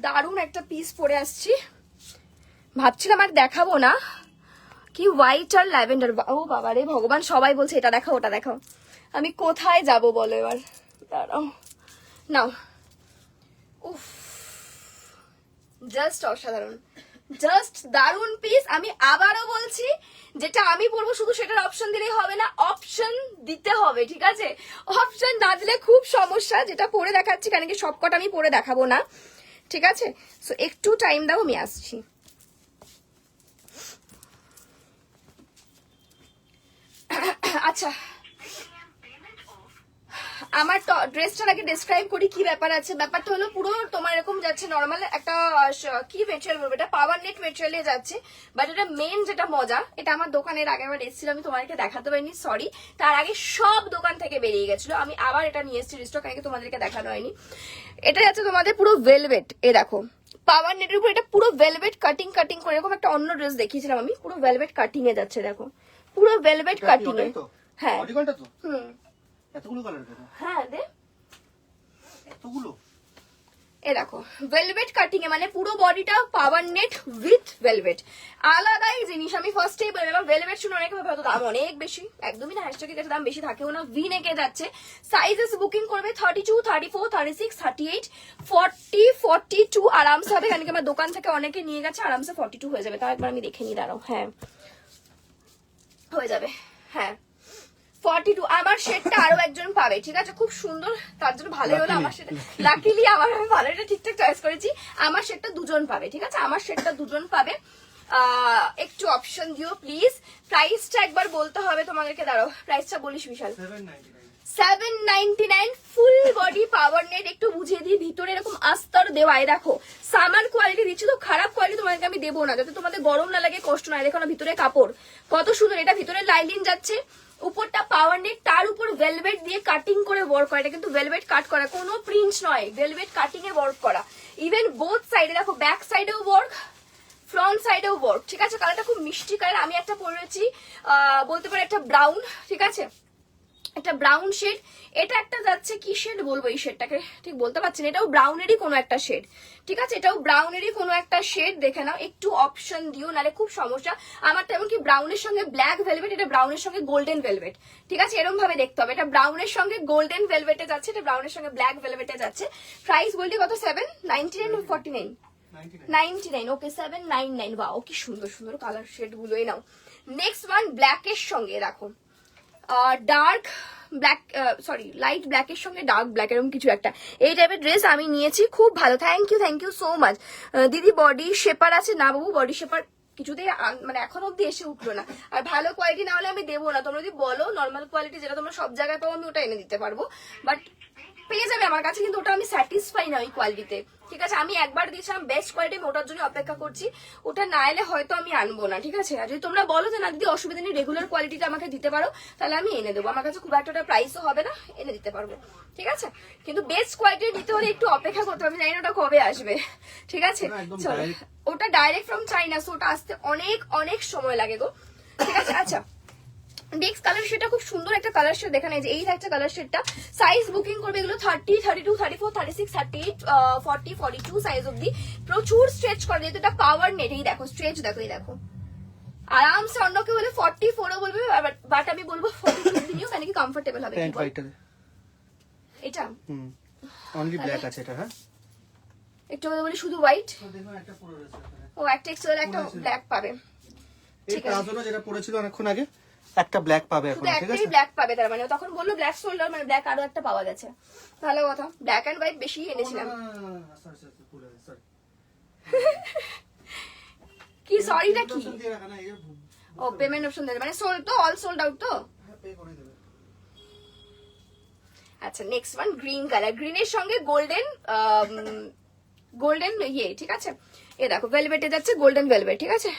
S1: দারুণ একটা পিস পরে আসছি, ভাবছিলাম আর দেখাবো না। কি হোয়াইট আর ল্যাভেন্ডার, ও বাবা রে ভগবান, সবাই বলছে এটা দেখাও ওটা দেখাও, আমি কোথায় যাব বলো এবার? দাঁড়াও, নাও। উফ, জাস্ট অসাধারণ, জাস্ট দারুণ পিস। আমি আবারও বলছি, যেটা আমি পরবো শুধু সেটার অপশন দিলেই হবে না, অপশন দিতে হবে, ঠিক আছে? অপশন না দিলে খুব সমস্যা। যেটা পরে দেখাচ্ছি, কারণ কি সবকটা আমি পরে দেখাবো না, ঠিক আছে? সো একটু টাইম দাও, আমি আসছি। আচ্ছা, আমার ড্রেসটার আগে ডেসক্রাইব করি কি ব্যাপার আছে। ব্যাপারটা হলো পুরো তোমার এরকম যাচ্ছে নর্মাল একটা কি মেটেরিয়াল বলবো, এটা পাওয়ার নেট মেটেরিয়ালে যাচ্ছে, বাট এটা মেন যেটা মজা, এটা আমার দোকানের আগে আবার এসেছিল, আমি তোমাদেরকে দেখাতে পারিনি, সরি। তার আগে সব দোকান থেকে বেরিয়ে গেছিল, আমি আবার এটা নিয়ে এসেছি রিস্টক, আগে তোমাদেরকে দেখানো হয়নি। এটা যাচ্ছে তোমাদের পুরো ভেলভেট, এ দেখো পাওয়ার নেটের উপর এটা পুরো ভেলভেট কাটিং করে, এরকম একটা অন্য ড্রেস দেখিয়েছিলাম আমি, পুরো ভেলভেট কাটিং এ যাচ্ছে, দেখো পুরো ভেলভেট কাটিং এ। হ্যাঁ,
S2: এতগুলো কালার কেন?
S1: হ্যাঁ দে,
S2: এতগুলো।
S1: এ দেখো ভেলভেট কাটিং এ, মানে পুরো বডিটা পাওয়ার নেট উইথ ভেলভেট, আলাদাই জিনিস। আমি ফার্স্টেই বললাম, ভেলভেট শুনে অনেকে ভাবে হয়তো দাম অনেক বেশি, একদমই না। হ্যাশট্যাগের কাছে দাম বেশি থাকেও না। ভি নেকে যাচ্ছে, সাইজেস বুকিং করবে 32, 34, 36, 38, 40, 42 আরামসে হবে, কারণ কি আমার দোকান থেকে অনেকে নিয়ে গেছে, আরামসে 42 হয়ে যাবে। তাও একবার আমি দেখে নিই, দাঁড়াও। হ্যাঁ হয়ে যাবে, হ্যাঁ 42। আমার শেডটা আরো একজন পাবে, ঠিক আছে? খুব সুন্দর, তার জন্য ভালোই হলো আমার শেডটা, লাকিলি আমার, আমি ভালো এটা ঠিকঠাক চয়েস করেছি। আমার শেডটা দুজন পাবে, ঠিক আছে? আমার শেডটা দুজন পাবে। একটু অপশন দিও প্লিজ। প্রাইসটা একবার বলতে হবে তোমাদেরকে, দাঁড়াও প্রাইসটা বলিস বিশাল। 799 ফুল বডি পাওয়ার নেট। একটু বুঝিয়ে দিই, ভিতরে এরকম আস্তর দেওয়ায় দেখো সামার কোয়ালিটি দিচ্ছি তো, খারাপ কোয়ালিটি তোমাদেরকে আমি দেবো না, যাতে তোমাদের গরম না লাগে, কষ্ট না। দেখো না ভিতরে কাপড় কত সুন্দর, এটা ভিতরে লাইলিন যাচ্ছে, উপরটা পাওয়ার নেট, তার উপর ভেলভেট দিয়ে কাটিং করে ওয়ার্ক করা। এটা কিন্তু ভেলভেট কাট করা, কোনো প্রিন্ট নয়, ভেলভেট কাটিং এ ওয়ার্ক করা। ইভেন বোথ সাইডে দেখো, ব্যাক সাইডেও ওয়ার্ক, ফ্রন্ট সাইডেও ওয়ার্ক, ঠিক আছে। কালারটা খুব মিষ্টি কালার। আমি একটা পরেছি বলতে পারি একটা ব্রাউন, ঠিক আছে, একটা ব্রাউন শেড। এটা একটা যাচ্ছে কি শেড বলবো, এই শেডটাকে ঠিক বলতে পারছি না, এটাও ব্রাউনেরই কোনো একটা শেড, ঠিক আছে, এটাও ব্রাউনেরই কোনো একটা শেড। দেখে নাও, একটু অপশন দিও, নাহলে খুব সমস্যা। আমার তেমন কি ব্রাউনের সঙ্গে ব্ল্যাক ভেলভেট, এটা ব্রাউনের সঙ্গে গোল্ডেন ভেলভেট, ঠিক আছে, এরকম ভাবে দেখতে হবে। এটা ব্রাউনের সঙ্গে গোল্ডেন ভেলভেটে যাচ্ছে, এটা ব্রাউনের সঙ্গে ব্ল্যাক ভেলভেটে যাচ্ছে। প্রাইস বলতে কত, 799 না 49? 99, ওকে 799। বাহ, কি সুন্দর সুন্দর কালার শেড গুলো। এই নাও নেক্সট ওয়ান, ব্ল্যাকের সঙ্গে দেখো ডার্ক ব্ল্যাক, সরি লাইট ব্ল্যাকের সঙ্গে ডার্ক ব্ল্যাক, এরকম কিছু একটা, এই টাইপের ড্রেস আমি নিয়েছি, খুব ভালো। থ্যাংক ইউ সো মাচ দিদি। বডি শেপার আছে না বাবু? বডি শেপার কিছুতেই মানে এখন অব্দি এসে উঠলো না। আর ভালো কোয়ালিটি না হলে আমি দেবো না। তোমরা যদি বলো নর্মাল কোয়ালিটি যেটা তোমরা সব জায়গায় পাবো, আমি ওটা এনে দিতে পারবো, বাট পেয়ে যাবে আমার কাছে, কিন্তু ওটা আমি স্যাটিসফাই না ওই কোয়ালিটিতে, ঠিক আছে। আমি একবার দিয়েছিলাম বেস্ট কোয়ালিটি, ওটার জন্য অপেক্ষা করছি, ওটা না এলে হয়তো আমি আনবো না, ঠিক আছে। আর যদি তোমরা বলো যে না দিদি অসুবিধা নেই, রেগুলার কোয়ালিটিটা আমাকে দিতে পারো, তাহলে আমি এনে দেবো। আমার কাছে খুব একটা প্রাইসও হবে না, এনে দিতে পারবো, ঠিক আছে। কিন্তু বেস্ট কোয়ালিটি দিতে হলে একটু অপেক্ষা করতে হবে, আমি জানি না ওটা কবে আসবে, ঠিক আছে। চলো, ওটা ডাইরেক্ট ফ্রম চাইনা, সো ওটা আসতে অনেক অনেক সময় লাগে গো, ঠিক আছে। আচ্ছা, নেক্সট কালার শেডটা খুব সুন্দর একটা কালার শেড, দেখেন এই যে এই একটা কালার শেডটা। সাইজ বুকিং করবে এগুলো 30, 32, 34, 36, 38, 40, 42 সাইজ অব্দি। প্রচুর স্ট্রেচ করে, যেহেতু এটা পাওয়ার নেট। এই দেখো স্ট্রেচ, দেখো এই দেখো, আরামসে অন্য কেউ বলে 44 ও বলবে, বাট আমি বলবো 42 নিও, কেন কি কমফোর্টেবল হবে। এটা
S2: অনলি ব্ল্যাক আছে এটা, হ্যাঁ
S1: একটু বলি শুধু হোয়াইট,
S2: দেখো একটা পুরো রয়েছে,
S1: ও একটা এক্সেল একটা ব্ল্যাক পাবে,
S2: ঠিক আছে। প্লাজোটা যেটা পড়েছিল অনেকক্ষণ আগে, একটা ব্ল্যাক পাবে এখন, ঠিক আছে,
S1: একটাই ব্ল্যাক পাবে। তার মানে তখন বললো ব্ল্যাক শোল্ডার, মানে ব্ল্যাক আরো একটা পাওয়া গেছে, ভালো কথা। ব্ল্যাক এন্ড হোয়াইট বেশি এনেছিলাম। কি সরিটা কি? ও পেমেন্ট অপশন দেবে, মানে সোল্ড তো, অল সোল্ড আউট তো। আচ্ছা, নেক্সট ওয়ান গ্রিন কালার, গ্রিনের সঙ্গে গোল্ডেন গোল্ডেন ইয়ে, ঠিক আছে। এ দেখো ভেলভেটে যাচ্ছে, গোল্ডেন ভেলভেট, ঠিক আছে।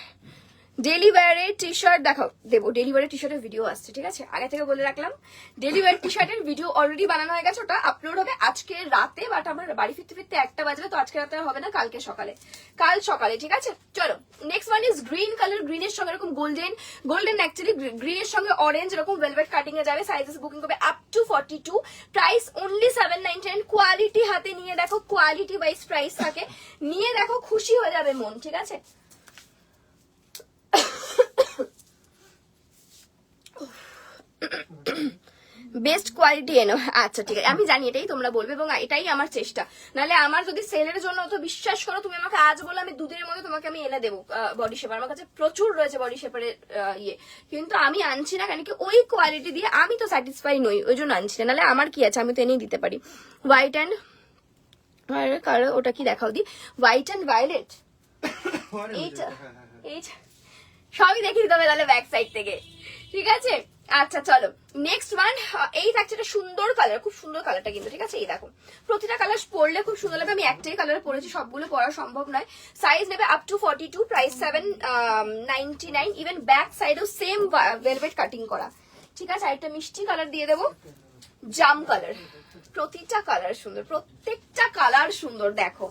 S1: ডেলিভারের টি শার্ট দেখাও, দেবো। ডেলিভারের টি শার্টের ভিডিও আসছে, ঠিক আছে, আগে থেকে বলে রাখলাম। ডেলিভারি টি শার্টের ভিডিও অলরেডি বানানো হয়ে গেছে, ওটা আপলোড হবে আজকে রাতে, বাট আমার বাড়ি ফিরতে ফিরতে 1টা বাজবে, তো আজকে রাতে হবে না, কালকে সকালে, কাল সকালে, ঠিক আছে। চলো next one is green colour, গ্রিনের সঙ্গে এরকম গোল্ডেন, গোল্ডেন অ্যাকচুয়ালি গ্রিনের সঙ্গে অরেঞ্জ, এরকম ভেলভেট কাটিং এ যাবে। সাইজেস বুকিং করবে up two 42। Price only 799। Quality হাতে নিয়ে দেখো, কোয়ালিটি ওয়াইজ প্রাইস থাকে, নিয়ে দেখো খুশি হয়ে যাবে মন, ঠিক আছে। বেস্ট কোয়ালিটি এনো, আচ্ছা ঠিক আছে, আমি জানি এটাই তোমরা বলবে এবং এটাই আমার চেষ্টা। নাহলে আমার যদি সেলের জন্য অত বিশ্বাস করো, তুমি আমাকে আজ বলো, আমি দুদিনের মধ্যে তোমাকে আমি এনে দেবো বডি শেপার। আমার কাছে প্রচুর রয়েছে বডি শেপারের ইয়ে, কিন্তু আমি আনছি না, কেন কি ওই কোয়ালিটি দিয়ে আমি তো স্যাটিসফাই নই, ওই জন্য আনছি না। নাহলে আমার কি আছে, আমি তো এনেই দিতে পারি। হোয়াইট অ্যান্ড কালার, ওটা কি দেখাও দি, হোয়াইট অ্যান্ড ভায়োলেট, এইটা এইটা সবই দেখিয়ে দিতে হবে তাহলে ব্যাক সাইড থেকে, ঠিক আছে। আচ্ছা চলো নেক্সট ওয়ান, এই থাকছে একটা সুন্দর কালার, খুব সুন্দর কালারটা কিন্তু, ঠিক আছে। এই দেখো প্রতিটা কালার পরলে খুব সুন্দর লাগবে। আমি একটাই কালার পরেছি, সবগুলো পরা সম্ভব নয়। সাইজ নেবে up to 42, price 799। Even back সাইডেও সেম ভেলভেট কাটিং করা, ঠিক আছে। আরেকটা মিষ্টি কালার দিয়ে দেবো, জাম কালার। প্রতিটা কালার সুন্দর, প্রত্যেকটা কালার সুন্দর। দেখো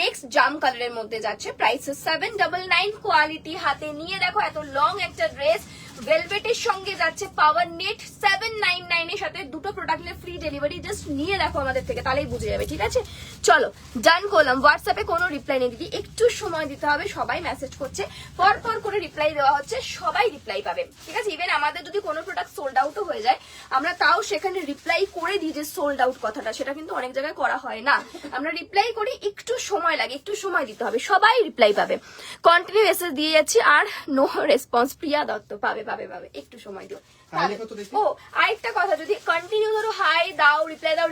S1: নেক্সট জাম কালারের মধ্যে যাচ্ছে, প্রাইস 799। কোয়ালিটি হাতে নিয়ে দেখো, এত লং একটা ড্রেস ভেলভেটের সঙ্গে যাচ্ছে, পাওয়ার নেট 799 এর সাথে দুটো প্রোডাক্ট নিয়ে ফ্রি ডেলিভারি। জাস্ট নিয়ে দেখো আমাদের থেকে, তাহলেই বুঝে যাবে, ঠিক আছে। চলো ডান করলাম। হোয়াটসঅ্যাপে কোনো রিপ্লাই নেই দিদি, একটু সময় দিতে হবে, সবাই মেসেজ করছে, পর পর করে রিপ্লাই দেওয়া হচ্ছে, সবাই রিপ্লাই পাবে, ঠিক আছে। ইভেন আমাদের যদি কোনো প্রোডাক্ট সোল্ড আউটও হয়ে যায়, আমরা তাও সেখানে রিপ্লাই করে দিই যে সোল্ড আউট কথাটা, সেটা কিন্তু অনেক জায়গায় করা হয় না। আমরা রিপ্লাই করি, একটু সময় লাগে, একটু সময় দিতে হবে, সবাই রিপ্লাই পাবে। কন্টিনিউ মেসেজ দিয়ে যাচ্ছি, আর নো রেসপন্স। প্রিয়া দত্ত, পাবে পাবে পাবে, একটু সময় দিও।
S2: হাই লেখো তো দেখি।
S1: ও আরেকটা কথা, যদি কন্টিনিউ ধরো হাই দাও, রিপ্লাই দাও,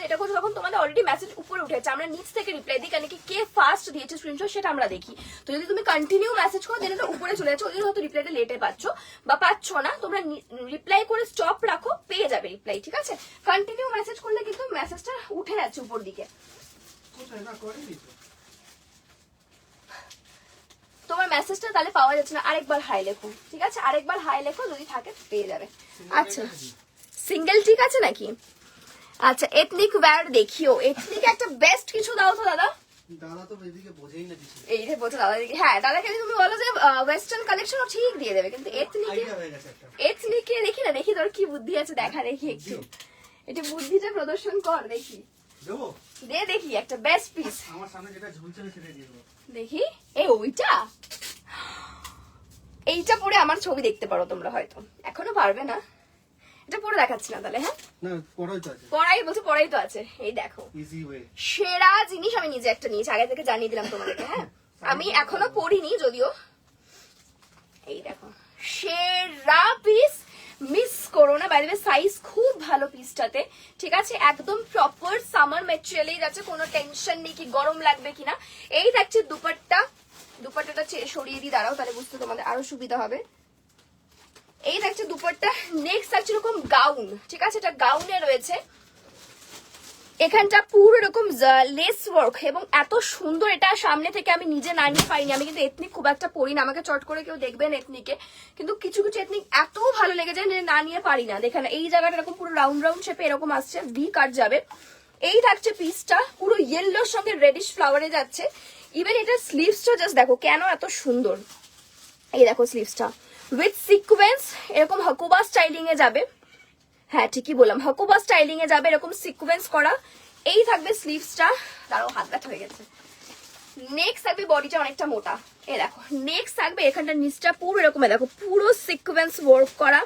S1: এটা করছো, তখন তোমাদের অলরেডি মেসেজ উপরে উঠেছে, আমরা নিচ থেকে রিপ্লাই দিই, কারণ কি কে ফার্স্ট দিয়েছে স্ক্রিনশট সেটা আমরা দেখি। তো যদি তুমি কন্টিনিউ মেসেজ করো দেন এটা উপরে চলে যাচ্ছে, ওই জন্য হয়তো রিপ্লাইটা লেটে পাচ্ছ বা পাচ্ছ না। তোমরা রিপ্লাই করে স্টপ রাখো, পেয়ে যাবে রিপ্লাই, ঠিক আছে? কন্টিনিউ মেসেজ করলে কিন্তু মেসেজটা উঠে যাচ্ছে উপর দিকে।
S2: কোথায় না করেনি তো।
S1: তোমার মেসেজটা তাহলে পাওয়া যাচ্ছে না, আরেকবার হাই লেখো, ঠিক আছে? আরেকবার হাই লেখো, যদি থাকে পেয়ে যাবে। আচ্ছা সিঙ্গেল ঠিক আছে নাকি? আচ্ছা এথনিক ওয়্যার দেখিও, এথনিক একটা বেস্ট কিছু দাও তো দাদা।
S2: দাদা তো এদিকে বোঝেই না কিছু।
S1: এই যে বলছো দাদা দিকে, হ্যাঁ দাদাকে তুমি বলো যে ওয়েস্টার্ন কালেকশন ঠিক দিয়ে দেবে, কিন্তু এথনিকে,
S2: আইডিয়া হয়ে গেছে একটা।
S1: এথনিকে দেখি না, দেখি তোর কি বুদ্ধি আছে, দেখা দেখি একটু, একটু বুদ্ধিটা প্রদর্শন কর দেখি।
S2: দেবো?
S1: দে দেখি একটা বেস্ট পিস
S2: আমার সামনে যেটা ঝুলছে আমি সেটা দিয়ে দেবো।
S1: দেখি। এই ওইটা, এইটা পরে আমার ছবি দেখতে পারো তোমরা, হয়তো এখনো পারবে না, এটা পরে দেখাচ্ছি না তাহলে। হ্যাঁ
S2: না পড়াই তো আছে।
S1: পড়াই বলছে, পড়াই তো আছে। এই দেখো
S2: ইজি ওয়ে।
S1: সেরা জিনিস আমি নিজে একটা নিয়েছি, আগে থেকে জানিয়ে দিলাম তোমাদেরকে। হ্যাঁ আমি এখনো পড়িনি যদিও। এই দেখো সেরা পিস, মিস করো না। বাইরে সাইজ খুব ভালো পিসটাতে, ঠিক আছে? একদম প্রপার সামার ম্যাটেরিয়ালেই যাচ্ছে, কোনো টেনশন নেই কি গরম লাগবে কিনা। এই থাকছে দুপাট্টা, দুপাট্টাটা সরিয়ে দিই, দাঁড়াও তাহলে বুঝতে তোমাদের আরো সুবিধা হবে। এই থাকছে দুপাট্টা, নেক্সট থাকছে এরকম গাউন, ঠিক আছে? এটা গাউনে রয়েছে, এখানটা পুরো এরকম লেস ওয়ার্ক এবং এত সুন্দর। এটা সামনে থেকে আমি নিজে না নিয়ে পাইনি, আমি কিন্তু এথনিক খুব একটা পরি না, আমাকে চট করে কেউ দেখবেন এথনিকে, কিন্তু কিছু কিছু এথনিক এত ভালো লেগে যায় যে না নিয়ে পারি না। দেখেন এই জায়গাটা এরকম পুরো রাউন্ড রাউন্ড শেপে এরকম আসছে, ভি কাট যাবে। এই থাকছে পিসটা, পুরো ইয়েলোর সঙ্গে রেডিশ ফ্লাওয়ারে যাচ্ছে। ইভেন এটা স্লিভসটা জাস্ট দেখো কেন এত সুন্দর। এই দেখো স্লিভসটা উইথ সিকোয়েন্স, এরকম হকুবা স্টাইলিং এ যাবে। হ্যাঁ ঠিকই বললাম, হকুবা স্টাইলিং এ যাবে, এরকম সিকোয়েন্স করা। এই থাকবে স্লিভসটা, দাঁড়াও হাত ব্যথা হয়ে গেছে। নেক্সট থাকবে বডিটা অনেকটা মোটা, এই দেখো। নেক্সট থাকবে এখানটা নিচটা পুরো এরকম, দেখো পুরো সিকোয়েন্স ওয়ার্ক করা,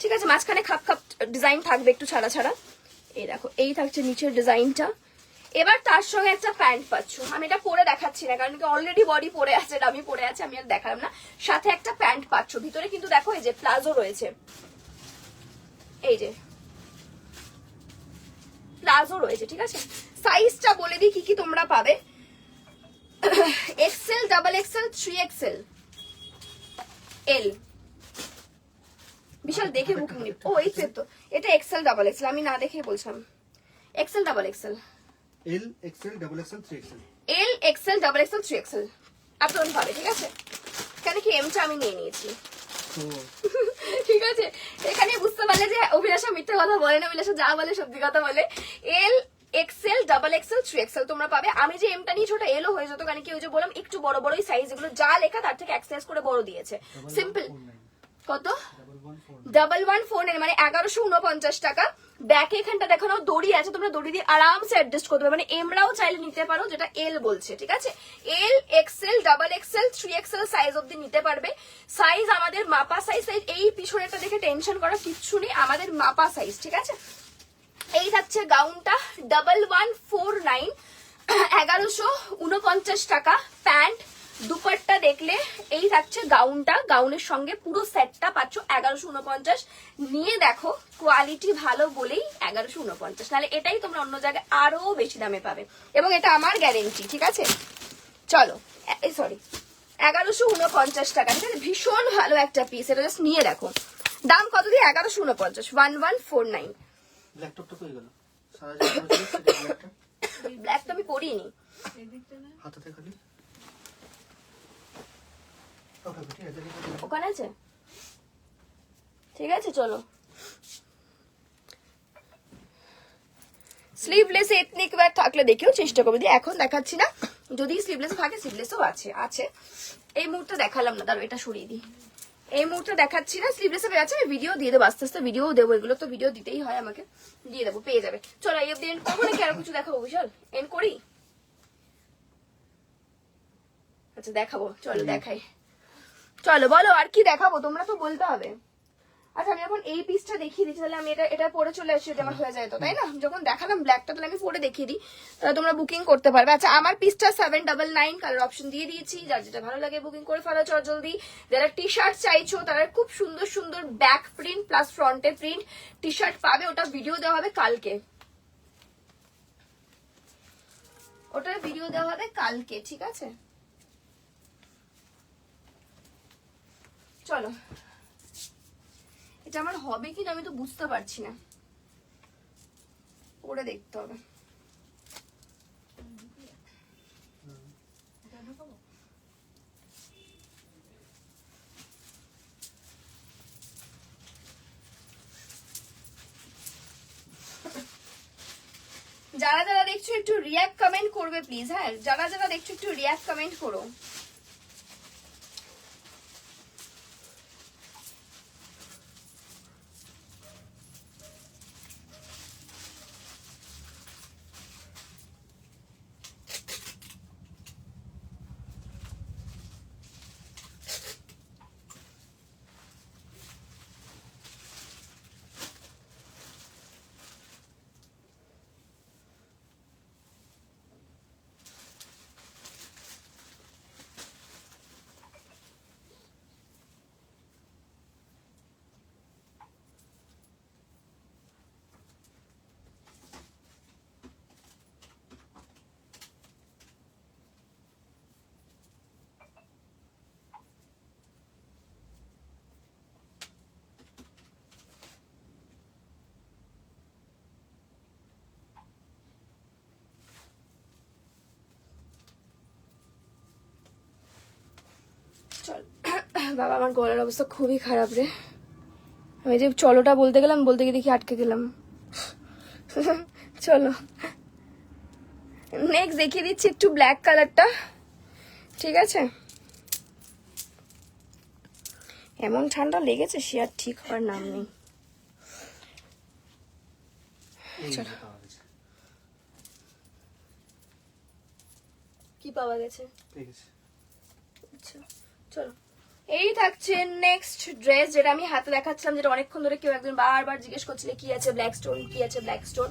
S1: ঠিক আছে? মাঝখানে খাপ খাপ ডিজাইন থাকবে একটু ছাড়া ছাড়া। এই দেখো এই থাকছে নিচের ডিজাইনটা। এবার তার সঙ্গে একটা প্যান্ট পাচ্ছ, আমি এটা পরে দেখাচ্ছি না কারণ কি অলরেডি বডি পরে আছে, আমি পরে আছে, আমি আর দেখালাম না। সাথে একটা প্যান্ট পাচ্ছ, ভিতরে কিন্তু দেখো এই যে প্লাজো রয়েছে, এই যে প্লাজো রয়েছে, ঠিক আছে? সাইজটা বলে দিই কি কি তোমরা পাবে। এক্সেল, ডাবল এক্সেল, 3XL, এল। বিশাল দেখে বুকিং নিব। ও এই তো, এটা এক্সেল ডাবল এক্সেল, আমি না দেখে বলছিলাম। এক্সেল ডাবল এক্সেল,
S2: এল এক্সেল ডাবল এক্সেল 3XL,
S1: এল এক্সেল ডাবল এক্সেল 3XL আপনার ভাবে, ঠিক আছে? কেন কি এমটা আমি নিয়ে নিয়েছি, ঠিক আছে? এখানে বুঝতে পারলে যে অভিলাষা মিথ্যা কথা বলে না, অভিলাষা যা বলে সত্যি কথা বলে। এল এক্সেল, ডাবল এক্সেল, 3XL তোমরা পাবে। আমি যে এমটা নিয়েছি ওটা এলও হয়ে যেত, কারণ কি ওই যে বললাম একটু বড় বড় সাইজ, এগুলো যা লেখা তার থেকে এক্সারসাইজ করে বড় দিয়েছে। সিম্পল কত? 1149 মানে 1149 টাকা। ব্যাকে এখানটা দেখানো দড়ি আছে, তোমরা দড়ি দিয়ে আরামসে অ্যাডজাস্ট করতে পারবে, মানে এমরাও চাইলে নিতে পারো, যেটা এল বলছে, ঠিক আছে? এল XL, double XL, 3XL size অব্দি নিতে পারবে। সাইজ আমাদের মাপা সাইজ, এই পিছনেটা দেখে টেনশন করার কিচ্ছু নেই, আমাদের মাপা সাইজ, ঠিক আছে? এই থাকছে গাউনটা 1149, 1149 টাকা। প্যান্ট দুপাট্টা দেখলে এই থাকছে গাউনটা, গাউনের সঙ্গে পুরো সেটটা পাচ্ছ 1149। নিয়ে দেখো কোয়ালিটি ভালো বলেই 1149, নাহলে এটাই তোমরা অন্য জায়গায় আরো বেশি দামে পাবে, এবং এটা আমার গ্যারেন্টি, ঠিক আছে? চলো সরি 1149 টাকা, ঠিক আছে? ভীষণ ভালো একটা পিস, এটা জাস্ট নিয়ে দেখো। দাম কত দিয়ে? 1149, 1149।
S2: ল্যাপটপটা কই গেল? সারা জীবন ধরে ছিল ব্ল্যাকটা।
S1: ব্ল্যাক তো আমি পরিনি,
S2: হাতাতে খালি ওকে ঠিক আছে,
S1: ওখানে আছে, ঠিক আছে? চলো স্লিভলেস এথনিক ওয়্যার থাকলে দেখেও চেষ্টা করবে, দিয়ে এখন দেখাচ্ছি না, যদি স্লিভলেস থাকে স্লিভলেসও আছে, আছে এই মুহূর্তে দেখালাম না, দাঁড়ো এটা সরিয়ে দিই। এই মুহূর্তে দেখাচ্ছি না, স্লিভলেসে আছে, আমি ভিডিও দিয়ে দেবো, আস্তে আস্তে ভিডিও দেবো, এগুলো তো ভিডিও দিতেই হয় আমাকে, দিয়ে দেবো, পেয়ে যাবে। চলো এই অব্দি এন্ড করবো নাকি আরো কিছু দেখাবো? বিশাল এন্ড করি, আচ্ছা দেখাবো, চলো দেখাই। চলো বলো আর কি দেখাবো, তোমরা তো বলতে হবে। আচ্ছা আমি যখন এই পিসটা দেখিয়ে দিচ্ছি তাহলে আমি এটা পরে চলে আসি, এটা আমার হয়ে যায় তো, তাই না? যখন দেখালাম ব্ল্যাকটা তাহলে আমি পরে দেখিয়ে দিই, তাহলে তোমরা বুকিং করতে পারবে। আচ্ছা আমার পিসটা 799 কালার অপশন দিয়ে দিয়েছি, যার যেটা ভালো লাগে বুকিং করে ফেলো চট জলদি। যারা টি শার্ট চাইছো তারা খুব সুন্দর সুন্দর ব্যাক প্রিন্ট প্লাস ফ্রন্টে প্রিন্ট টি শার্ট পাবে, ওটা ভিডিও দেওয়া হবে কালকে, ওটার ভিডিও দেওয়া হবে কালকে, ঠিক আছে? চলো, এটা আমার হবে কিনা আমি তো বুঝতে পারছি না, পরে দেখতে হবে। যারা যারা দেখছো একটু রিয়াক্ট কমেন্ট করবে প্লিজ, হ্যাঁ যারা যারা দেখছো একটু রিয়াক্ট কমেন্ট করো। চল বাবা আমার গলার অবস্থা খুবই খারাপ রে, আমি যে চলোটা বলতে গেলাম, বলতে গিয়ে দেখি আটকে গেলাম। চলো নেক্সট দেখিয়ে দিচ্ছি একটু ব্ল্যাক কালারটা, ঠিক আছে? এমন ঠান্ডা লেগেছে সে আর ঠিক হওয়ার নাম নেই। চলো কি পাওয়া গেছে? আচ্ছা চলো, এই থাকছে নেক্সট ড্রেস, যেটা আমি হাতে দেখাচ্ছিলাম, যেটা অনেকক্ষণ ধরে কেউ একজন বারবার জিজ্ঞেস করছিলে কি আছে ব্ল্যাক স্টোন, কি আছে ব্ল্যাক স্টোন।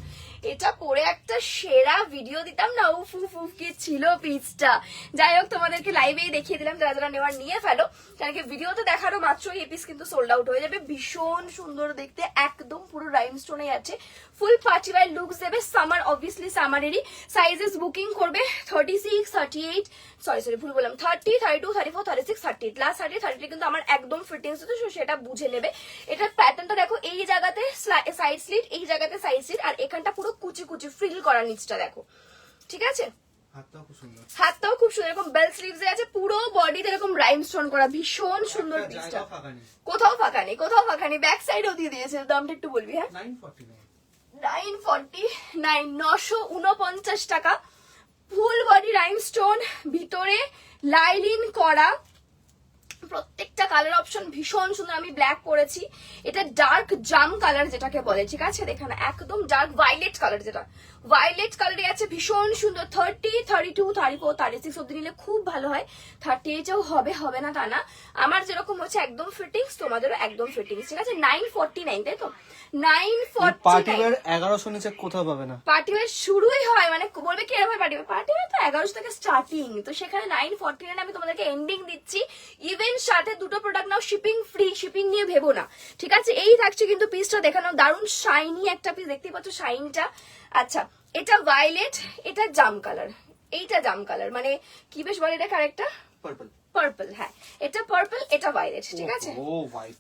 S1: এটা পরে একটা সেরা ভিডিও দিতাম না, উফ উফ উফ কি ছিল পিসটা। যাই হোক তোমাদেরকে লাইভেই দেখিয়ে দিলাম, যারা যারা নেওয়ার নিয়ে ফেলো, কারণ কি ভিডিওতে দেখারও মাত্র এই পিস কিন্তু সোল্ড আউট হয়ে যাবে। ভীষণ সুন্দর দেখতে, একদম পুরো রাইম স্টোনে আছে, ফুল পার্টি ওয়্যার লুকস দেবে, সামার অবভিয়াসলি সামারেরই। সাইজেস বুকিং করবে 36, 38, সরি ভুল বললাম, 30, 32, 34, 36, 38, লাস্ট 30 কিন্তু আমার একদম ফিটিংস তো সেটা বুঝে নেবে। এটার প্যাটার্নটা দেখো, এই জায়গাতে সাইড স্লিট, এই জায়গাতে সাইড স্লিট, আর এখানটা পুরো কুচি কুচি ফ্রিল করা নিচটা দেখো, ঠিক আছে? হাতটাও খুব সুন্দর, এরকম বেল স্লিভস আছে, পুরো বডিতে এরকম রাইমস্টোন করা, ভীষণ সুন্দর পিসটা। কোথাও ফাঁকা নেই, কোথাও ফাঁকা নেই, ব্যাক সাইডেও দিয়ে দিয়েছে। দামটা একটু বলবি? হ্যাঁ 949, 949 টাকা, ফুল বডি রাইমস্টোন, ভিতরে লাইলিন করা, প্রত্যেকটা কালার অপশন ভীষণ সুন্দর। আমি ব্ল্যাক পরেছি, এটা ডার্ক জাম কালার যেটাকে বলে, ঠিক আছে? দেখেন একদম ডার্ক ভায়োলেট কালার, যেটা ভায়োলেট কালারে আছে, ভীষণ সুন্দর। 30, 32, 34, 36 অব্দি নিলে খুব ভালো হয়, 38এও হবে না তা না। আমার যেরকম হচ্ছে একদম ফিটিংস, তোমাদেরও একদম ফিটিংস, ঠিক আছে? 949, তাই তো? 949
S2: পার্টি ওয়্যার 1100 নিচে কোথাও পাবে না।
S1: পার্টি ওয়্যার শুরুই হয়, মানে বলবে কি এরকম পার্টি ওয়্যার তো 1100 থেকে স্টার্টিং, তো সেখানে 949 আমি তোমাদেরকে এন্ডিং দিচ্ছি। ইভেন সাথে দুটো প্রোডাক্ট নাও, শিপিং ফ্রি, শিপিং নিয়ে ভেবো না, ঠিক আছে? এই থাকছে কিন্তু পিসটা দেখানো, দারুণ শাইনি একটা পিস, দেখতেই পাচ্ছ শাইনটা। আচ্ছা এটা ভায়োলেট, এটা জাম কালার, এইটা জাম কালার, মানে কি বেশ বলে এটা আরেকটা পার্পল, হ্যাঁ এটা পার্পল, এটা ভায়োলেট, ঠিক আছে?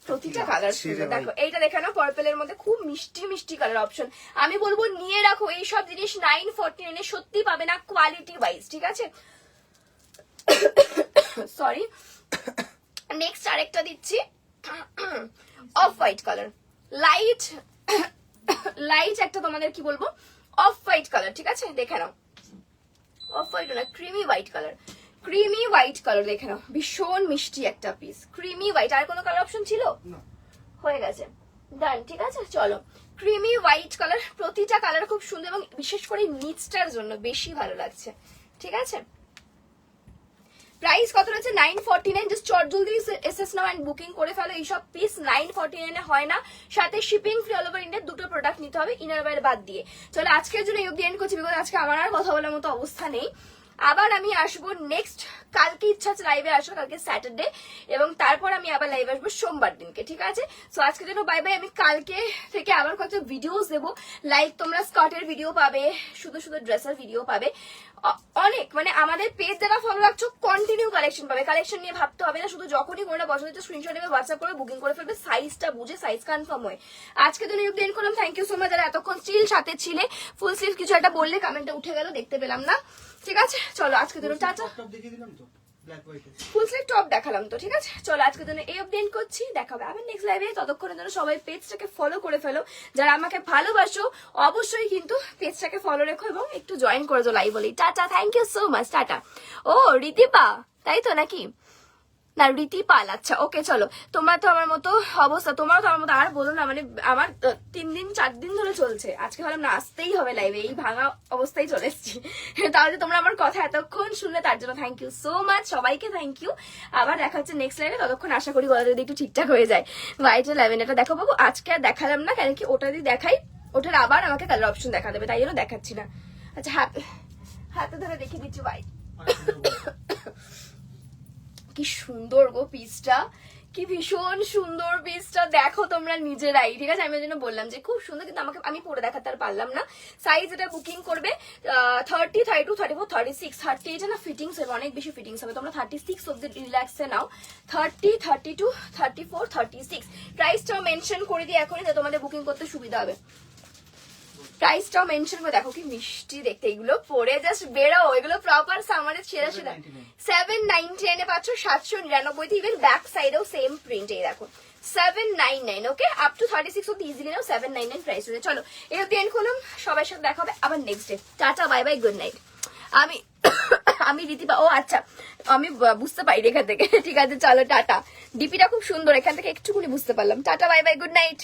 S1: প্রতিটা কালার সুন্দর। দেখো এইটা দেখে না, পার্পল এর মধ্যে খুব মিষ্টি মিষ্টি কালার অপশন। আমি বলবো নিয়ে রাখো এইসব জিনিস, 949 সত্যি পাবে না কোয়ালিটি ওয়াইজ, ঠিক আছে? সরি, নেক্সট আরেকটা দিচ্ছি, অফ হোয়াইট কালার, লাইট একটা তোমাদের কি বলবো, অফ হোয়াইট কালার, ঠিক আছে? দেখে নাও, অফ হোয়াইট না, creamy white colour, creamy white colour দেখে নাও, ভীষণ মিষ্টি একটা পিস, ক্রিমি হোয়াইট। আর কোনো কালার অপশন ছিল? হয়ে গেছে, ডান, ঠিক আছে? চলো ক্রিমি হোয়াইট কালার, প্রতিটা কালার খুব সুন্দর, এবং বিশেষ করে নিচটার জন্য বেশি ভালো লাগছে, ঠিক আছে? প্রাইস কত রয়েছে 949। জাস্ট চটজলদি এসএস নাও এন্ড বুকিং করে ফেলো। এইসব পিস 949 এ হয় না, সাথে shipping free all over India. দুটো প্রোডাক্ট নিতে হবে ইনার ওয়্যার বাদ দিয়ে। চলো আজকের জন্য এই অবধি এন্ড করছি, বিকজ আজকে আমার আর কথা বলার মতো অবস্থা নেই। আবার আমি আসবো নেক্সট, কালকে ইচ্ছা আছে লাইভে আসবো, কালকে স্যাটারডে, এবং তারপর আমি আবার লাইভে আসবো সোমবার দিনকে, ঠিক আছে? সো আজকের জন্য বাই বাই। আমি কালকে থেকে আবার কয়েকটা ভিডিওস দেবো, লাইক তোমরা স্কার্টের ভিডিও পাবে, শুধু শুধু ড্রেসের ভিডিও পাবে, অনেক, মানে আমাদের পেজ যারা ফলো রাখছো কন্টিনিউ কালেকশন পাবে। কালেকশন নিয়ে ভাবতে হবে না, শুধু যখনই কোনটা পছন্দ হচ্ছে স্ক্রিনশট নেবে, হোয়াটসঅ্যাপ করে বুকিং করে ফেলবে, সাইজটা বুঝে, সাইজ কনফার্ম হয়। আজকে তো নিউ প্লেন করলাম। থ্যাংক ইউ সো মাচ যারা এতক্ষণ স্টিল সাথে ছিলে। ফুল স্লিভ কিছু একটা বললে, কমেন্টটা উঠে গেল, দেখতে পেলাম না, ঠিক আছে? চলো আজকের জন্য টাটা। ফুল স্লিভ টপ দেখালাম তো, ঠিক আছে? চলো আজকের জন্য এই অবধি এন্ড করছি, দেখা হবে আবার নেক্সট লাইভে। ততক্ষণের জন্য সবাই পেজটাকে ফলো করে ফেলো, যারা আমাকে ভালোবাসো অবশ্যই কিন্তু পেজটাকে ফলো রেখো এবং একটু জয়েন করে দাও লাইভ বলি। Tata, thank you so much, tata. ও রীতিপা, তাই তো নাকি? না রীতিপাল, আচ্ছা ওকে। চলো, তোমরা তো আমার মতো অবস্থা, তোমরাও তো আমার মতো, আর বলো না, মানে আমার 3 দিন 4 দিন ধরে চলছে। আজকে ভাবলাম না আসতেই হবে লাইভে, এই ভাঙা অবস্থায় চলে এসেছি। তাহলে তোমরা আমার কথা এতক্ষণ শুনলে, তার জন্য থ্যাংক ইউ সো মাচ, সবাইকে থ্যাংক ইউ। আবার দেখা হচ্ছে নেক্সট লাইভে, ততক্ষণ আশা করি গলা যদি একটু ঠিকঠাক হয়ে যায়। হোয়াইট 11 এটা দেখো বাবু, আজকে আর দেখালাম না, কেন কি ওটা যদি দেখাই ওটার আবার আমাকে কালার অপশন দেখা দেবে, তাই জন্য দেখাচ্ছি না। আচ্ছা হাতে ধরে দেখিয়ে দিচ্ছি ভাই। কি সুন্দর গো পিসটা, কি ভীষণ সুন্দর পিসটা, দেখো তোমরা নিজেরাই, ঠিক আছে? আমি ওই জন্য বললাম যে খুব সুন্দর, কিন্তু আমি পরে দেখাতে আর পারলাম না। সাইজ এটা বুকিং করবে 30, 32, 34, 36, 30 এটা না ফিটিংস হবে, অনেক বেশি ফিটিংস হবে। তোমরা 36 অব্দি রিল্যাক্সে নাও, 30, 32, 34, 36। প্রাইসটাও মেনশন করে দিই এখনই, যে তোমাদের বুকিং করতে সুবিধা হবে। প্রাইসটাও মেনশন করে, দেখো কি মিষ্টি দেখতে, এগুলো পরে জাস্ট বেরো, এগুলো প্রপার সামারের সেরা সেরা। 799 এ পাচ্ছ, 799 ইভেন ব্যাক সাইডেও সেম প্রিন্ট, এই দেখো 799, ওকে? আপ টু 36 অব্দি ইজিলি নাও, 799 প্রাইস রয়েছে। চলো এই অব্দি এন্ড করলাম, সবার সাথে দেখা হবে আবার next day. Tata, bye bye, good night. আমি রীতিপা, ও আচ্ছা আমি বুঝতে পারি এখান থেকে, ঠিক আছে? চলো টাটা। ডিপিটা খুব সুন্দর, এখান থেকে একটুকুনি বুঝতে পারলাম। Tata, bye bye, good night.